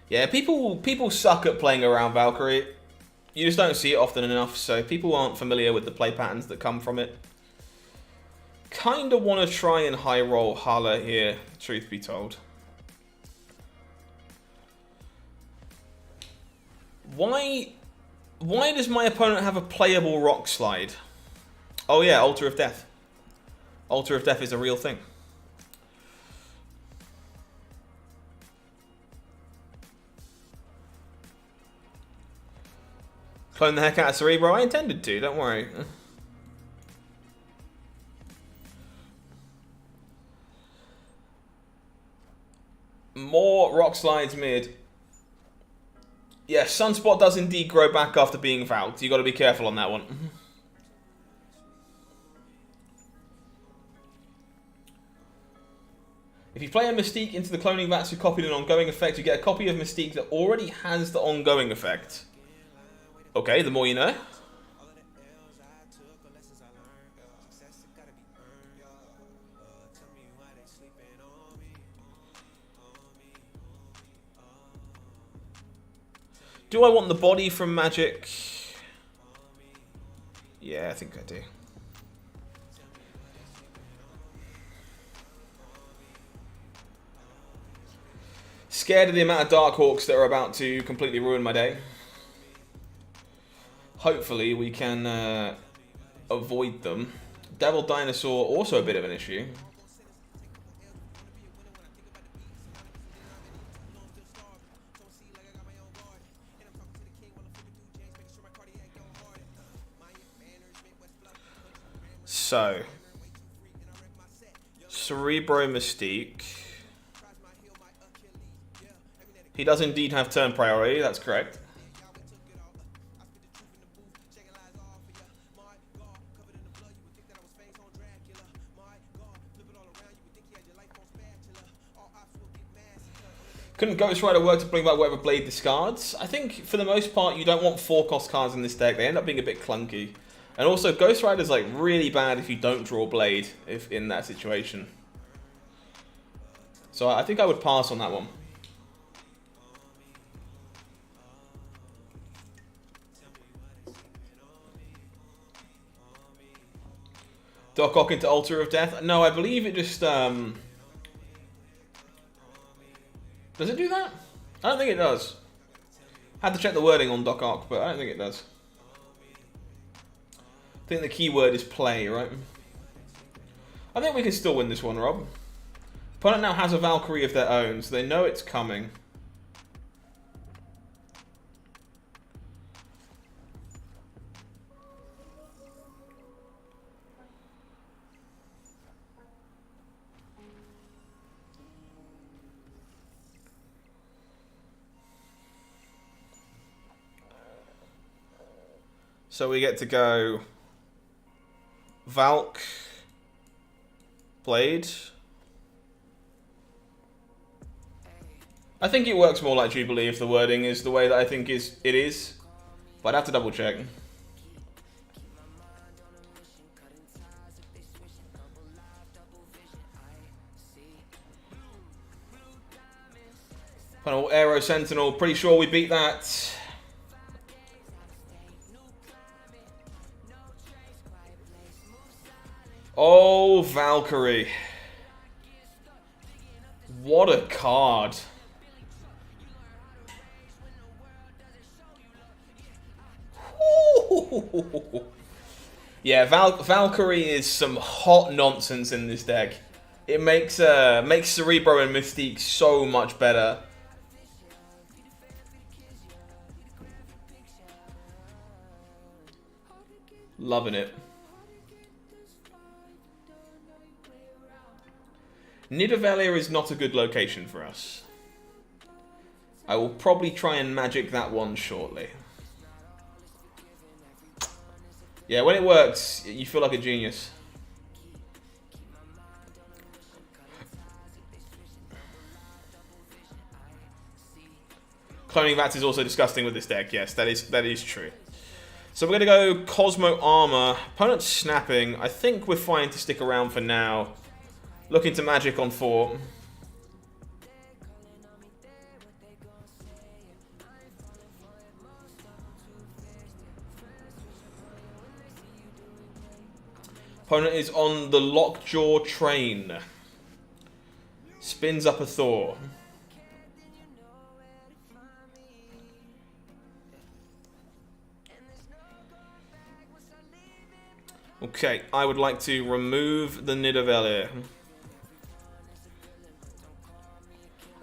Yeah, people suck at playing around Valkyrie. You just don't see it often enough, so people aren't familiar with the play patterns that come from it. Kinda want to try and high roll Howler here, truth be told. Why does my opponent have a playable rock slide? Oh yeah, Altar of Death. Altar of Death is a real thing. Clone the heck out of Cerebro. I intended to, don't worry. More rock slides mid. Yeah, Sunspot does indeed grow back after being Valked. You got to be careful on that one. If you play a Mystique into the cloning vats who copied an ongoing effect, you get a copy of Mystique that already has the ongoing effect. Okay, the more you know. Do I want the body from Magic? Yeah, I think I do. Scared of the amount of Darkhawks that are about to completely ruin my day. Hopefully we can avoid them. Devil Dinosaur, also a bit of an issue. So, Cerebro Mystique. He does indeed have turn priority, that's correct. Couldn't Ghost Rider work to bring back whatever Blade discards? I think for the most part you don't want 4-cost cards in this deck. They end up being a bit clunky. And also Ghost Rider's like really bad if you don't draw Blade if in that situation. So I think I would pass on that one. Doc Ock into Altar of Death? No, I believe it just does it do that? I don't think it does. Had to check the wording on Doc Ock, but I don't think it does. I think the keyword is play, right? I think we can still win this one, Rob. Opponent now has a Valkyrie of their own, so they know it's coming. So we get to go Valk, Blade. I think it works more like Jubilee if the wording is the way that I think it is. But I'd have to double check. Final Aero Sentinel, pretty sure we beat that. Oh, Valkyrie. What a card. Ooh. Yeah, Valkyrie is some hot nonsense in this deck. It makes Cerebro and Mystique so much better. Loving it. Nidavellir is not a good location for us. I will probably try and magic that one shortly. Yeah, when it works, you feel like a genius. Cloning Vats is also disgusting with this deck. Yes, that is true. So we're going to go Cosmo Armor. Opponent's snapping. I think we're fine to stick around for now. Looking to magic on 4. Opponent is on the Lockjaw train. Spins up a Thor. Okay, I would like to remove the Nidavellir.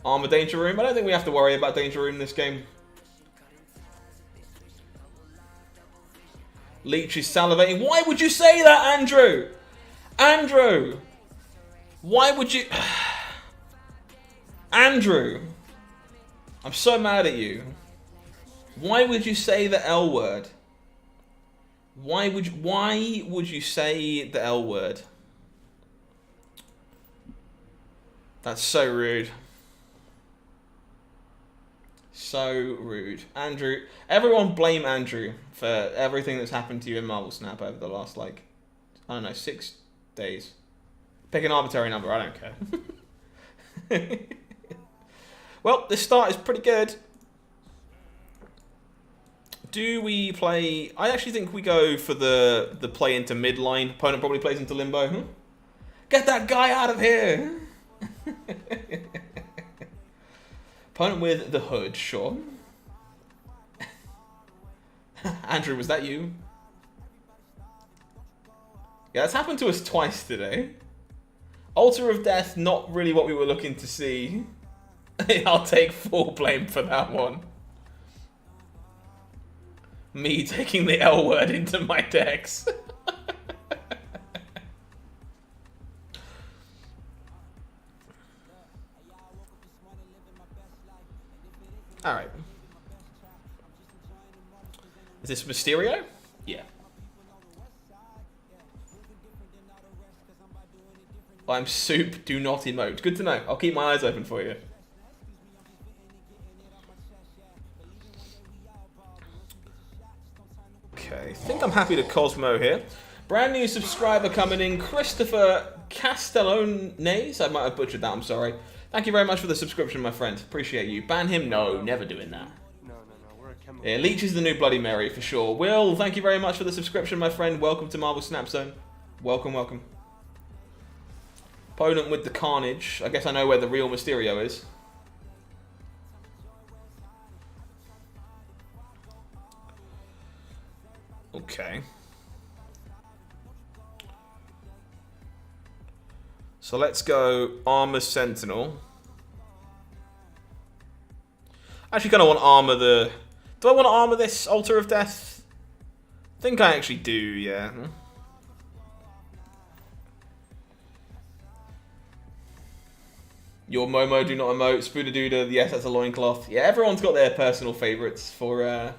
Armor Danger Room. I don't think we have to worry about Danger Room this game. Leech is salivating. Why would you say that, Andrew? Andrew! Why would you... Andrew! I'm so mad at you. Why would you say the L word? Why would you say the L word? That's so rude. So rude. Andrew, everyone blame Andrew for everything that's happened to you in Marvel Snap over the last, like, I don't know, 6 days. Pick an arbitrary number, I don't care. Well, this start is pretty good. Do we play... I actually think we go for the play into midline. Opponent probably plays into limbo. Get that guy out of here! Opponent with the hood, sure. Andrew, was that you? Yeah, that's happened to us twice today. Altar of Death, not really what we were looking to see. I'll take full blame for that one. Me taking the L word into my decks. Alright. Is this Mysterio? Yeah. I'm soup, do not emote. Good to know. I'll keep my eyes open for you. Okay, I think I'm happy to Cosmo here. Brand new subscriber coming in, Christopher Castellones. I might have butchered that, I'm sorry. Thank you very much for the subscription, my friend. Appreciate you. Ban him? No, never doing that. No. We're a chemical. Yeah, Leech is the new Bloody Mary for sure. Will, thank you very much for the subscription, my friend. Welcome to Marvel Snap Zone. Welcome, welcome. Opponent with the Carnage. I guess I know where the real Mysterio is. Okay. So let's go Armor Sentinel. Actually kind of want to armor the... Do I want to armor this Altar of Death? I think I actually do, yeah. Your Momo, do not emote. Spoodaduda, yes, that's a loincloth. Yeah, everyone's got their personal favourites for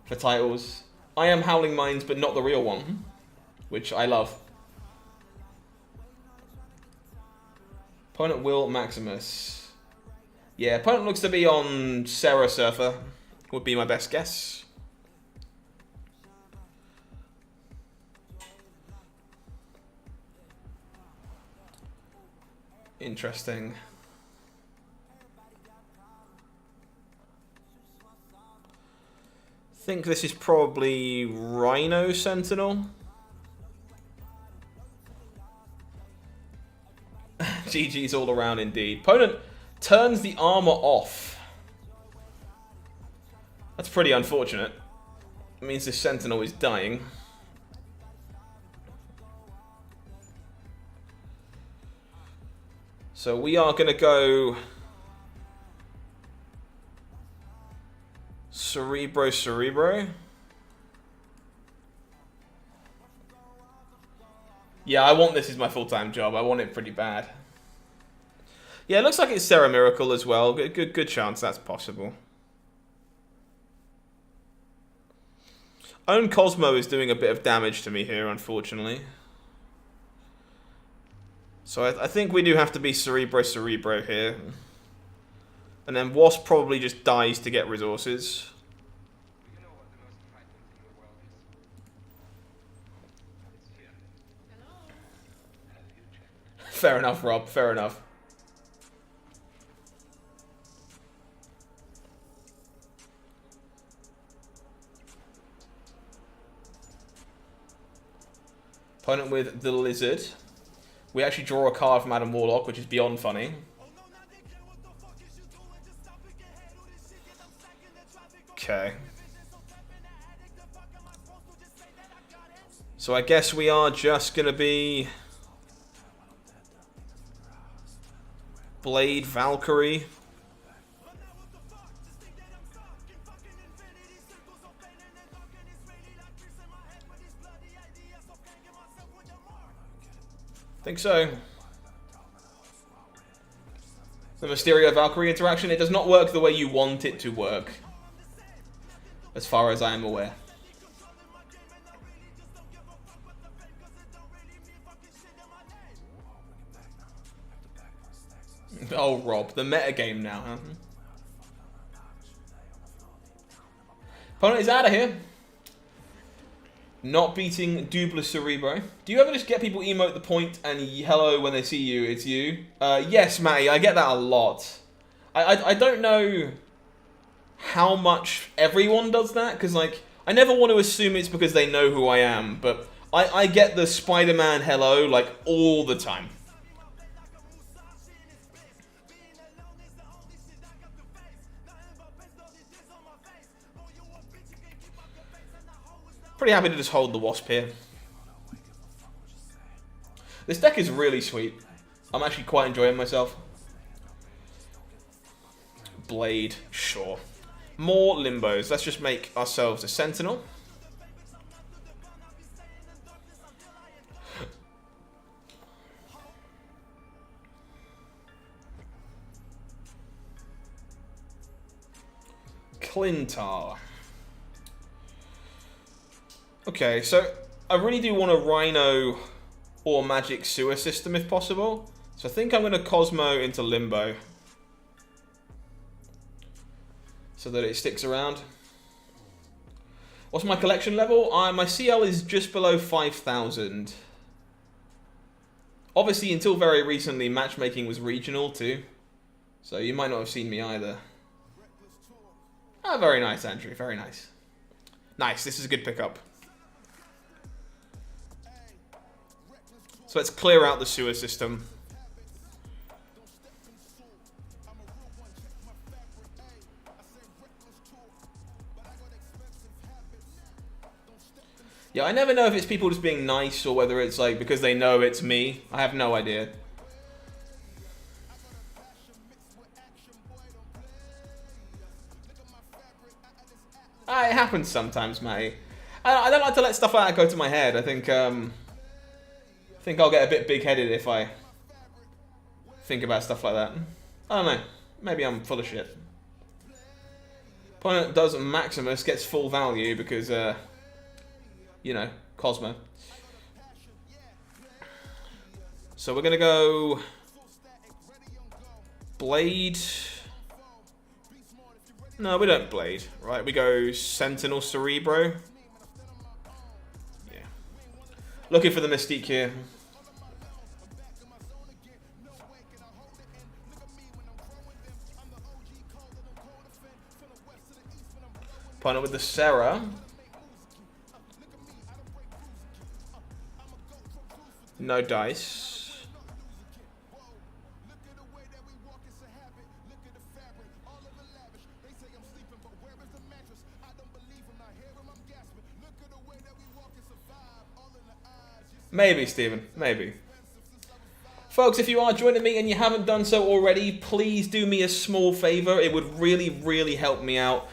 titles. I am HowlingMines, but not the real one, which I love. Opponent Will Maximus. Yeah, opponent looks to be on Patriot Surfer. Would be my best guess. Interesting. I think this is probably Rhino Sentinel. GG's all around indeed. Opponent turns the armor off. That's pretty unfortunate. It means this Sentinel is dying. So we are going to go Cerebro. Yeah, I want this as my full-time job. I want it pretty bad. Yeah, it looks like it's Sarah Miracle as well. Good chance that's possible. Own Cosmo is doing a bit of damage to me here, unfortunately. So I think we do have to be Cerebro here. And then Wasp probably just dies to get resources. Fair enough, Rob. Fair enough. Opponent with the Lizard. We actually draw a card from Adam Warlock, which is beyond funny. Okay. So I guess we are just going to be Blade Valkyrie. Think so. The Mysterio Valkyrie interaction, it does not work the way you want it to work. As far as I am aware. Oh, Rob, the metagame now, huh? Opponent is out of here. Not beating Double Cerebro. Do you ever just get people emote the point and hello when they see you, it's you? Yes, Matty, I get that a lot. I don't know how much everyone does that, because, like, I never want to assume it's because they know who I am, but I get the Spider-Man hello, like, all the time. Pretty happy to just hold the Wasp here. This deck is really sweet. I'm actually quite enjoying myself. Blade, sure. More Limbos. Let's just make ourselves a Sentinel. Clintar. Okay, so I really do want a Rhino or Magic Sewer system if possible. So I think I'm going to Cosmo into Limbo. So that it sticks around. What's my collection level? My CL is just below 5,000. Obviously, until very recently, matchmaking was regional too. So you might not have seen me either. Ah, very nice, Andrew. Very nice. Nice, this is a good pickup. So let's clear out the sewer system. Yeah, I never know if it's people just being nice or whether it's like because they know it's me. I have no idea. It happens sometimes, mate. I don't like to let stuff like that go to my head. I think I'll get a bit big-headed if I think about stuff like that. I don't know. Maybe I'm full of shit. Opponent does Maximus, gets full value because, you know, Cosmo. So we're going to go Blade. No, we don't Blade. Right, we go Sentinel Cerebro. Yeah. Looking for the Mystique here. Opponent with the Sarah. No dice. Maybe, Stephen. Maybe. Folks, if you are joining me and you haven't done so already, please do me a small favor. It would really, really help me out.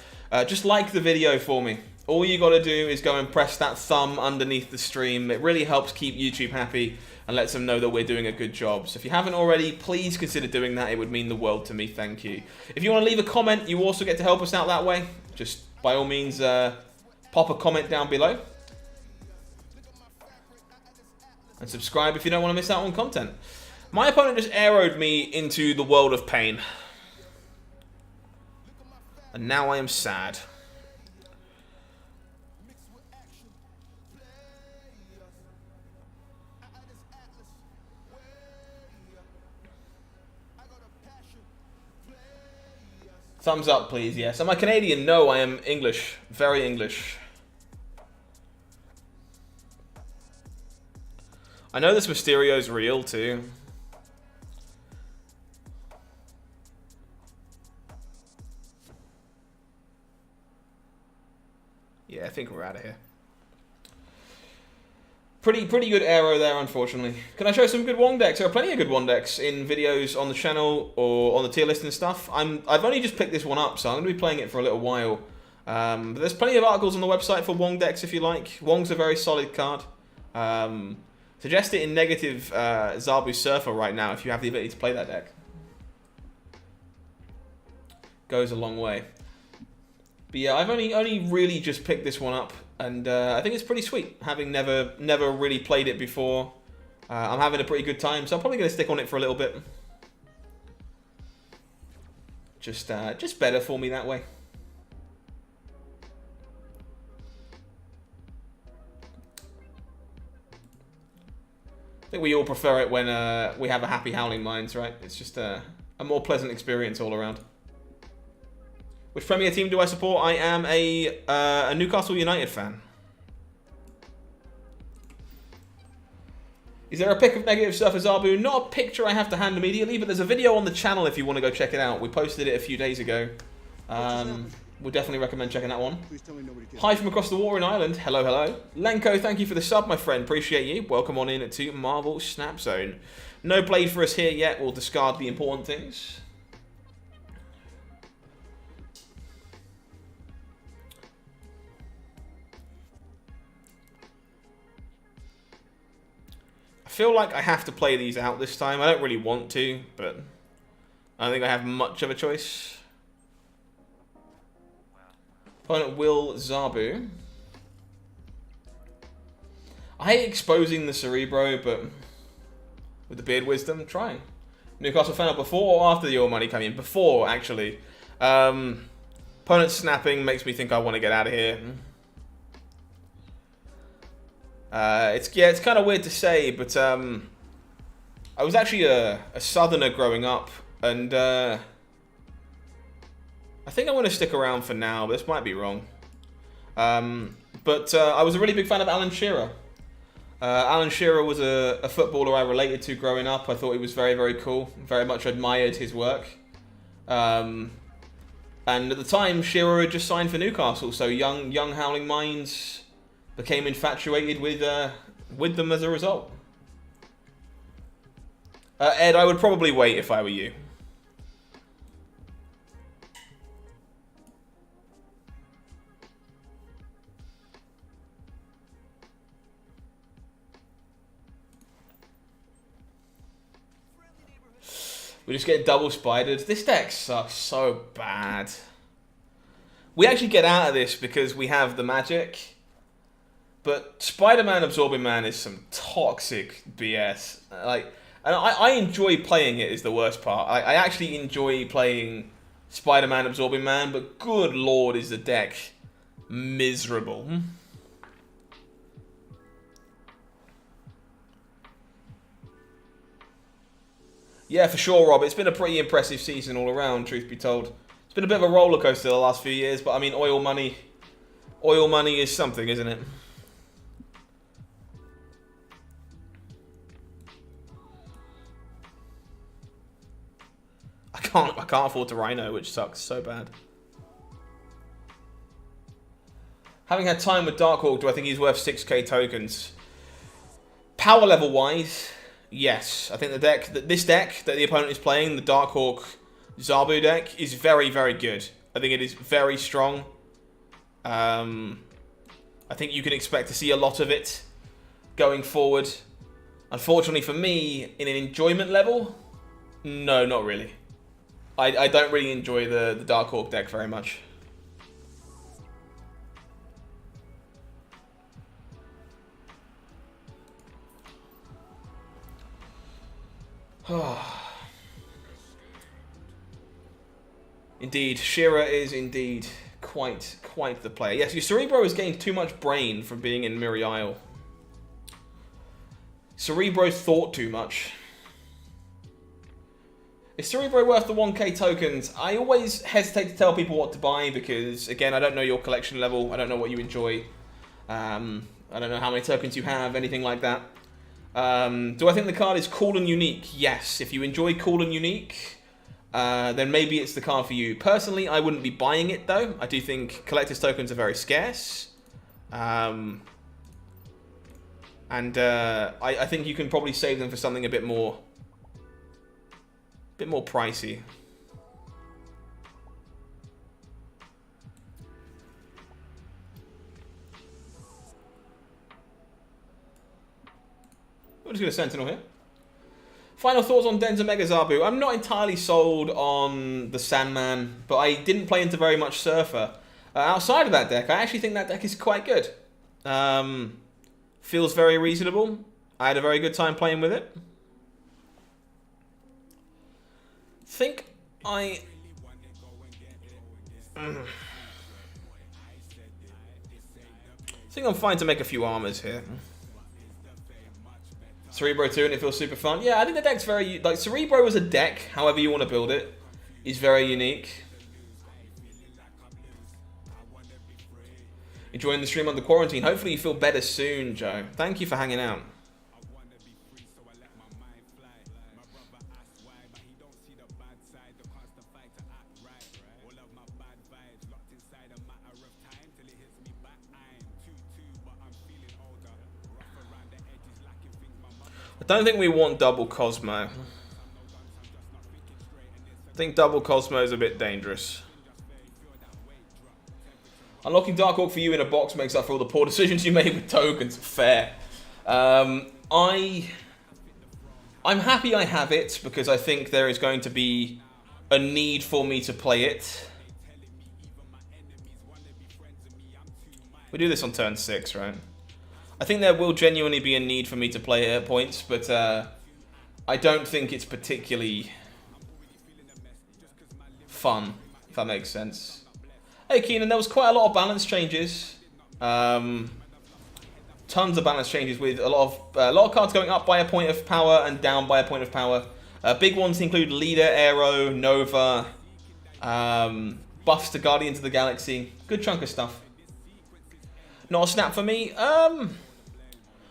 Just like the video for me. All you got to do is go and press that thumb underneath the stream. It really helps keep YouTube happy. and lets them know that we're doing a good job. So if you haven't already, please consider doing that. It would mean the world to me. Thank you. If you want to leave a comment, you also get to help us out that way. Just by all means, pop a comment down below. And subscribe if you don't want to miss out on content. My opponent just arrowed me into the world of pain. And now I am sad. Thumbs up, please, yes. Am I Canadian? No, I am English. Very English. I know this Mysterio's real, too. Yeah, I think we're out of here. Pretty good arrow there, unfortunately. Can I show some good Wong decks? There are plenty of good Wong decks in videos on the channel or on the tier list and stuff. I've only just picked this one up, so I'm going to be playing it for a little while. But there's plenty of articles on the website for Wong decks if you like. Wong's a very solid card. Suggest it in negative Zabu Surfer right now if you have the ability to play that deck. Goes a long way. But yeah, I've only really just picked this one up, and I think it's pretty sweet, having never really played it before. I'm having a pretty good time, so I'm probably going to stick on it for a little bit. Just better for me that way. I think we all prefer it when we have a happy HowlingMines, right? It's just a more pleasant experience all around. Which Premier team do I support? I am a Newcastle United fan. Is there a pic of negative Surfer Zabu? Not a picture I have to hand immediately, but there's a video on the channel if you want to go check it out. We posted it a few days ago. Would definitely recommend checking that one. Hi from across the water in Ireland. Hello, hello. Lenko, thank you for the sub, my friend. Appreciate you. Welcome on in to Marvel Snap Zone. No blade for us here yet. We'll discard the important things. I feel like I have to play these out this time. I don't really want to, but I don't think I have much of a choice. Opponent Will Zabu. I hate exposing the Cerebro, but with the Beard Wisdom, trying. Newcastle fan before or after the All Money coming in? Before, actually. Opponent snapping makes me think I want to get out of here. It's kind of weird to say, but I was actually a southerner growing up, and I think I want to stick around for now, but this might be wrong. But I was a really big fan of Alan Shearer. Alan Shearer was a footballer I related to growing up. I thought he was very, very cool. Very much admired his work. And at the time, Shearer had just signed for Newcastle, so young HowlingMines became infatuated with them as a result. Ed, I would probably wait if I were you. We just get double spidered. This deck sucks so bad. We actually get out of this because we have the magic. But Spider-Man Absorbing Man is some toxic BS. And I enjoy playing it is the worst part. I actually enjoy playing Spider-Man Absorbing Man, but good lord is the deck miserable. Yeah, for sure, Rob. It's been a pretty impressive season all around, truth be told. It's been a bit of a roller coaster the last few years, but I mean, oil money is something, isn't it? I can't afford to Rhino, which sucks so bad. Having had time with Darkhawk, do I think he's worth 6k tokens? Power level wise, yes. I think this deck that the opponent is playing, the Darkhawk Zabu deck, is very, very good. I think it is very strong. I think you can expect to see a lot of it going forward. Unfortunately for me, in an enjoyment level, no, not really. I don't really enjoy the Dark Hawk deck very much. Indeed, Shira is indeed quite the player. Yes, your Cerebro has gained too much brain from being in Miri Isle. Cerebro thought too much. Is Cerebro worth the 1k tokens? I always hesitate to tell people what to buy because, again, I don't know your collection level. I don't know what you enjoy. I don't know how many tokens you have, anything like that. Do I think the card is cool and unique? Yes. If you enjoy cool and unique, then maybe it's the card for you. Personally, I wouldn't be buying it, though. I do think collector's tokens are very scarce. I think you can probably save them for something a bit more pricey. I'm just going to Sentinel here. Final thoughts on Denza Mega Zabu. I'm not entirely sold on the Sandman, but I didn't play into very much Surfer. Outside of that deck, I actually think that deck is quite good. Feels very reasonable. I had a very good time playing with it. Think I'm fine to make a few armors here. Cerebro 2 and it feels super fun. Yeah, I think the deck's very... Like, Cerebro as a deck, however you want to build it, is very unique. Enjoying the stream under quarantine. Hopefully you feel better soon, Joe. Thank you for hanging out. I don't think we want double Cosmo. I think double Cosmo is a bit dangerous. Unlocking Dark Hawk for you in a box makes up for all the poor decisions you made with tokens. Fair. I'm happy I have it because I think there is going to be a need for me to play it. We do this on turn 6, right? I think there will genuinely be a need for me to play it at points, but I don't think it's particularly fun, if that makes sense. Hey Keenan, there was quite a lot of balance changes. Tons of balance changes with a lot of cards going up by a point of power and down by a point of power. Big ones include Leader, Aero, Nova, buffs to Guardians of the Galaxy. Good chunk of stuff. Not a snap for me.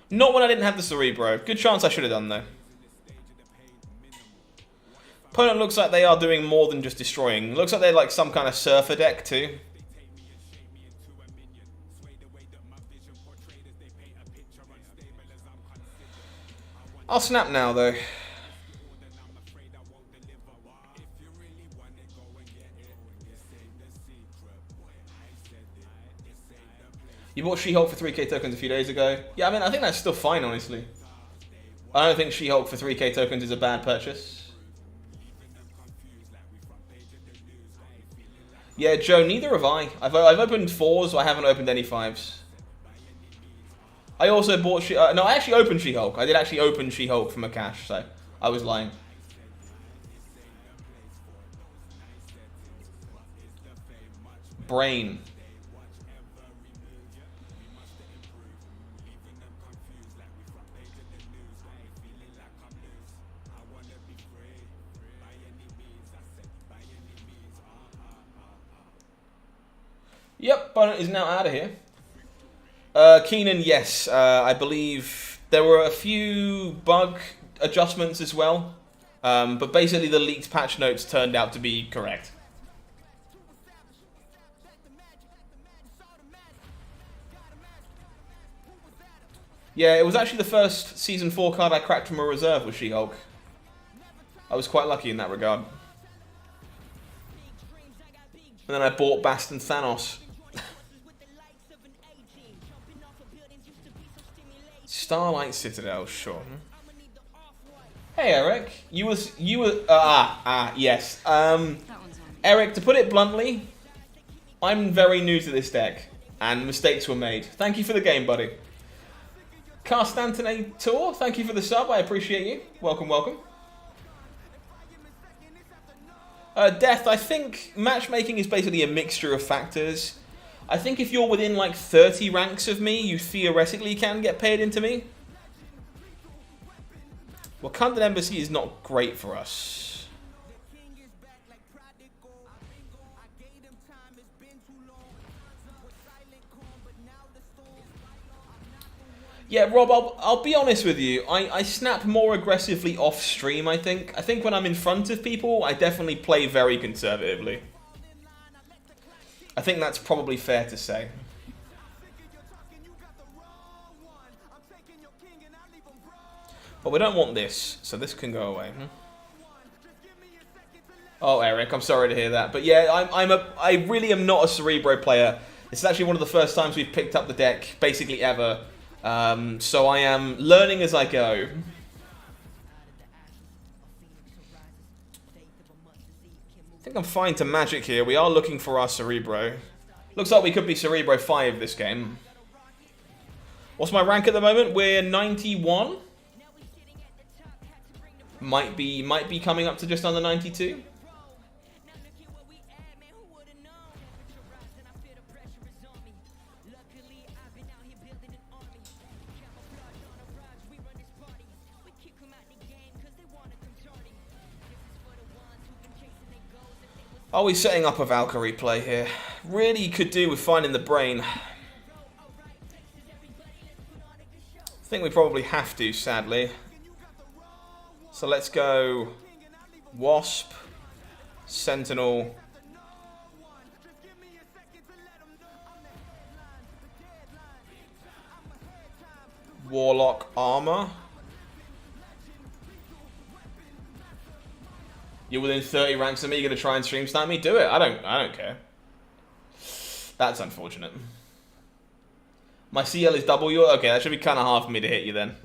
Not when I didn't have the Cerebro. Good chance I should have done though. Opponent looks like they are doing more than just destroying. Looks like they're like some kind of Surfer deck too. I'll snap now though. You bought She-Hulk for 3k tokens a few days ago. Yeah, I mean, I think that's still fine, honestly. I don't think She-Hulk for 3k tokens is a bad purchase. Yeah, Joe, neither have I. I've opened 4s, I haven't opened any 5s. I also bought no, I actually opened She-Hulk. I did actually open She-Hulk from a cache, so I was lying. Brain. Yep, Bonnet is now out of here. Keenan, yes. I believe there were a few bug adjustments as well. But basically the leaked patch notes turned out to be correct. Yeah, it was actually the first Season 4 card I cracked from a reserve with She-Hulk. I was quite lucky in that regard. And then I bought Bast and Thanos. Starlight Citadel, sure. Hey Eric, yes. Eric, to put it bluntly, I'm very new to this deck, and mistakes were made. Thank you for the game, buddy. Castantinator, thank you for the sub, I appreciate you. Welcome, welcome. Death, I think matchmaking is basically a mixture of factors. I think if you're within like 30 ranks of me, you theoretically can get paired into me. Wakandan Embassy is not great for us. Yeah, Rob, I'll be honest with you. I snap more aggressively off stream, I think. I think when I'm in front of people, I definitely play very conservatively. I think that's probably fair to say. But we don't want this, so this can go away. Oh, Eric, I'm sorry to hear that. But yeah, I really am not a Cerebro player. This is actually one of the first times we've picked up the deck, basically ever. So I am learning as I go. I think I'm fine to magic here. We are looking for our Cerebro. Looks like we could be Cerebro 5 this game. What's my rank at the moment? We're 91. Might be coming up to just under 92. Are we setting up a Valkyrie play here? Really could do with finding the brain. I think we probably have to, sadly. So let's go Wasp, Sentinel, Warlock, Armor. You're within 30 ranks of me, you're going to try and stream snipe me? Do it. I don't care. That's unfortunate. My CL is double your... Okay, that should be kind of hard for me to hit you then.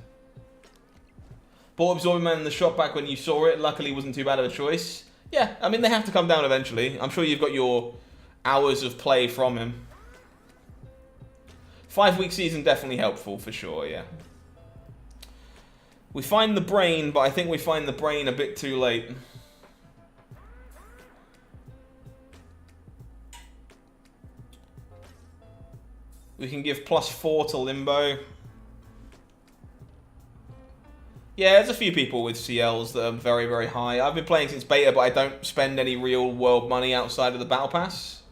Bought Absorbing Man in the shop back when you saw it. Luckily, it wasn't too bad of a choice. Yeah, I mean, they have to come down eventually. I'm sure you've got your hours of play from him. 5-week season definitely helpful, for sure, yeah. We find the brain, but I think we find the brain a bit too late. We can give +4 to Limbo. Yeah, there's a few people with CLs that are very, very high. I've been playing since beta, but I don't spend any real world money outside of the Battle Pass.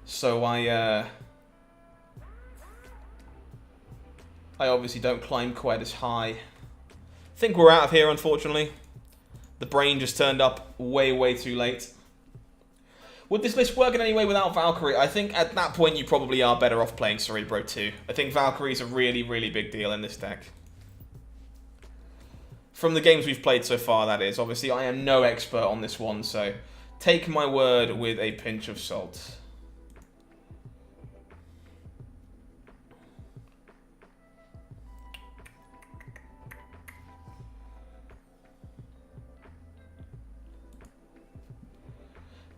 So I obviously don't climb quite as high. I think we're out of here, unfortunately. The brain just turned up way, way too late. Would this list work in any way without Valkyrie? I think at that point you probably are better off playing Cerebro 2. I think Valkyrie's a really, really big deal in this deck. From the games we've played so far, that is. Obviously, I am no expert on this one, so take my word with a pinch of salt.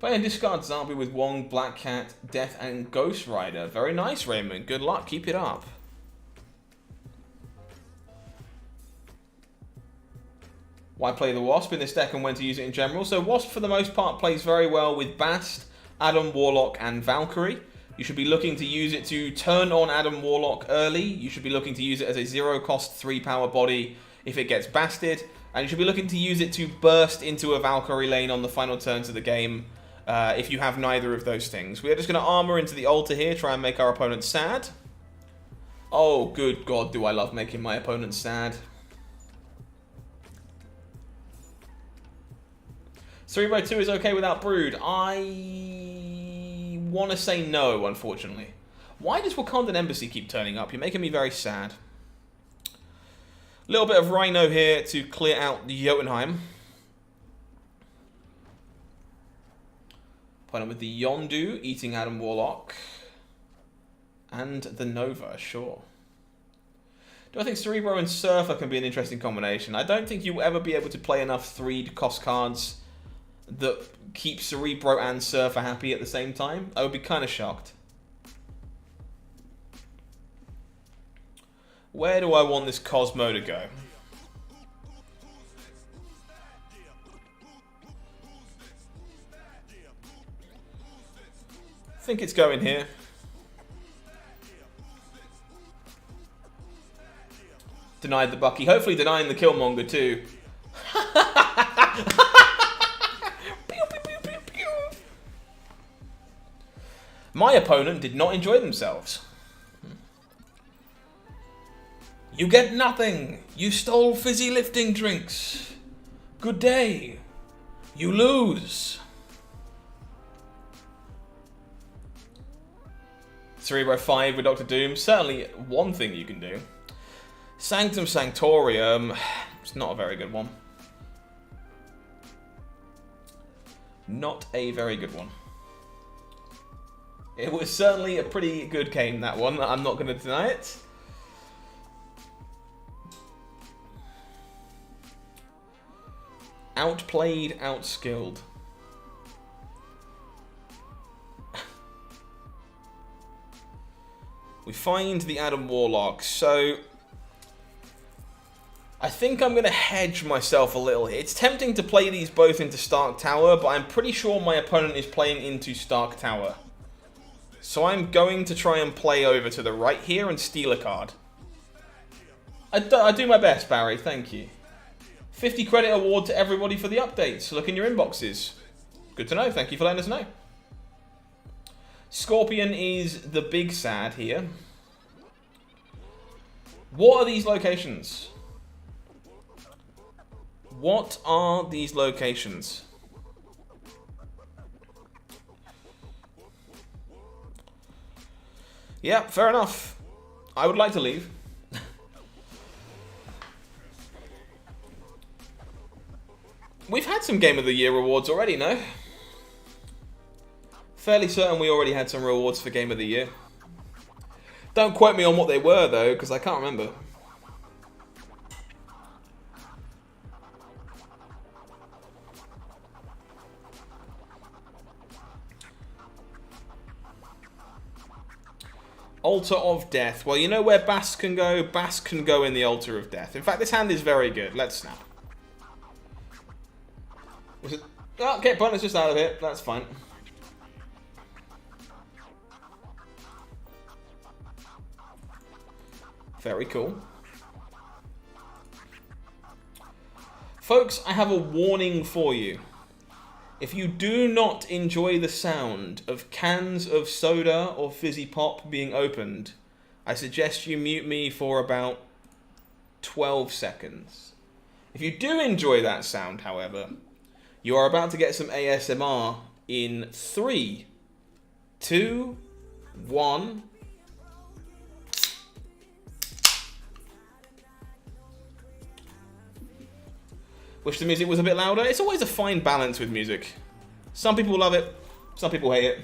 Play and discard Zabu with Wong, Black Cat, Death, and Ghost Rider. Very nice, Raymond. Good luck. Keep it up. Why play the Wasp in this deck and when to use it in general? So Wasp, for the most part, plays very well with Bast, Adam Warlock, and Valkyrie. You should be looking to use it to turn on Adam Warlock early. You should be looking to use it as a 0-cost 3-power body if it gets basted. And you should be looking to use it to burst into a Valkyrie lane on the final turns of the game if you have neither of those things. We are just going to armor into the altar here, try and make our opponent sad. Oh, good God, do I love making my opponent sad. Cerebro 2 is okay without Brood. I want to say no, unfortunately. Why does Wakandan Embassy keep turning up? You're making me very sad. A little bit of Rhino here to clear out the Jotunheim. Opponent with the Yondu, eating Adam Warlock. And the Nova, sure. Do I think Cerebro and Surfer can be an interesting combination? I don't think you'll ever be able to play enough 3-cost cards that keep Cerebro and Surfer happy at the same time. I would be kind of shocked. Where do I want this Cosmo to go? I think it's going here. Denied the Bucky. Hopefully denying the Killmonger too. My opponent did not enjoy themselves. You get nothing. You stole fizzy lifting drinks. Good day. You lose. Cerebro 5 with Dr. Doom. Certainly one thing you can do. Sanctum Sanctorium. It's not a very good one. Not a very good one. It was certainly a pretty good game, that one. I'm not going to deny it. Outplayed, outskilled. We find the Adam Warlock, so I think I'm going to hedge myself a little here. It's tempting to play these both into Stark Tower, but I'm pretty sure my opponent is playing into Stark Tower. So I'm going to try and play over to the right here and steal a card. I do my best, Barry, thank you. 50 credit award to everybody for the updates. Look in your inboxes. Good to know, thank you for letting us know. Scorpion is the big sad here. What are these locations? What are these locations? Yeah, fair enough. I would like to leave. We've had some Game of the Year rewards already, no? Fairly certain we already had some rewards for Game of the Year. Don't quote me on what they were, though, because I can't remember. Altar of Death. Well, you know where Bass can go? Bass can go in the Altar of Death. In fact, this hand is very good. Let's snap. Oh, okay, partner's just out of it. That's fine. Very cool. Folks, I have a warning for you. If you do not enjoy the sound of cans of soda or fizzy pop being opened, I suggest you mute me for about 12 seconds. If you do enjoy that sound, however, you are about to get some ASMR in 3, 2, 1... Wish the music was a bit louder. It's always a fine balance with music. Some people love it, some people hate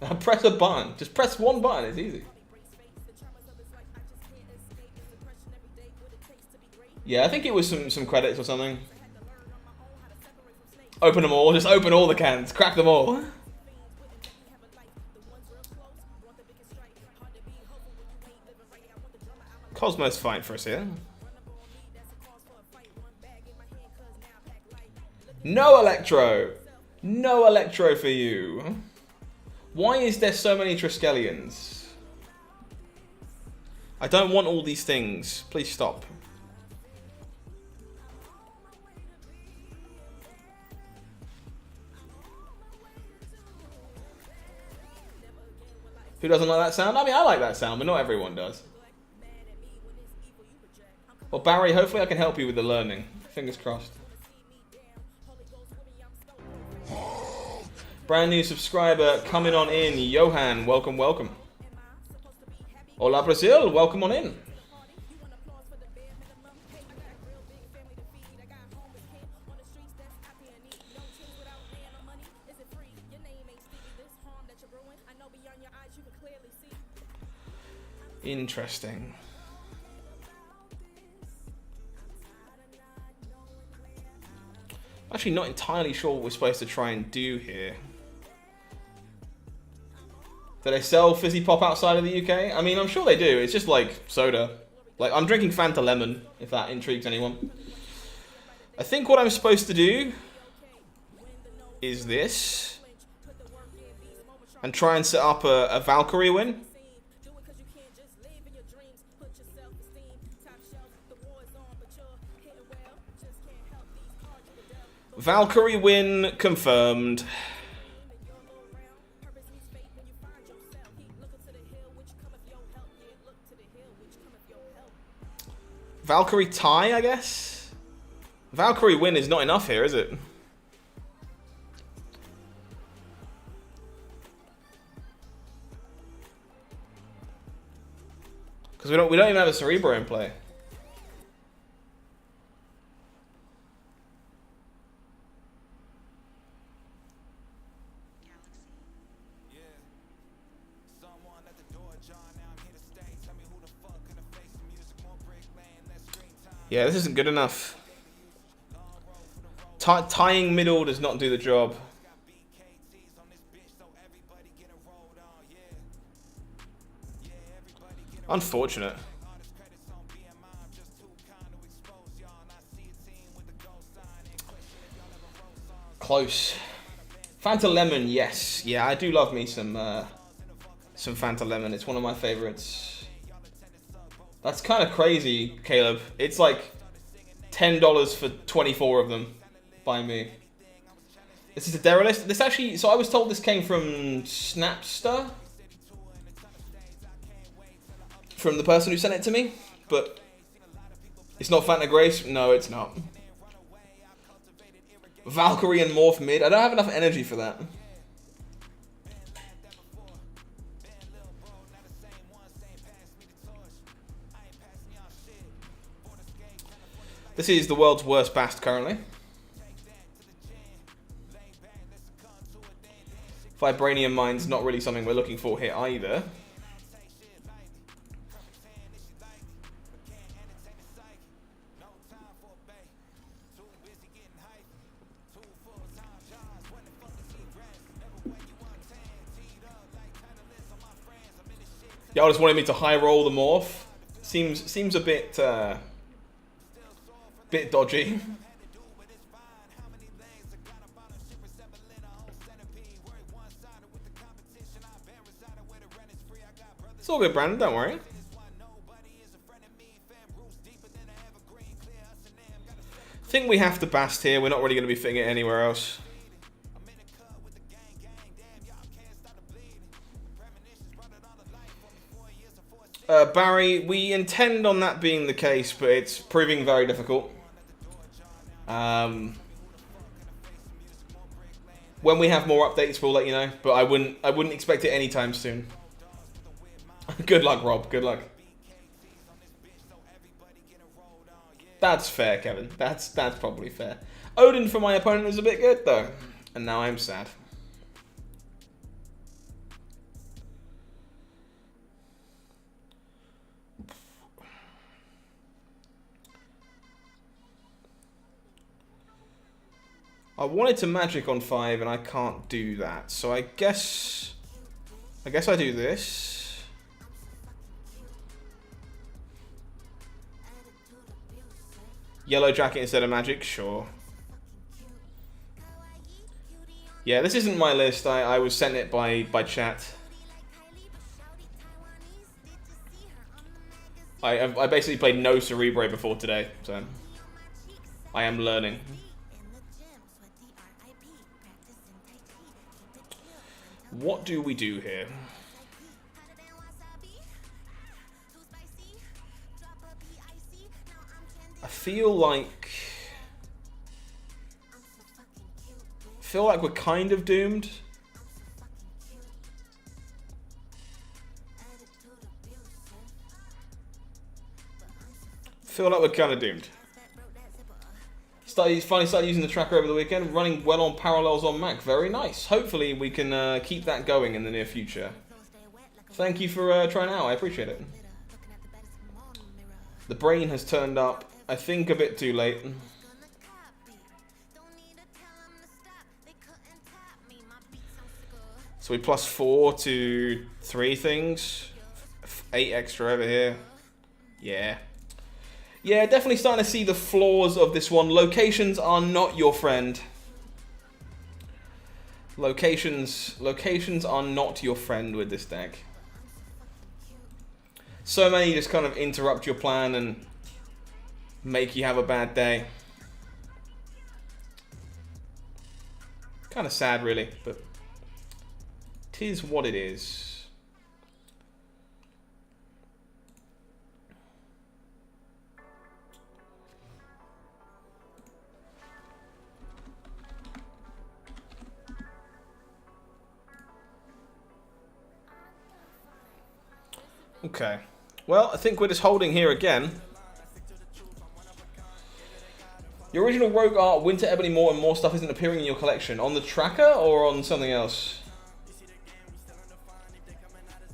it. Press a button. Just press one button, it's easy. Yeah, I think it was some credits or something. Open them all, just open all the cans, crack them all. Cosmos fight for us here. No Electro! No Electro for you. Why is there so many Triskelions? I don't want all these things. Please stop. Who doesn't like that sound? I mean, I like that sound, but not everyone does. Well, Barry, hopefully I can help you with the learning. Fingers crossed. Brand new subscriber coming on in. Johan, welcome, welcome. Hola, Brazil, welcome on in. Interesting. Actually, not entirely sure what we're supposed to try and do here. Do they sell fizzy pop outside of the UK? I mean, I'm sure they do. It's just like soda. Like, I'm drinking Fanta Lemon, if that intrigues anyone. I think what I'm supposed to do is this. And try and set up a Valkyrie win. Valkyrie win confirmed. Valkyrie tie, I guess? Valkyrie win is not enough here, is it? Because we don't even have a Cerebro in play. Yeah, this isn't good enough. Tying middle does not do the job. Unfortunate. Close. Fanta Lemon, yes. Yeah, I do love me some Fanta Lemon. It's one of my favorites. That's kind of crazy, Caleb. It's like $10 for 24 of them by me. This is a Derelist. This actually, so I was told this came from Snapster. From the person who sent it to me. But it's not Fanta Grace. No, it's not. Valkyrie and Morph mid. I don't have enough energy for that. This is the world's worst bast currently. Vibranium Mine's not really something we're looking for here either. Y'all just wanted me to high roll the morph. Seems a bit bit dodgy. It's all good, Brandon, don't worry. I think we have to bast here. We're not really going to be fitting it anywhere else. Barry, we intend on that being the case, but it's proving very difficult. When we have more updates, we'll let you know. But I wouldn't expect it anytime soon. Good luck, Rob. Good luck. That's fair, Kevin. That's probably fair. Odin for my opponent was a bit good though, and now I'm sad. I wanted to magic on 5 and I can't do that. So I guess I do this. Yellow jacket instead of magic, sure. Yeah, this isn't my list. I was sent it by chat. I basically played no Cerebro before today, so I am learning. What do we do here? I feel like we're kind of doomed. Feel like we're kind of doomed. Finally started using the tracker over the weekend, running well on parallels on Mac. Very nice. Hopefully we can keep that going in the near future. Thank you for trying out. I appreciate it. The brain has turned up, I think, a bit too late. So we plus 4 to 3 things. 8 extra over here. Yeah. Yeah, definitely starting to see the flaws of this one. Locations are not your friend. Locations are not your friend with this deck. So many just kind of interrupt your plan and make you have a bad day. Kind of sad, really, but 'tis what it is. Okay. Well, I think we're just holding here again. Your original Rogue Art, Winter Ebony More and More stuff isn't appearing in your collection. On the tracker or on something else?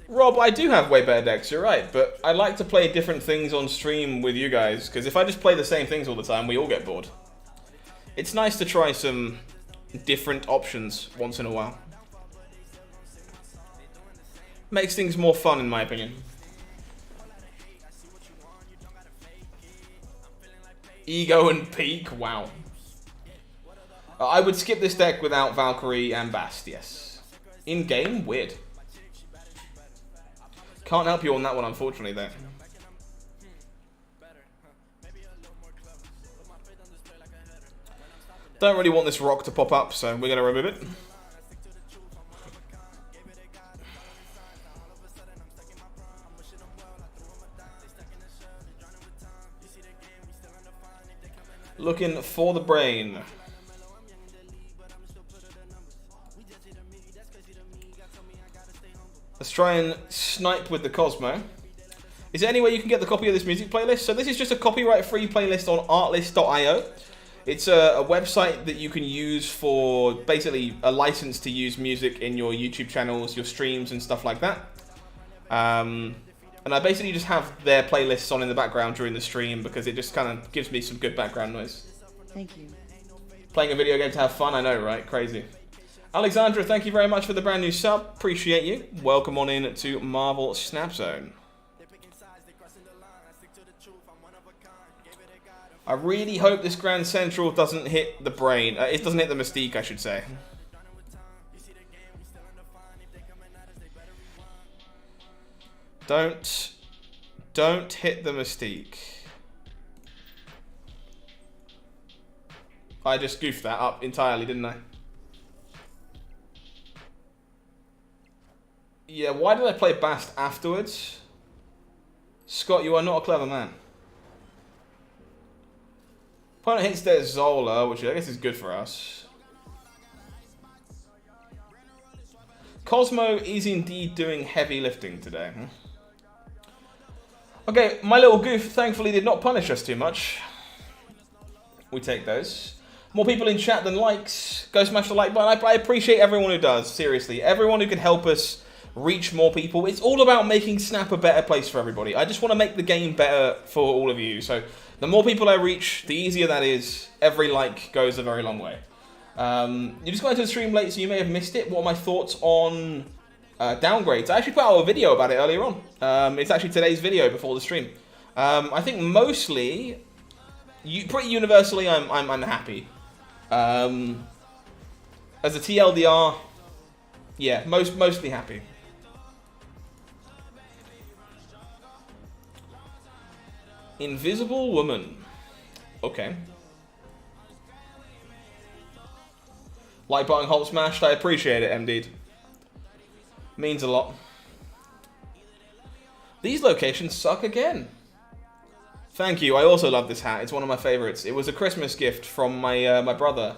Rob, I do have way better decks, you're right. But I like to play different things on stream with you guys. Because if I just play the same things all the time, we all get bored. It's nice to try some different options once in a while. Makes things more fun, in my opinion. Ego and Peak, wow. I would skip this deck without Valkyrie and Bast, yes. In-game, weird. Can't help you on that one, unfortunately, though. Don't really want this rock to pop up, so we're going to remove it. Looking for the brain. Let's try and snipe with the Cosmo. Is there any way you can get the copy of this music playlist? So this is just a copyright-free playlist on artlist.io. It's a website that you can use for basically a license to use music in your YouTube channels, your streams, and stuff like that. And I basically just have their playlists on in the background during the stream because it just kind of gives me some good background noise. Thank you. Playing a video game to have fun, I know, right? Crazy. Alexandra, thank you very much for the brand new sub. Appreciate you. Welcome on in to Marvel Snap Zone. I really hope this Grand Central doesn't hit the brain. It doesn't hit the Mystique, I should say. Don't hit the Mystique. I just goofed that up entirely, didn't I? Yeah, why did I play Bast afterwards? Scott, you are not a clever man. Opponent hits their Zola, which I guess is good for us. Cosmo is indeed doing heavy lifting today. Okay, my little goof thankfully did not punish us too much. We take those. More people in chat than likes. Go smash the like button. I appreciate everyone who does, seriously. Everyone who can help us reach more people. It's all about making Snap a better place for everybody. I just want to make the game better for all of you. So the more people I reach, the easier that is. Every like goes a very long way. You just got into the stream late, so you may have missed it. What are my thoughts on downgrades? I actually put out a video about it earlier on. It's actually today's video before the stream. I think mostly, pretty universally, I'm happy. As a TLDR, yeah, mostly happy. Invisible Woman. Okay. Like button hold smashed. I appreciate it, MD. Means a lot. These locations suck again. Thank you. I also love this hat. It's one of my favorites. It was a Christmas gift from my my brother.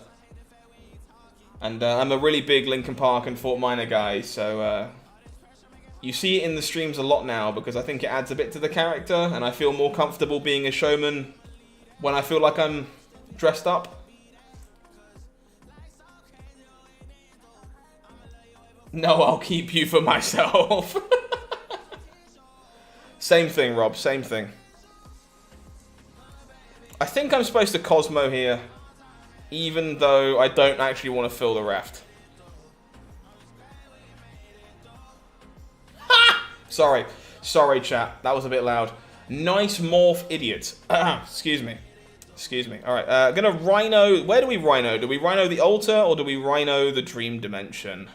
And I'm a really big Linkin Park and Fort Minor guy, so you see it in the streams a lot now because I think it adds a bit to the character, and I feel more comfortable being a showman when I feel like I'm dressed up. No, I'll keep you for myself. Same thing, Rob. Same thing. I think I'm supposed to Cosmo here, even though I don't actually want to fill the raft. Ha! Sorry. Sorry, chat. That was a bit loud. Nice morph, idiot. Excuse me. Excuse me. Alright, gonna Rhino... Where do we Rhino? Do we Rhino the altar, or do we Rhino the dream dimension?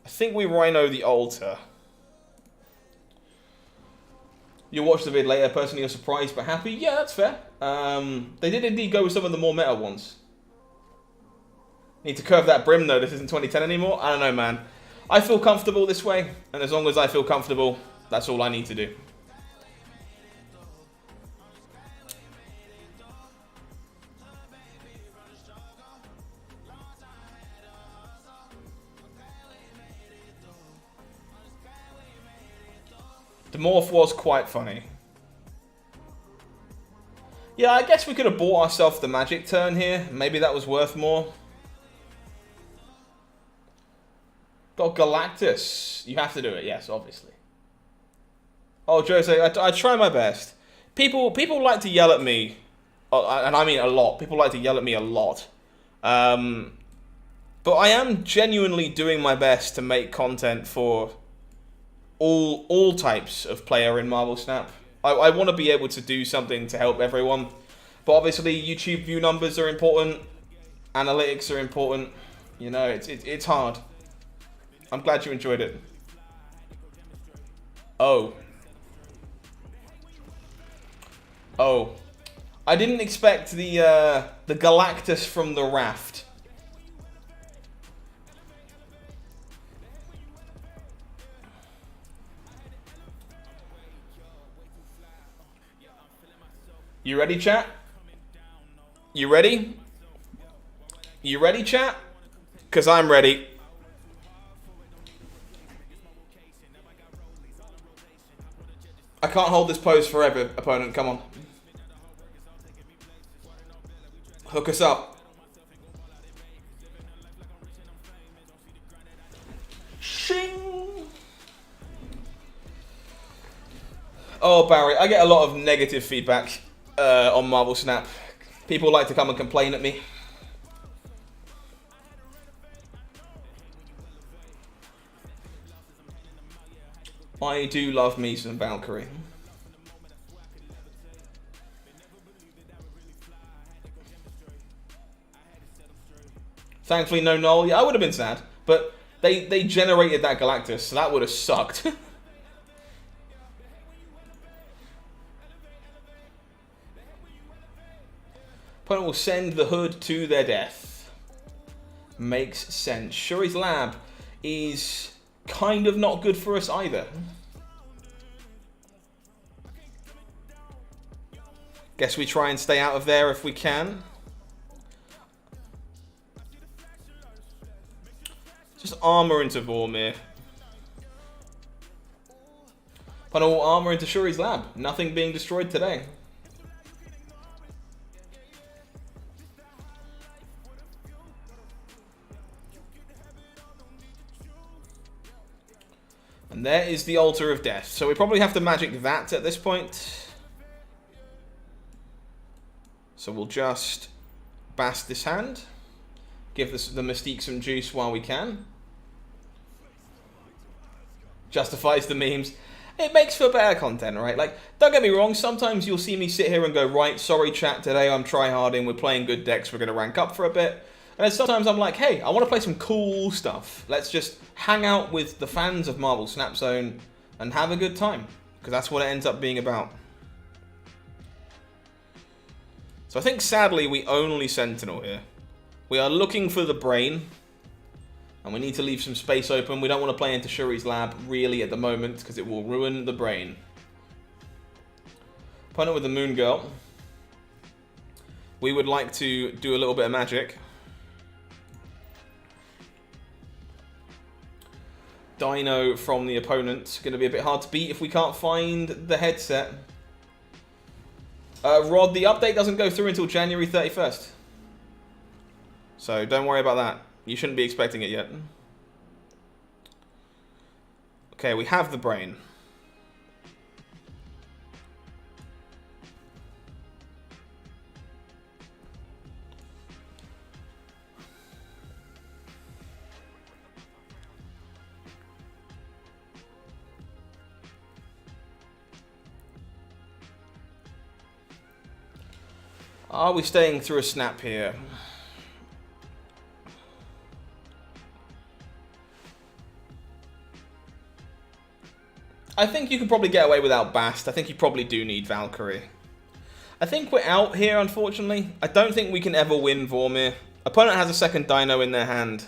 I think we Rhino the altar. You'll watch the vid later. Personally, you're surprised but happy. Yeah, that's fair. They did indeed go with some of the more meta ones. Need to curve that brim, though. This isn't 2010 anymore. I don't know, man. I feel comfortable this way, and as long as I feel comfortable, that's all I need to do. The morph was quite funny. Yeah, I guess we could have bought ourselves the magic turn here. Maybe that was worth more. Got Galactus. You have to do it, yes, obviously. Oh, Jose, I try my best. People like to yell at me, and I mean a lot. People like to yell at me a lot. But I am genuinely doing my best to make content for all types of player in Marvel Snap. I want to be able to do something to help everyone. But obviously, YouTube view numbers are important. Analytics are important. You know, it's hard. I'm glad you enjoyed it. Oh. Oh. I didn't expect the Galactus from the raft. You ready, chat? You ready? You ready, chat? 'Cause I'm ready. I can't hold this pose forever, opponent. Come on. Hook us up. Shing! Oh, Barry, I get a lot of negative feedback on Marvel Snap. People like to come and complain at me. I do love me some Valkyrie. Thankfully, no null. Yeah, I would have been sad, but they generated that Galactus, so that would have sucked. Opponent will send the hood to their death. Makes sense. Shuri's Lab is kind of not good for us either. Guess we try and stay out of there if we can. Just armor into Vormir. But all armor into Shuri's Lab. Nothing being destroyed today. And there is the Altar of Death. So we probably have to magic that at this point. So we'll just bast this hand. Give the Mystique some juice while we can. Justifies the memes. It makes for better content, right? Like, don't get me wrong, sometimes you'll see me sit here and go, right, sorry chat, today I'm tryharding, we're playing good decks, we're going to rank up for a bit. And then sometimes I'm like, hey, I want to play some cool stuff. Let's just hang out with the fans of Marvel Snap Zone and have a good time. Because that's what it ends up being about. So I think, sadly, we only Sentinel here. We are looking for the brain. And we need to leave some space open. We don't want to play into Shuri's Lab, really, at the moment, because it will ruin the brain. Opponent with the Moon Girl. We would like to do a little bit of magic. Dino from the opponent. Going to be a bit hard to beat if we can't find the headset. Rod, the update doesn't go through until January 31st. So don't worry about that. You shouldn't be expecting it yet. Okay, we have the brain. Are we staying through a snap here? I think you can probably get away without Bast. I think you probably do need Valkyrie. I think we're out here, unfortunately. I don't think we can ever win Vormir. Opponent has a second Dino in their hand.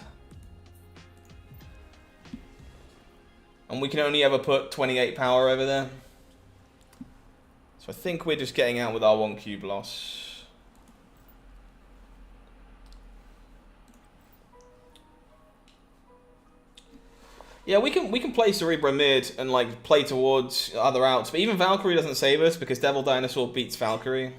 And we can only ever put 28 power over there. So I think we're just getting out with our 1 cube loss. Yeah, we can play Cerebro mid and like play towards other outs, but even Valkyrie doesn't save us because Devil Dinosaur beats Valkyrie.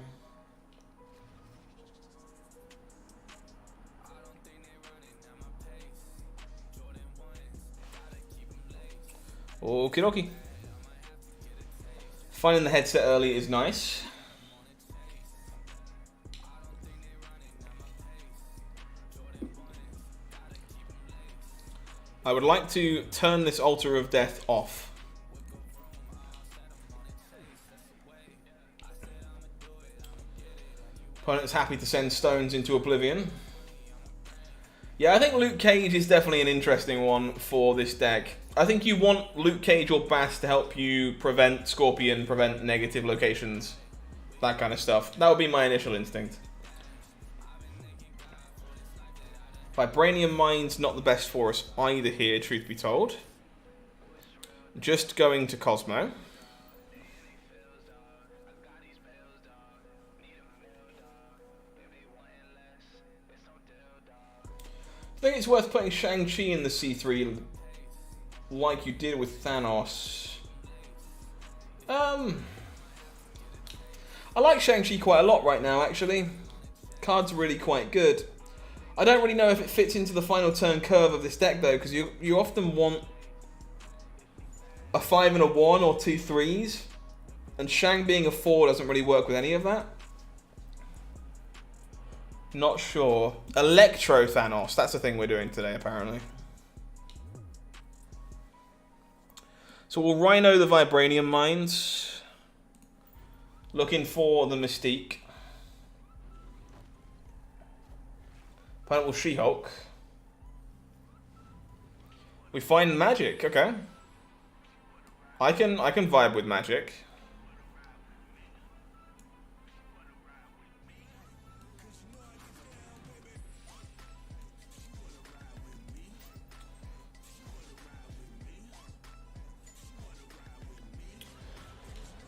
Okie dokie. Finding the headset early is nice. I would like to turn this Altar of Death off. Opponent's happy to send stones into Oblivion. Yeah, I think Luke Cage is definitely an interesting one for this deck. I think you want Luke Cage or Bass to help you prevent Scorpion, prevent negative locations, that kind of stuff. That would be my initial instinct. Vibranium Mine's not the best for us either here, truth be told. Just going to Cosmo. I think it's worth putting Shang-Chi in the C3 like you did with Thanos. I like Shang-Chi quite a lot right now, actually. Card's really quite good. I don't really know if it fits into the final turn curve of this deck, though, because you often want a 5 and a 1 or 2 3s, and Shang being a 4 doesn't really work with any of that. Not sure. Electro Thanos, that's the thing we're doing today, apparently. So we'll Rhino the Vibranium Mines. Looking for the Mystique. Opponent will She-Hulk. We find Magic, okay. I can vibe with Magic.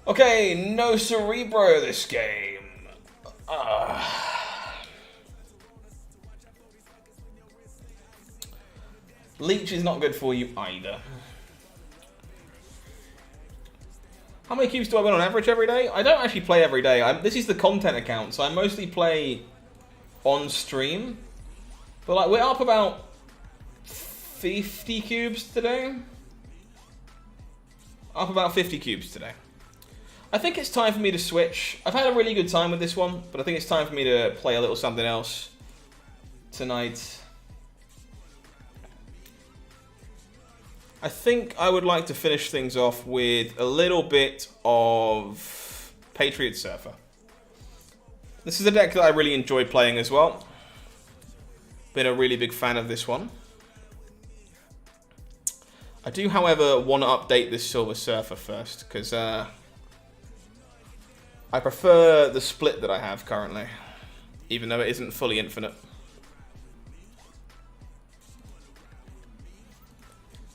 Okay, no Cerebro this game. Leech is not good for you either. How many cubes do I win on average every day? I don't actually play every day. This is the content account, so I mostly play on stream. But like, we're up about 50 cubes today. Up about 50 cubes today. I think it's time for me to switch. I've had a really good time with this one, but I think it's time for me to play a little something else tonight. I think I would like to finish things off with a little bit of Patriot Surfer. This is a deck that I really enjoy playing as well. Been a really big fan of this one. I do, however, want to update this Silver Surfer first, because I prefer the split that I have currently, even though it isn't fully infinite.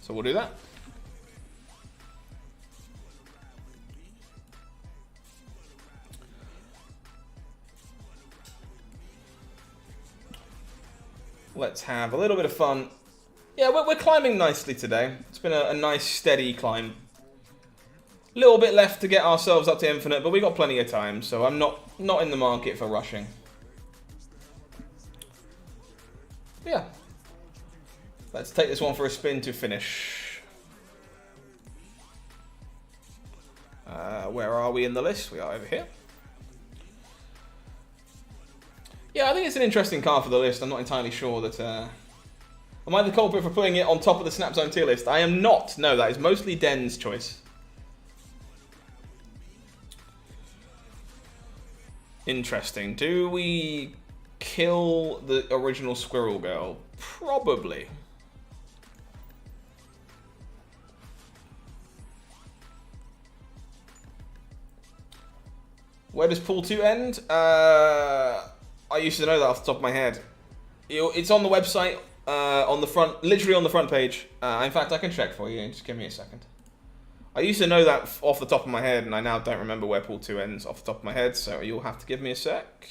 So we'll do that. Let's have a little bit of fun. Yeah, we're climbing nicely today. It's been a nice, steady climb. Little bit left to get ourselves up to infinite, but we got plenty of time, so I'm not in the market for rushing. Yeah. Let's take this one for a spin to finish. Where are we in the list? We are over here. Yeah, I think it's an interesting card for the list. I'm not entirely sure that... Am I the culprit for putting it on top of the Snap Zone tier list? I am not. No, that is mostly Den's choice. Interesting. Do we kill the original Squirrel Girl? Probably. Where does pool 2 end? I used to know that off the top of my head. It's on the website, on the front, literally on the front page. In fact, I can check for you. Just give me a second. I used to know that off the top of my head, and I now don't remember where pool 2 ends off the top of my head, so you'll have to give me a sec.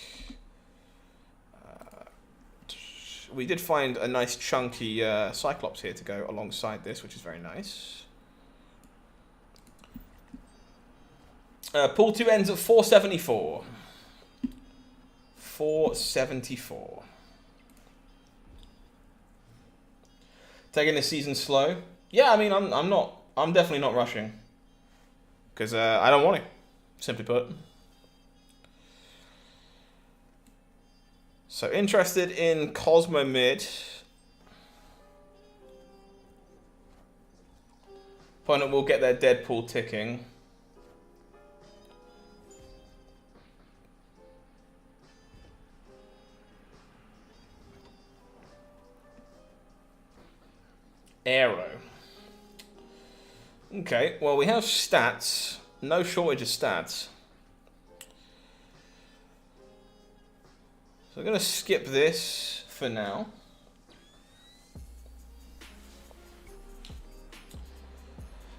We did find a nice chunky Cyclops here to go alongside this, which is very nice. Pool 2 ends at 474. 474. Taking this season slow. Yeah, I mean, I'm definitely not rushing. Because I don't want to, simply put. So, interested in Cosmo mid. Opponent will get their Deadpool ticking. Aero. Okay, well, we have stats. No shortage of stats. So I'm going to skip this for now.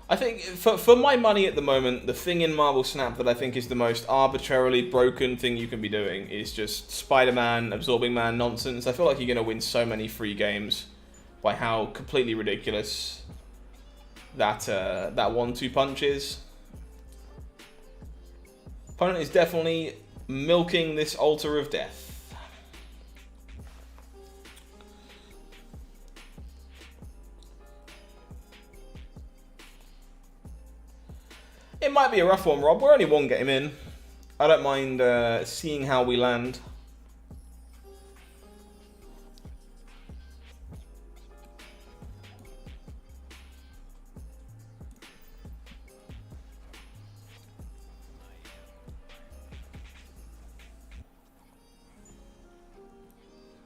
I think, for my money at the moment, the thing in Marvel Snap that I think is the most arbitrarily broken thing you can be doing is just Spider-Man, Absorbing Man nonsense. I feel like you're going to win so many free games by how completely ridiculous that 1-2 punch is. Opponent is definitely milking this Altar of Death. It might be a rough one, Rob. We're only one game in. I don't mind seeing how we land.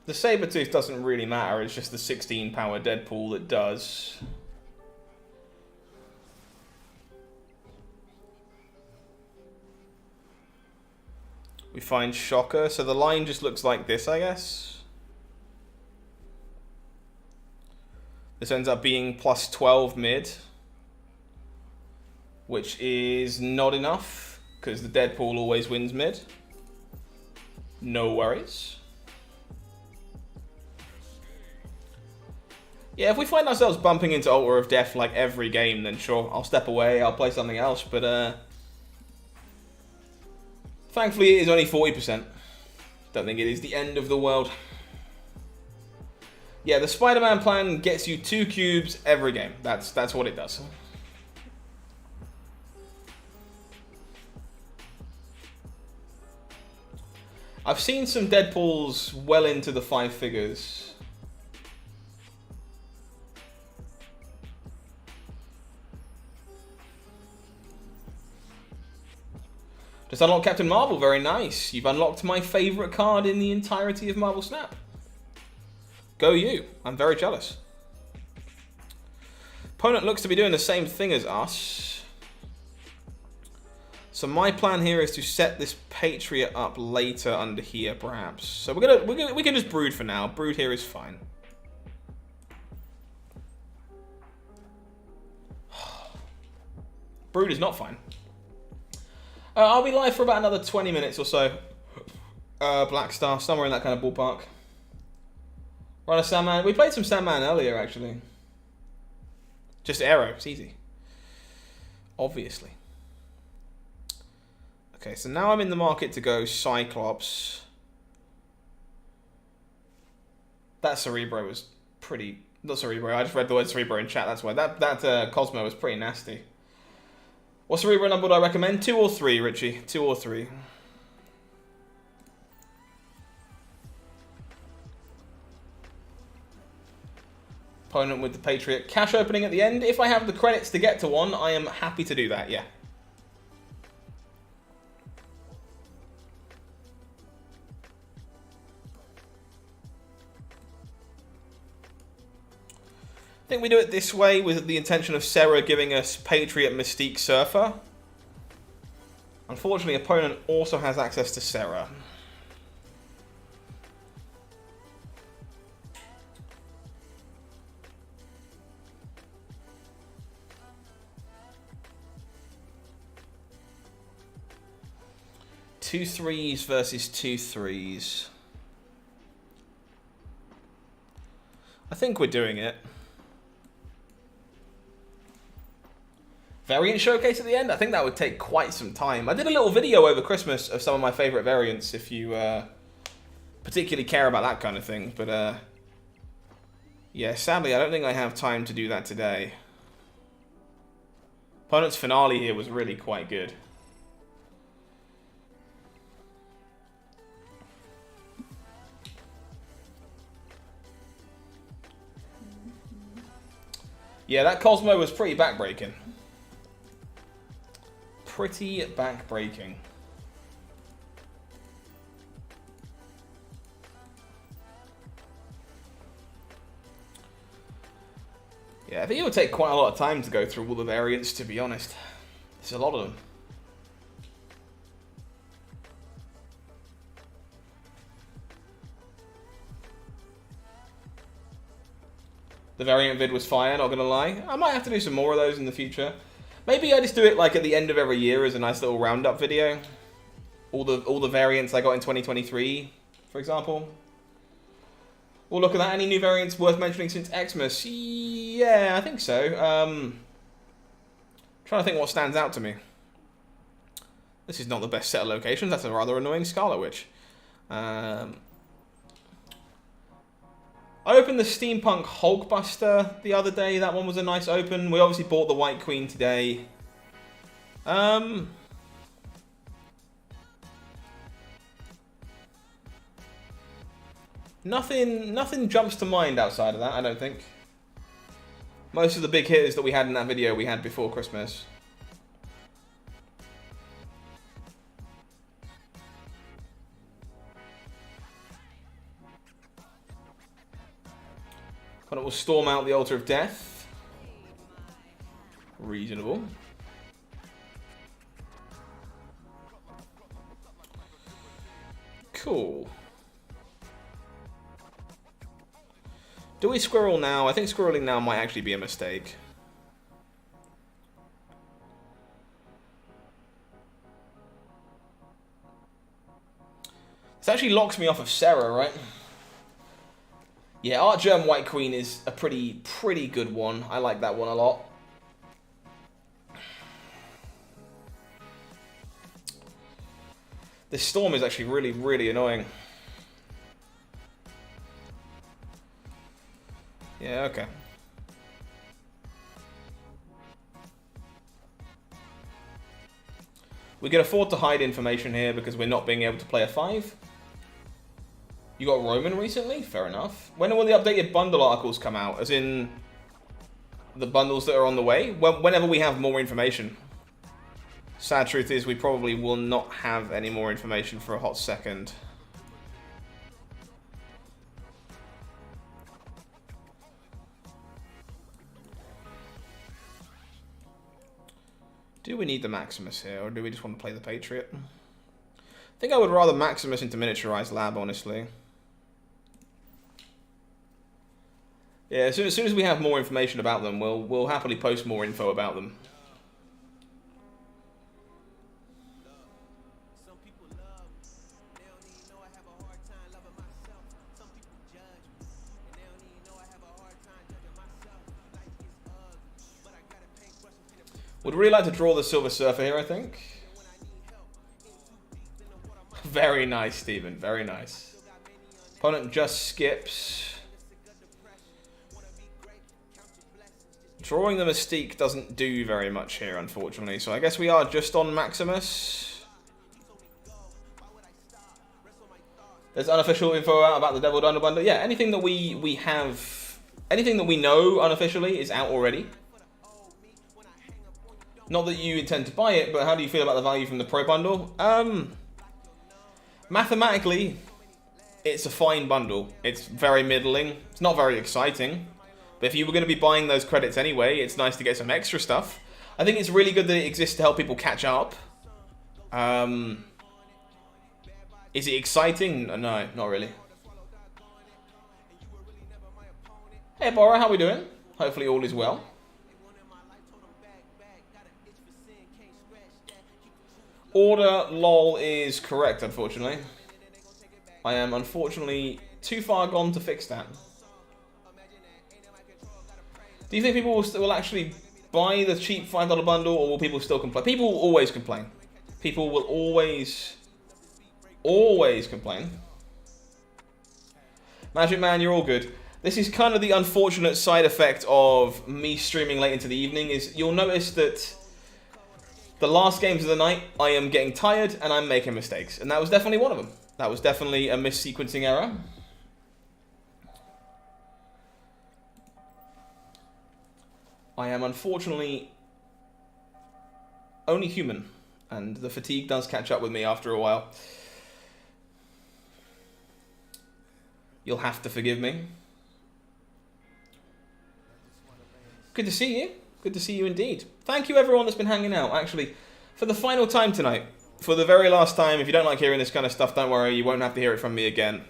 The Sabretooth doesn't really matter, it's just the 16 power Deadpool that does. We find Shocker, so the line just looks like this, I guess. This ends up being plus 12 mid, which is not enough, because the Deadpool always wins mid. No worries. Yeah, if we find ourselves bumping into Altar of Death like every game, then sure, I'll step away, I'll play something else, but thankfully it is only 40%. Don't think it is the end of the world. Yeah, the Spider-Man plan gets you 2 cubes every game. That's what it does. I've seen some Deadpools well into the 5 figures. Just unlocked Captain Marvel, very nice. You've unlocked my favourite card in the entirety of Marvel Snap. Go you. I'm very jealous. Opponent looks to be doing the same thing as us. So my plan here is to set this Patriot up later under here, perhaps. So we can just brood for now. Brood here is fine. Brood is not fine. I'll be live for about another 20 minutes or so. Black Star, somewhere in that kind of ballpark. Run a Sandman. We played some Sandman earlier, actually. Just Arrow. It's easy. Obviously. Okay, so now I'm in the market to go Cyclops. That Cerebro was pretty... Not Cerebro, I just read the word Cerebro in chat, that's why. That Cosmo was pretty nasty. What Cerebro number would I recommend? 2 or 3, Richie? 2 or 3. Opponent with the Patriot. Cash opening at the end. If I have the credits to get to one, I am happy to do that, yeah. I think we do it this way with the intention of Sarah giving us Patriot Mystique Surfer. Unfortunately, opponent also has access to Sarah. Two threes versus two threes. I think we're doing it. Variant showcase at the end? I think that would take quite some time. I did a little video over Christmas of some of my favourite variants if you particularly care about that kind of thing. But yeah, sadly I don't think I have time to do that today. Opponent's finale here was really quite good. Yeah, that Cosmo was pretty backbreaking. Pretty backbreaking. Yeah, I think it would take quite a lot of time to go through all the variants, to be honest. There's a lot of them. The variant vid was fire, not gonna lie. I might have to do some more of those in the future. Maybe I just do it like at the end of every year as a nice little roundup video. All the variants I got in 2023, for example. We'll look at that. Any new variants worth mentioning since Xmas? Yeah, I think so. Trying to think what stands out to me. This is not the best set of locations. That's a rather annoying Scarlet Witch. I opened the Steampunk Hulkbuster the other day. That one was a nice open. We obviously bought the White Queen today. Nothing jumps to mind outside of that, I don't think. Most of the big hitters that we had in that video we had before Christmas. But it will storm out the Altar of Death. Reasonable. Cool. Do we squirrel now? I think squirreling now might actually be a mistake. This actually locks me off of Sarah, right? Yeah, Artgerm White Queen is a pretty good one. I like that one a lot. This storm is actually really annoying. Yeah, okay. We can afford to hide information here because we're not being able to play a 5. You got Roman recently? Fair enough. When will the updated bundle articles come out? As in the bundles that are on the way? Whenever we have more information. Sad truth is we probably will not have any more information for a hot second. Do we need the Maximus here, or do we just want to play the Patriot? I think I would rather Maximus into Miniaturized Lab, honestly. Yeah, as soon as we have more information about them, we'll happily post more info about them. Would really like to draw the Silver Surfer here, I think. Very nice, Steven. Very nice. Opponent just skips. Drawing the Mystique doesn't do very much here, unfortunately. So I guess we are just on Maximus. There's unofficial info out about the Devil Dino Bundle. Yeah, anything that we have... Anything that we know unofficially is out already. Not that you intend to buy it, but how do you feel about the value from the Pro Bundle? Mathematically, it's a fine bundle. It's very middling. It's not very exciting. But if you were going to be buying those credits anyway, it's nice to get some extra stuff. I think it's really good that it exists to help people catch up. Is it exciting? No, not really. Hey, Bora, how we doing? Hopefully all is well. Order lol is correct, unfortunately. I am unfortunately too far gone to fix that. Do you think people will actually buy the cheap $5 bundle, or will people still complain? People will always complain. People will always complain. Magic Man, you're all good. This is kind of the unfortunate side effect of me streaming late into the evening, is you'll notice that the last games of the night, I am getting tired and I'm making mistakes. And that was definitely one of them. That was definitely a missequencing error. I am unfortunately only human, and the fatigue does catch up with me after a while. You'll have to forgive me. Good to see you. Good to see you indeed. Thank you everyone that's been hanging out. Actually, for the final time tonight, for the very last time, if you don't like hearing this kind of stuff, don't worry, you won't have to hear it from me again.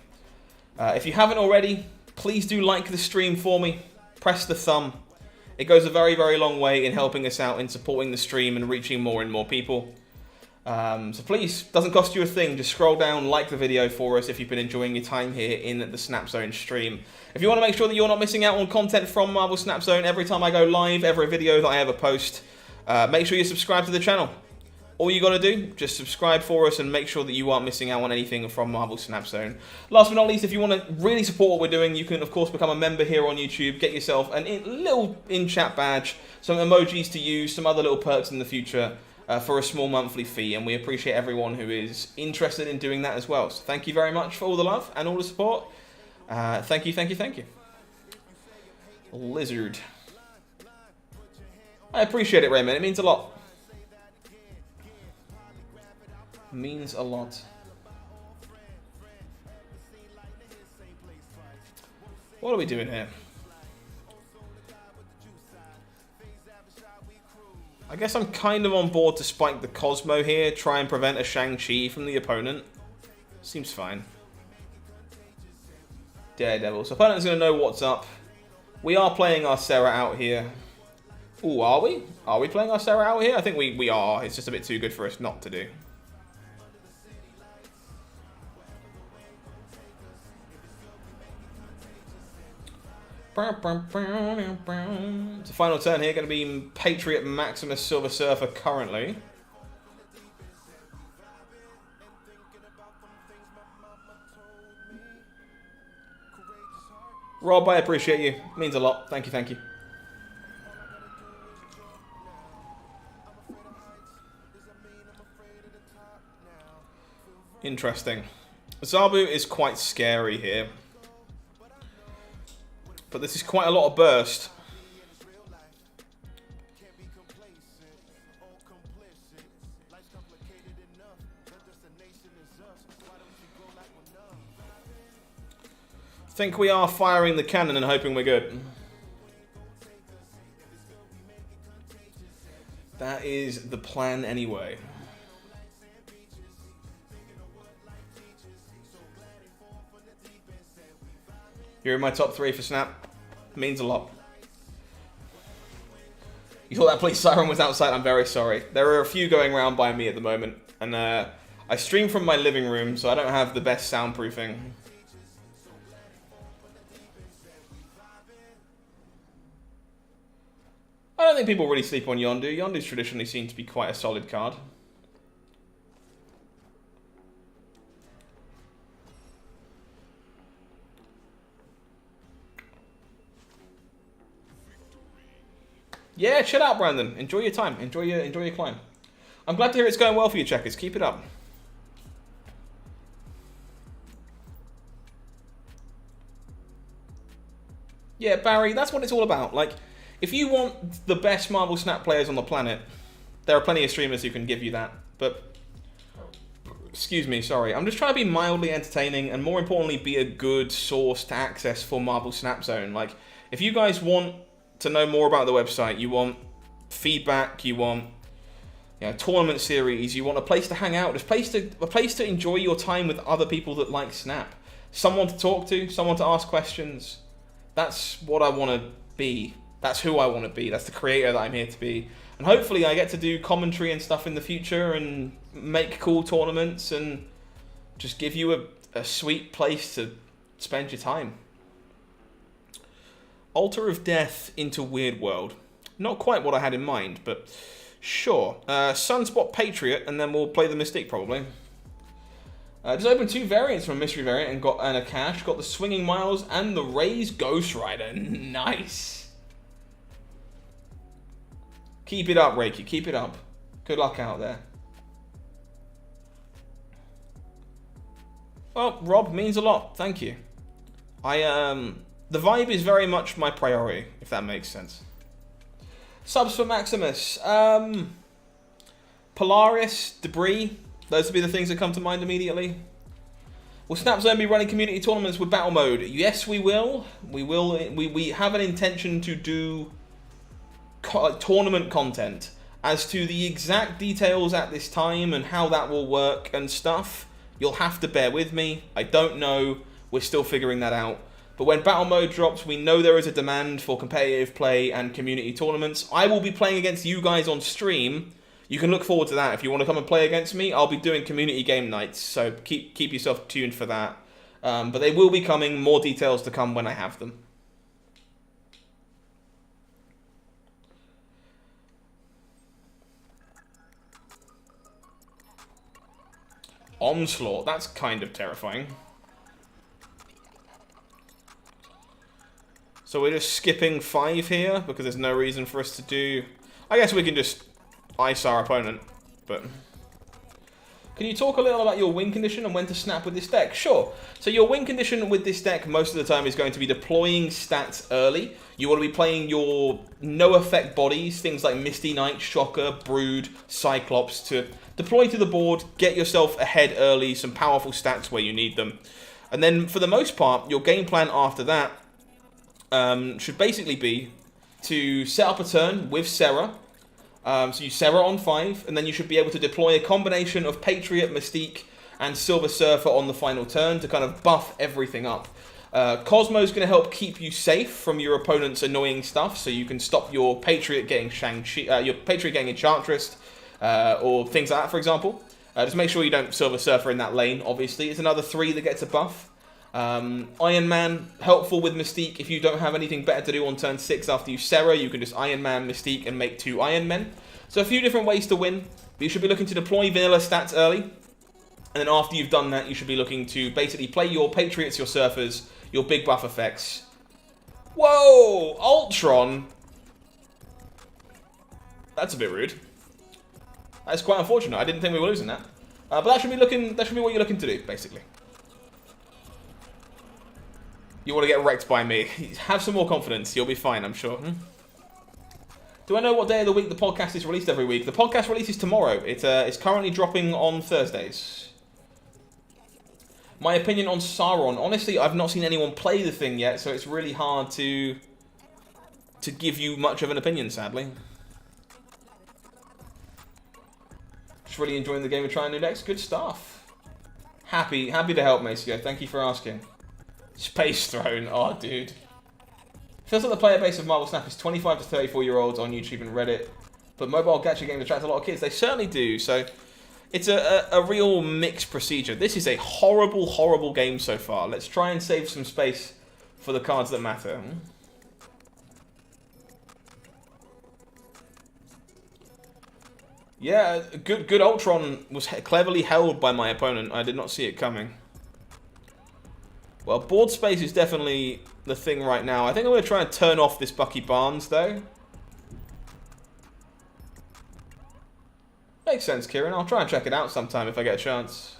If you haven't already, please do like the stream for me. Press the thumb. It goes a very, very long way in helping us out, in supporting the stream and reaching more and more people. So please, doesn't cost you a thing. Just scroll down, like the video for us if you've been enjoying your time here in the Snap Zone stream. If you want to make sure that you're not missing out on content from Marvel Snap Zone every time I go live, every video that I ever post, make sure you subscribe to the channel. All you got to do, just subscribe for us and make sure that you aren't missing out on anything from Marvel Snap Zone. Last but not least, if you want to really support what we're doing, you can of course become a member here on YouTube, get yourself a little in-chat badge, some emojis to use, some other little perks in the future for a small monthly fee, and we appreciate everyone who is interested in doing that as well. So thank you very much for all the love and all the support. Thank you, thank you, thank you. Lizard. I appreciate it, Raymond. It means a lot. Means a lot. What are we doing here? I guess I'm kind of on board to spike the Cosmo here, try and prevent a Shang-Chi from the opponent. Seems fine. Daredevil. So opponent's going to know what's up. We are playing our Sarah out here. Ooh, are we? Are we playing our Sarah out here? I think we are. It's just a bit too good for us not to do. It's a final turn here, going to be Patriot Maximus Silver Surfer currently. Rob, I appreciate you. It means a lot. Thank you, thank you. Interesting. Zabu is quite scary here. But this is quite a lot of burst. Think we are firing the cannon and hoping we're good. That is the plan anyway. You're in my top 3 for Snap. Means a lot. You thought that police siren was outside? I'm very sorry. There are a few going around by me at the moment. And I stream from my living room, so I don't have the best soundproofing. I don't think people really sleep on Yondu. Yondu's traditionally seen to be quite a solid card. Yeah, chill out, Brandon. Enjoy your time. Enjoy your climb. I'm glad to hear it's going well for you, Checkers. Keep it up. Yeah, Barry, that's what it's all about. Like, if you want the best Marvel Snap players on the planet, there are plenty of streamers who can give you that. But, excuse me, sorry. I'm just trying to be mildly entertaining and, more importantly, be a good source to access for Marvel Snap Zone. Like, If you guys want to know more about the website, you want feedback, you want tournament series, you want a place to hang out, a place to enjoy your time with other people that like Snap, someone to talk to, someone to ask questions. That's what I want to be. That's who I want to be. That's the creator that I'm here to be. And hopefully I get to do commentary and stuff in the future and make cool tournaments and just give you a sweet place to spend your time. Altar of Death into Weird World. Not quite what I had in mind, but sure. Sunspot Patriot, and then we'll play the Mystique probably. Just opened 2 variants from a mystery variant and a cache. Got the Swinging Miles and the Rays Ghost Rider. Nice. Keep it up, Reiki. Keep it up. Good luck out there. Well, Rob, means a lot. Thank you. The vibe is very much my priority, if that makes sense. Subs for Maximus. Polaris, Debris. Those would be the things that come to mind immediately. Will Snapzone be running community tournaments with battle mode? Yes, we will. We have an intention to do tournament content. As to the exact details at this time and how that will work and stuff, you'll have to bear with me. I don't know. We're still figuring that out. But when battle mode drops, we know there is a demand for competitive play and community tournaments. I will be playing against you guys on stream. You can look forward to that. If you want to come and play against me, I'll be doing community game nights. So keep yourself tuned for that. But they will be coming. More details to come when I have them. Onslaught. That's kind of terrifying. So we're just skipping 5 here because there's no reason for us to do... I guess we can just ice our opponent, but... Can you talk a little about your win condition and when to snap with this deck? Sure. So your win condition with this deck most of the time is going to be deploying stats early. You want to be playing your no-effect bodies, things like Misty Knight, Shocker, Brood, Cyclops, to deploy to the board, get yourself ahead early, some powerful stats where you need them. And then for the most part, your game plan after that should basically be to set up a turn with Sarah. So you Sarah on 5, and then you should be able to deploy a combination of Patriot, Mystique, and Silver Surfer on the final turn to kind of buff everything up. Cosmo's going to help keep you safe from your opponent's annoying stuff, so you can stop your Patriot getting your Patriot getting Enchantress, or things like that, for example. Just make sure you don't Silver Surfer in that lane, obviously. It's another 3 that gets a buff. Iron Man, helpful with Mystique. If you don't have anything better to do on turn 6 after you Sarah, you can just Iron Man, Mystique, and make 2 Iron Men. So a few different ways to win. But you should be looking to deploy vanilla stats early. And then after you've done that, you should be looking to basically play your Patriots, your Surfers, your big buff effects. Whoa! Ultron! That's a bit rude. That's quite unfortunate. I didn't think we were losing that. But that should be what you're looking to do, basically. You want to get wrecked by me. Have some more confidence. You'll be fine, I'm sure. Do I know what day of the week the podcast is released every week? The podcast releases tomorrow. It's currently dropping on Thursdays. My opinion on Sauron. Honestly, I've not seen anyone play the thing yet, so it's really hard to give you much of an opinion, sadly. Just really enjoying the game of trying new decks. Good stuff. Happy to help, Maceo. Thank you for asking. Space Throne. Oh, dude. Feels like the player base of Marvel Snap is 25 to 34-year-olds on YouTube and Reddit. But mobile gacha games attract a lot of kids. They certainly do. So it's a real mixed procedure. This is a horrible, horrible game so far. Let's try and save some space for the cards that matter. Yeah, good Ultron was cleverly held by my opponent. I did not see it coming. Well, board space is definitely the thing right now. I think I'm going to try and turn off this Bucky Barnes, though. Makes sense, Kieran. I'll try and check it out sometime if I get a chance.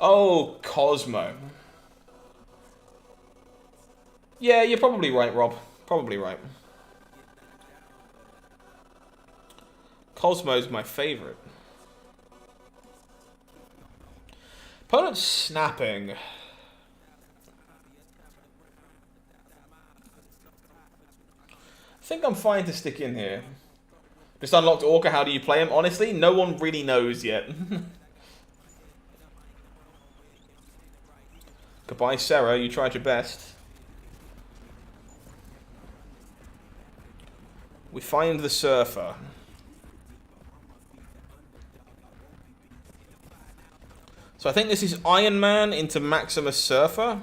Oh, Cosmo. Yeah, you're probably right, Rob. Probably right. Cosmo's my favourite. Opponent snapping. think I'm fine to stick in here. Just unlocked Orca, how do you play him? Honestly, no one really knows yet. Goodbye, Sarah, you tried your best. We find the Surfer. So I think this is Iron Man into Maximus Surfer.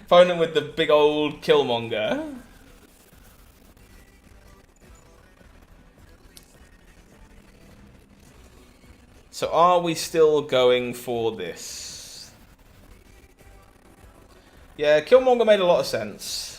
Opponent with the big old Killmonger. So are we still going for this? Yeah, Killmonger made a lot of sense.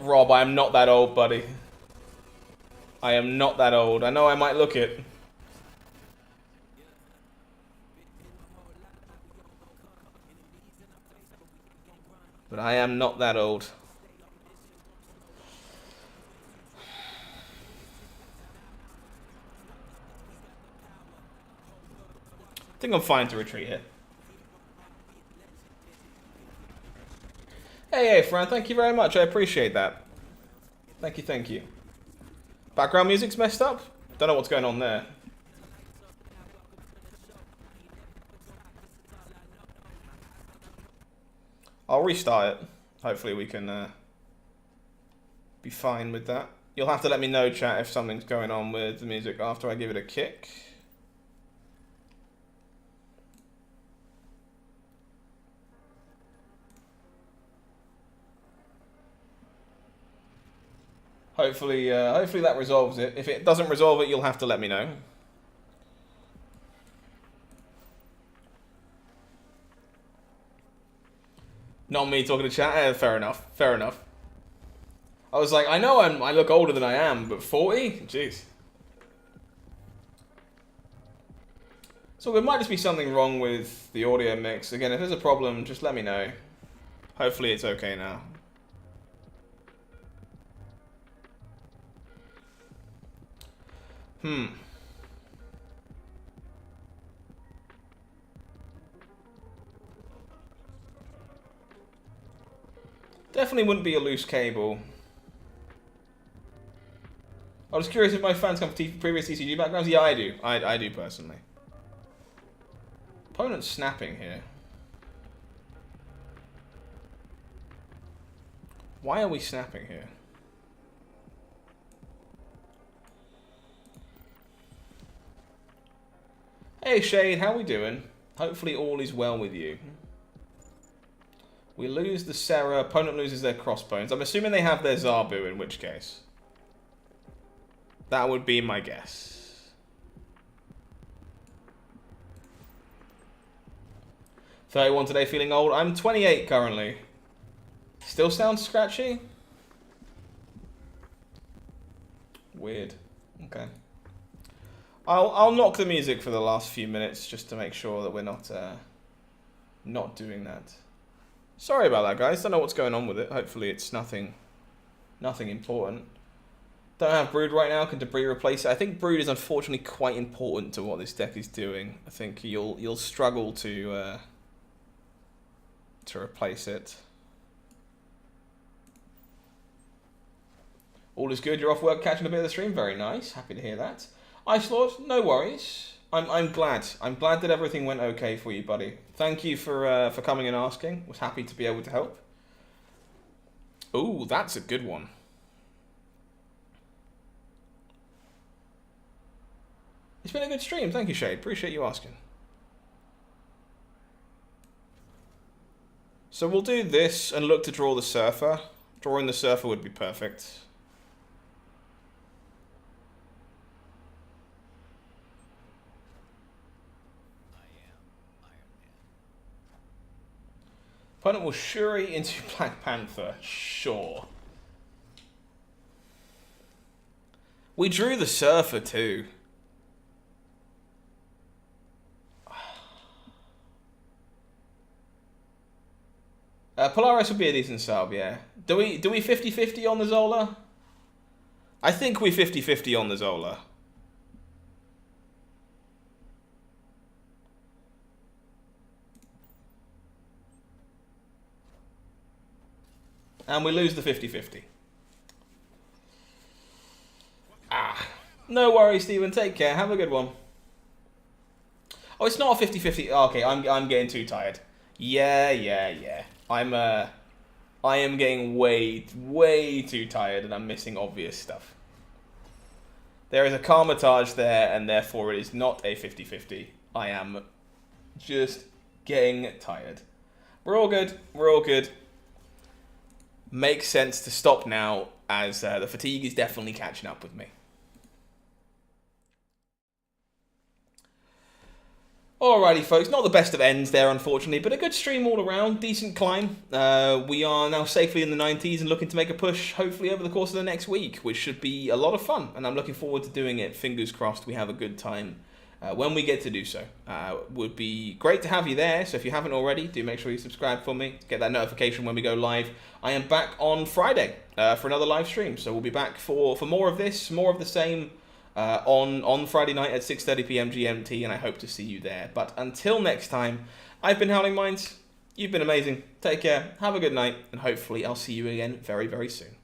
Rob, I am not that old, buddy. I am not that old. I know I might look it. But I am not that old. I think I'm fine to retreat here. Hey, Fran, thank you very much. I appreciate that. Thank you, thank you. Background music's messed up? Don't know what's going on there. I'll restart it. Hopefully we can be fine with that. You'll have to let me know, chat, if something's going on with the music after I give it a kick. Hopefully that resolves it. If it doesn't resolve it, you'll have to let me know. Not me talking to chat. Fair enough. Fair enough. I was like, I know I look older than I am, but 40? Jeez. So there might just be something wrong with the audio mix. Again, if there's a problem, just let me know. Hopefully it's okay now. Definitely wouldn't be a loose cable. I was curious if my fans come from previous TCG backgrounds. Yeah, I do. I do personally. Opponent's snapping here. Why are we snapping here? Hey Shade, how we doing? Hopefully all is well with you. We lose the Sarah, opponent loses their crossbones. I'm assuming they have their Zabu, in which case. That would be my guess. 31 today, feeling old. I'm 28 currently. Still sounds scratchy? Weird. Okay. I'll knock the music for the last few minutes just to make sure that we're not doing that. Sorry about that, guys. Don't know what's going on with it. Hopefully it's nothing important. Don't have Brood right now. Can Debris replace it? I think Brood is unfortunately quite important to what this deck is doing. I think you'll struggle to replace it. All is good. You're off work, catching a bit of the stream. Very nice. Happy to hear that. Ice Lord, no worries. I'm glad. I'm glad that everything went okay for you, buddy. Thank you for coming and asking. Was happy to be able to help. Ooh, that's a good one. It's been a good stream. Thank you, Shade. Appreciate you asking. So we'll do this and look to draw the Surfer. Drawing the Surfer would be perfect. Opponent will Shuri into Black Panther. Sure. We drew the Surfer too. Polaris would be a decent sub, yeah. Do we 50-50 on the Zola? I think we 50-50 on the Zola. And we lose the 50-50. No worries, Stephen. Take care. Have a good one. Oh, it's not a 50-50. Okay, I'm getting too tired. Yeah. I am getting way too tired, and I'm missing obvious stuff. There is a Karmatage there, and therefore it is not a 50-50. I am just getting tired. We're all good. We're all good. Makes sense to stop now, as the fatigue is definitely catching up with me. Alrighty, folks, not the best of ends there, unfortunately, but a good stream all around, decent climb. We are now safely in the 90s and looking to make a push, hopefully, over the course of the next week, which should be a lot of fun, and I'm looking forward to doing it. Fingers crossed we have a good time when we get to do so. Would be great to have you there, so if you haven't already, do make sure you subscribe for me, get that notification when we go live. I am back on Friday for another live stream, so we'll be back for more of this, more of the same, on Friday night at 6:30 p.m. GMT, and I hope to see you there. But until next time, I've been HowlingMines. You've been amazing. Take care, have a good night, and hopefully I'll see you again very, very soon.